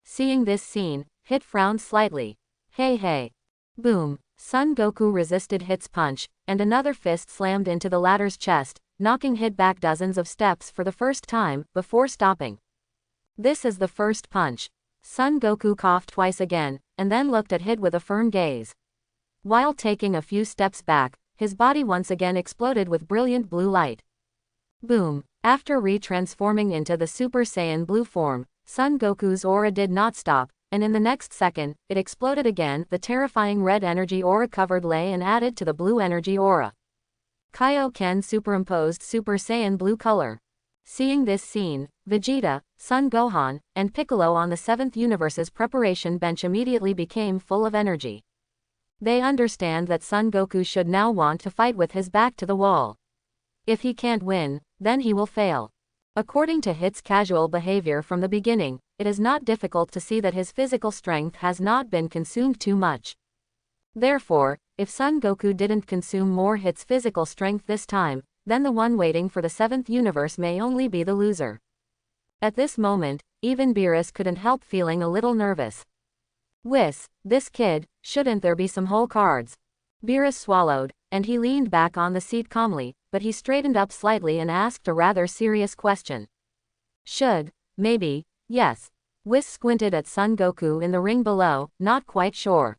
Seeing this scene, Hit frowned slightly. Hey hey. Boom. Son Goku resisted Hit's punch, and another fist slammed into the latter's chest, knocking Hit back dozens of steps for the first time, before stopping. This is the first punch. Son Goku coughed twice again, and then looked at Hit with a firm gaze. While taking a few steps back, his body once again exploded with brilliant blue light. Boom! After re-transforming into the Super Saiyan Blue form, Son Goku's aura did not stop, and in the next second, it exploded again. The terrifying red energy aura covered Lei and added to the blue energy aura. Kaioken superimposed Super Saiyan Blue color. Seeing this scene, Vegeta, Son Gohan, and Piccolo on the 7th Universe's preparation bench immediately became full of energy. They understand that Son Goku should now want to fight with his back to the wall. If he can't win, then he will fail. According to Hit's casual behavior from the beginning, it is not difficult to see that his physical strength has not been consumed too much. Therefore, if Son Goku didn't consume more Hit's physical strength this time, then the one waiting for the 7th universe may only be the loser. At this moment, even Beerus couldn't help feeling a little nervous. This kid, shouldn't there be some whole cards? Beerus swallowed, and he leaned back on the seat calmly, but he straightened up slightly and asked a rather serious question. Maybe, yes. Whis squinted at Son Goku in the ring below, not quite sure.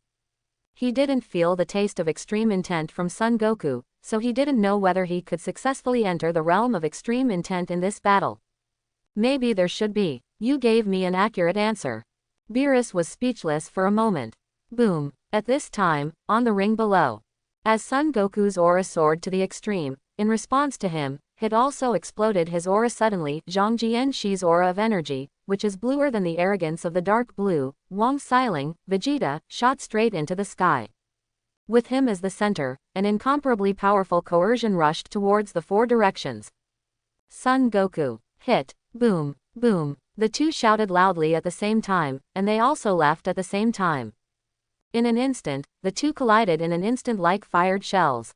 He didn't feel the taste of extreme intent from Son Goku, so he didn't know whether he could successfully enter the realm of extreme intent in this battle. Maybe there should be. You gave me an accurate answer. Beerus was speechless for a moment. Boom! At this time, on the ring below. As Son Goku's aura soared to the extreme, in response to him, Hit also exploded his aura suddenly. Zhang Jianshi's aura of energy, which is bluer than the arrogance of the dark blue, Wang Xiling, Vegeta, shot straight into the sky. With him as the center, an incomparably powerful coercion rushed towards the 4 directions. Son Goku, Hit, boom, boom. The two shouted loudly at the same time, and they also laughed at the same time. In an instant, the two collided in an instant like fired shells.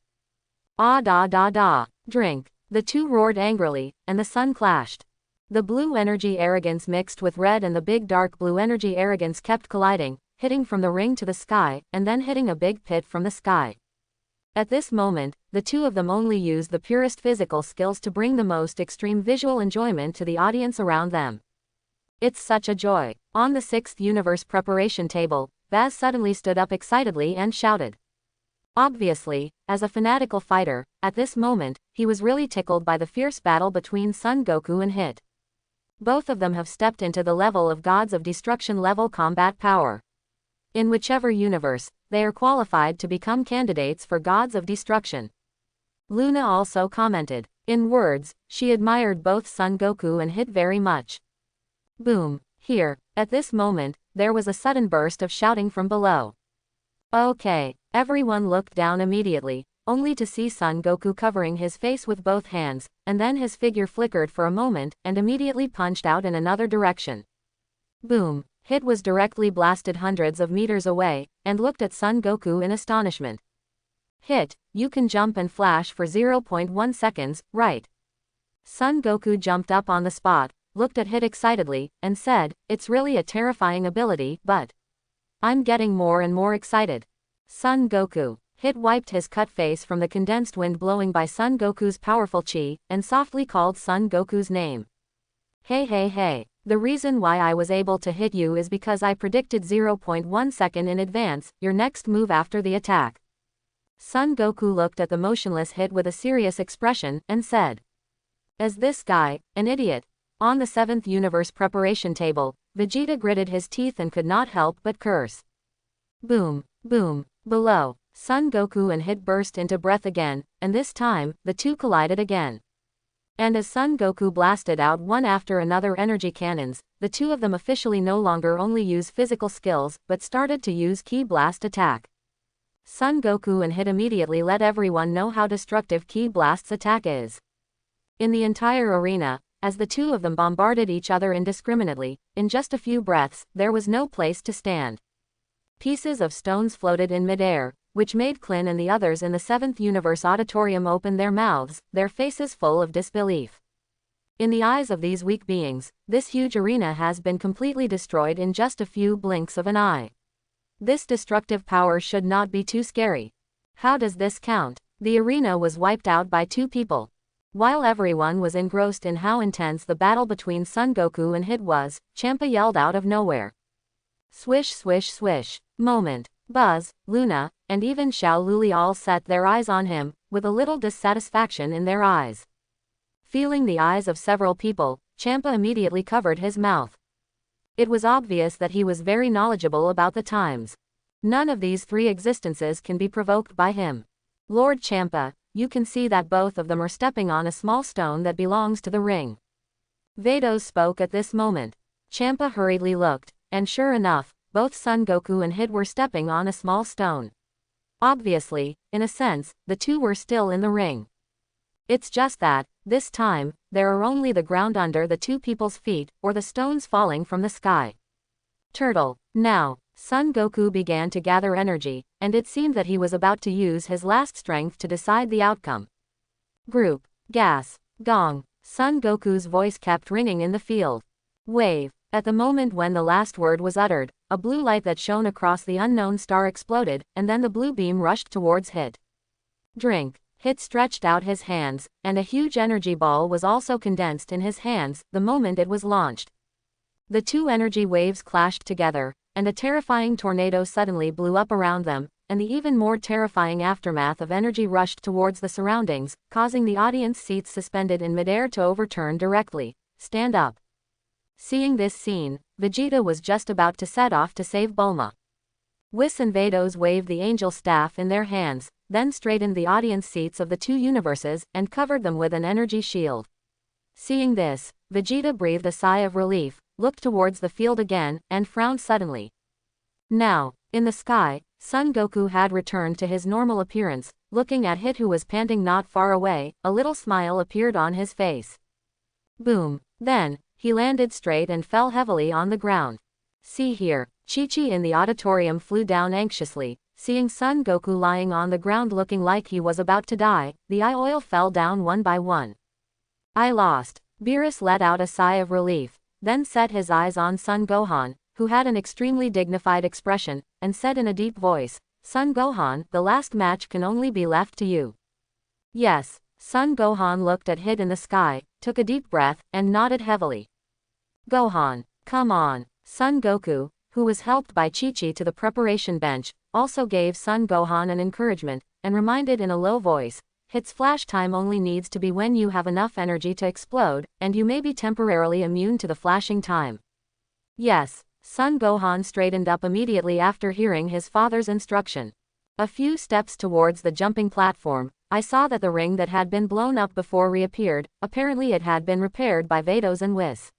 Ah da da da, drink. The two roared angrily, and the sun clashed. The blue energy arrogance mixed with red and the big dark blue energy arrogance kept colliding, hitting from the ring to the sky, and then hitting a big pit from the sky. At this moment, the two of them only used the purest physical skills to bring the most extreme visual enjoyment to the audience around them. It's such a joy. On the 6th universe preparation table, Vaz suddenly stood up excitedly and shouted. Obviously, as a fanatical fighter, at this moment, he was really tickled by the fierce battle between Son Goku and Hit. Both of them have stepped into the level of gods of destruction level combat power. In whichever universe, they are qualified to become candidates for gods of destruction. Luna also commented. In words, she admired both Son Goku and Hit very much. Boom! Here, at this moment, there was a sudden burst of shouting from below. Okay, everyone looked down immediately, only to see Son Goku covering his face with both hands, and then his figure flickered for a moment, and immediately punched out in another direction. Boom! Hit was directly blasted hundreds of meters away, and looked at Son Goku in astonishment. Hit, you can jump and flash for 0.1 seconds, right? Son Goku jumped up on the spot, looked at Hit excitedly, and said, it's really a terrifying ability, but I'm getting more and more excited. Son Goku. Hit wiped his cut face from the condensed wind blowing by Son Goku's powerful chi, and softly called Son Goku's name. Hey. The reason why I was able to hit you is because I predicted 0.1 second in advance, your next move after the attack. Son Goku looked at the motionless Hit with a serious expression, and said. Is this guy an idiot? On the 7th universe preparation table, Vegeta gritted his teeth and could not help but curse. Boom, boom, below, Son Goku and Hit burst into breath again, and this time, the two collided again. And as Son Goku blasted out one after another energy cannons, the two of them officially no longer only use physical skills, but started to use Ki Blast attack. Son Goku and Hit immediately let everyone know how destructive Ki Blast's attack is. In the entire arena, as the two of them bombarded each other indiscriminately, in just a few breaths, there was no place to stand. Pieces of stones floated in midair, which made Klin and the others in the 7th universe auditorium open their mouths, their faces full of disbelief. In the eyes of these weak beings, this huge arena has been completely destroyed in just a few blinks of an eye. This destructive power should not be too scary. How does this count? The arena was wiped out by 2 people. While everyone was engrossed in how intense the battle between Son Goku and Hit was, Champa yelled out of nowhere. Swish swish swish. Moment. Buzz, Luna, and even Xiao Luli all set their eyes on him, with a little dissatisfaction in their eyes. Feeling the eyes of several people, Champa immediately covered his mouth. It was obvious that he was very knowledgeable about the times. None of these 3 existences can be provoked by him. Lord Champa, you can see that both of them are stepping on a small stone that belongs to the ring. Vados spoke at this moment. Champa hurriedly looked, and sure enough, both Son Goku and Hit were stepping on a small stone. Obviously, in a sense, the 2 were still in the ring. It's just that, this time, there are only the ground under the 2 people's feet, or the stones falling from the sky. Turtle. Now, Son Goku began to gather energy, and it seemed that he was about to use his last strength to decide the outcome. Group. Gas. Gong. Son Goku's voice kept ringing in the field. Wave. At the moment when the last word was uttered, a blue light that shone across the unknown star exploded, and then the blue beam rushed towards Hit. Drink. Hit stretched out his hands, and a huge energy ball was also condensed in his hands the moment it was launched. The 2 energy waves clashed together, and a terrifying tornado suddenly blew up around them, and the even more terrifying aftermath of energy rushed towards the surroundings, causing the audience seats suspended in midair to overturn directly. Stand up. Seeing this scene, Vegeta was just about to set off to save Bulma. Whis and Vados waved the angel staff in their hands, then straightened the audience seats of the 2 universes and covered them with an energy shield. Seeing this, Vegeta breathed a sigh of relief, looked towards the field again, and frowned suddenly. Now, in the sky, Son Goku had returned to his normal appearance. Looking at Hit, who was panting not far away, a little smile appeared on his face. Boom. Then, he landed straight and fell heavily on the ground. See here. Chi-Chi in the auditorium flew down anxiously. Seeing Son Goku lying on the ground looking like he was about to die, the eye oil fell down one by one. I lost. Beerus let out a sigh of relief, then set his eyes on Son Gohan, who had an extremely dignified expression, and said in a deep voice, Son Gohan, the last match can only be left to you. Yes. Son Gohan looked at Hit in the sky, took a deep breath, and nodded heavily. Gohan, come on. Son Goku, who was helped by Chi-Chi to the preparation bench, also gave Son Gohan an encouragement, and reminded in a low voice, Hit's flash time only needs to be when you have enough energy to explode, and you may be temporarily immune to the flashing time. Yes. Son Gohan straightened up immediately after hearing his father's instruction. A few steps towards the jumping platform, I saw that the ring that had been blown up before reappeared. Apparently it had been repaired by Vados and Whis.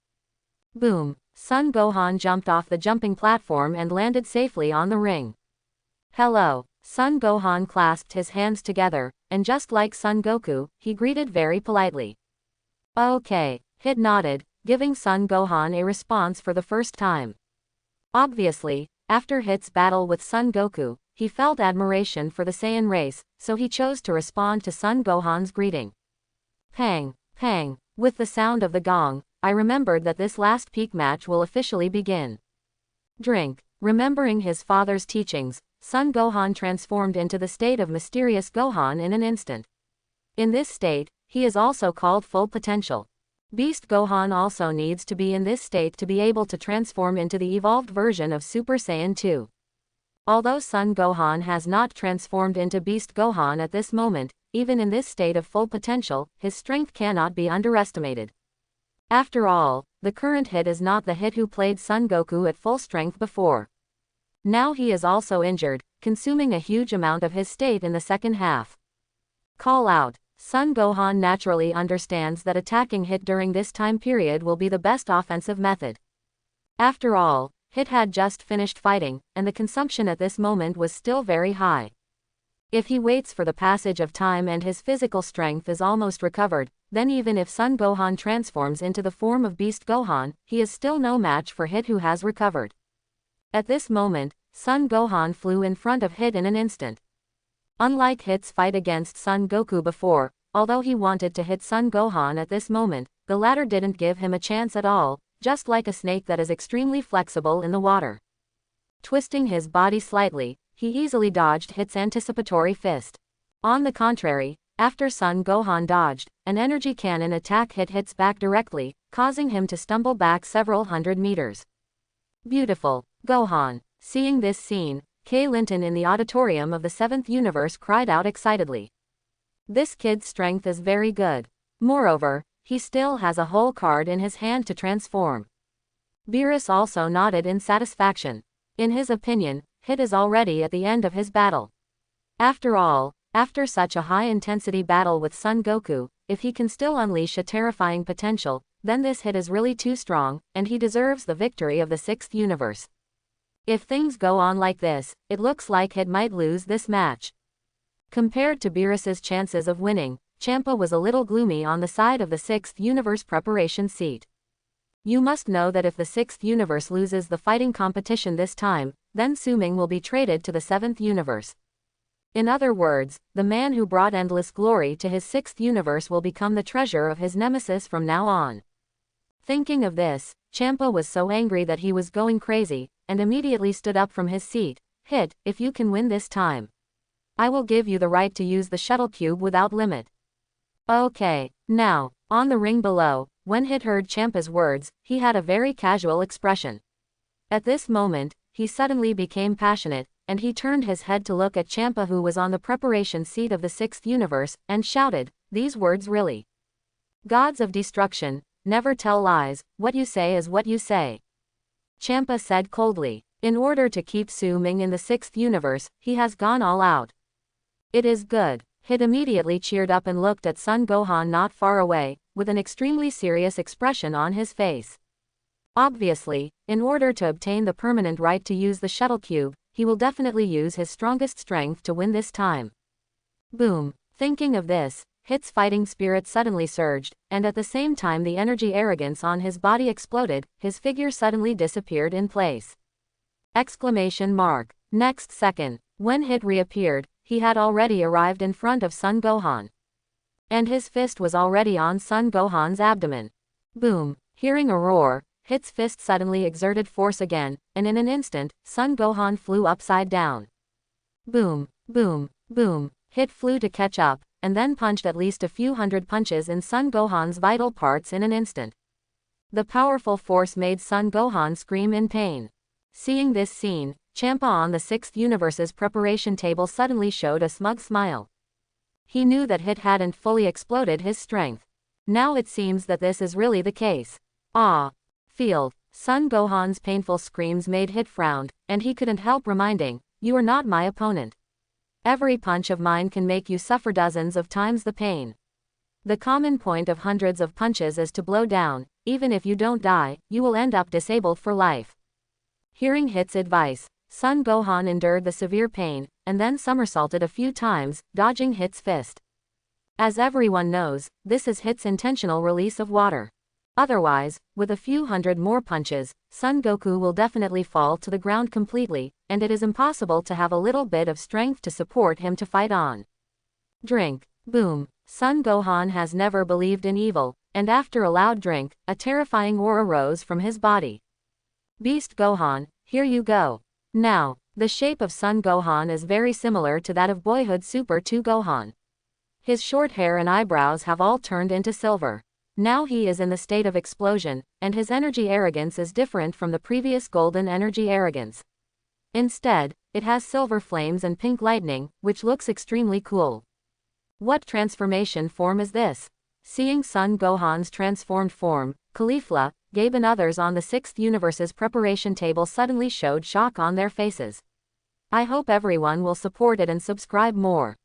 Boom. Son Gohan jumped off the jumping platform and landed safely on the ring. Hello. Son Gohan clasped his hands together, and just like Son Goku, he greeted very politely. Okay. Hit nodded, giving Son Gohan a response for the first time. Obviously, after Hit's battle with Son Goku, he felt admiration for the Saiyan race, so he chose to respond to Son Gohan's greeting. Pang, pang. With the sound of the gong, I remembered that this last peak match will officially begin. Drink. Remembering his father's teachings, Son Gohan transformed into the state of mysterious Gohan in an instant. In this state, he is also called full potential. Beast Gohan also needs to be in this state to be able to transform into the evolved version of Super Saiyan 2. Although Son Gohan has not transformed into Beast Gohan at this moment, even in this state of full potential, his strength cannot be underestimated. After all, the current Hit is not the Hit who played Son Goku at full strength before. Now he is also injured, consuming a huge amount of his state in the second half. Call out. Son Gohan naturally understands that attacking Hit during this time period will be the best offensive method. After all, Hit had just finished fighting, and the consumption at this moment was still very high. If he waits for the passage of time and his physical strength is almost recovered, then even if Son Gohan transforms into the form of Beast Gohan, he is still no match for Hit who has recovered. At this moment, Son Gohan flew in front of Hit in an instant. Unlike Hit's fight against Son Goku before, although he wanted to hit Son Gohan at this moment, the latter didn't give him a chance at all, just like a snake that is extremely flexible in the water. Twisting his body slightly, he easily dodged Hit's anticipatory fist. On the contrary, after Son Gohan dodged, an energy cannon attack hit Hit's back directly, causing him to stumble back several hundred meters. Beautiful, Gohan. Seeing this scene, Kay Linton in the auditorium of the 7th universe cried out excitedly. This kid's strength is very good. Moreover, he still has a whole card in his hand to transform. Beerus also nodded in satisfaction. In his opinion, Hit is already at the end of his battle. After all, after such a high-intensity battle with Son Goku, if he can still unleash a terrifying potential, then this Hit is really too strong, and he deserves the victory of the 6th universe. If things go on like this, it looks like Hit might lose this match. Compared to Beerus's chances of winning, Champa was a little gloomy on the side of the 6th universe preparation seat. You must know that if the 6th universe loses the fighting competition this time, then Su Ming will be traded to the 7th universe. In other words, the man who brought endless glory to his 6th universe will become the treasure of his nemesis from now on. Thinking of this, Champa was so angry that he was going crazy, and immediately stood up from his seat. Hit, if you can win this time, I will give you the right to use the shuttle cube without limit. Okay, now, on the ring below, when Hit heard Champa's words, he had a very casual expression. At this moment, he suddenly became passionate, and he turned his head to look at Champa, who was on the preparation seat of the 6th universe, and shouted, "These words really? Gods of destruction, never tell lies, what you say is what you say." Champa said coldly. In order to keep Su Ming in the 6th universe, he has gone all out. It is good. Hit immediately cheered up and looked at Son Gohan not far away, with an extremely serious expression on his face. Obviously, in order to obtain the permanent right to use the shuttle cube, he will definitely use his strongest strength to win this time. Boom. Thinking of this, Hit's fighting spirit suddenly surged, and at the same time the energy arrogance on his body exploded, his figure suddenly disappeared in place. Exclamation mark. Next second, when Hit reappeared, he had already arrived in front of Son Gohan. And his fist was already on Son Gohan's abdomen. Boom. Hearing a roar, Hit's fist suddenly exerted force again, and in an instant, Son Gohan flew upside down. Boom, boom, boom. Hit flew to catch up, and then punched at least a few hundred punches in Son Gohan's vital parts in an instant. The powerful force made Son Gohan scream in pain. Seeing this scene, Champa on the 6th universe's preparation table suddenly showed a smug smile. He knew that Hit hadn't fully exploded his strength. Now it seems that this is really the case. Ah! Field. Son Gohan's painful screams made Hit frown, and he couldn't help reminding, "You are not my opponent. Every punch of mine can make you suffer dozens of times the pain. The common point of hundreds of punches is to blow down. Even if you don't die, you will end up disabled for life." Hearing Hit's advice, Son Gohan endured the severe pain, and then somersaulted a few times, dodging Hit's fist. As everyone knows, this is Hit's intentional release of water. Otherwise, with a few hundred more punches, Son Goku will definitely fall to the ground completely, and it is impossible to have a little bit of strength to support him to fight on. Drink. Boom. Son Gohan has never believed in evil, and after a loud drink, a terrifying aura rose from his body. Beast Gohan, here you go. Now, the shape of Son Gohan is very similar to that of boyhood Super 2 Gohan. His short hair and eyebrows have all turned into silver. Now he is in the state of explosion, and his energy arrogance is different from the previous golden energy arrogance. Instead, it has silver flames and pink lightning, which looks extremely cool. What transformation form is this? Seeing Son Gohan's transformed form, Caulifla, Gabe and others on the 6th universe's preparation table suddenly showed shock on their faces. I hope everyone will support it and subscribe more.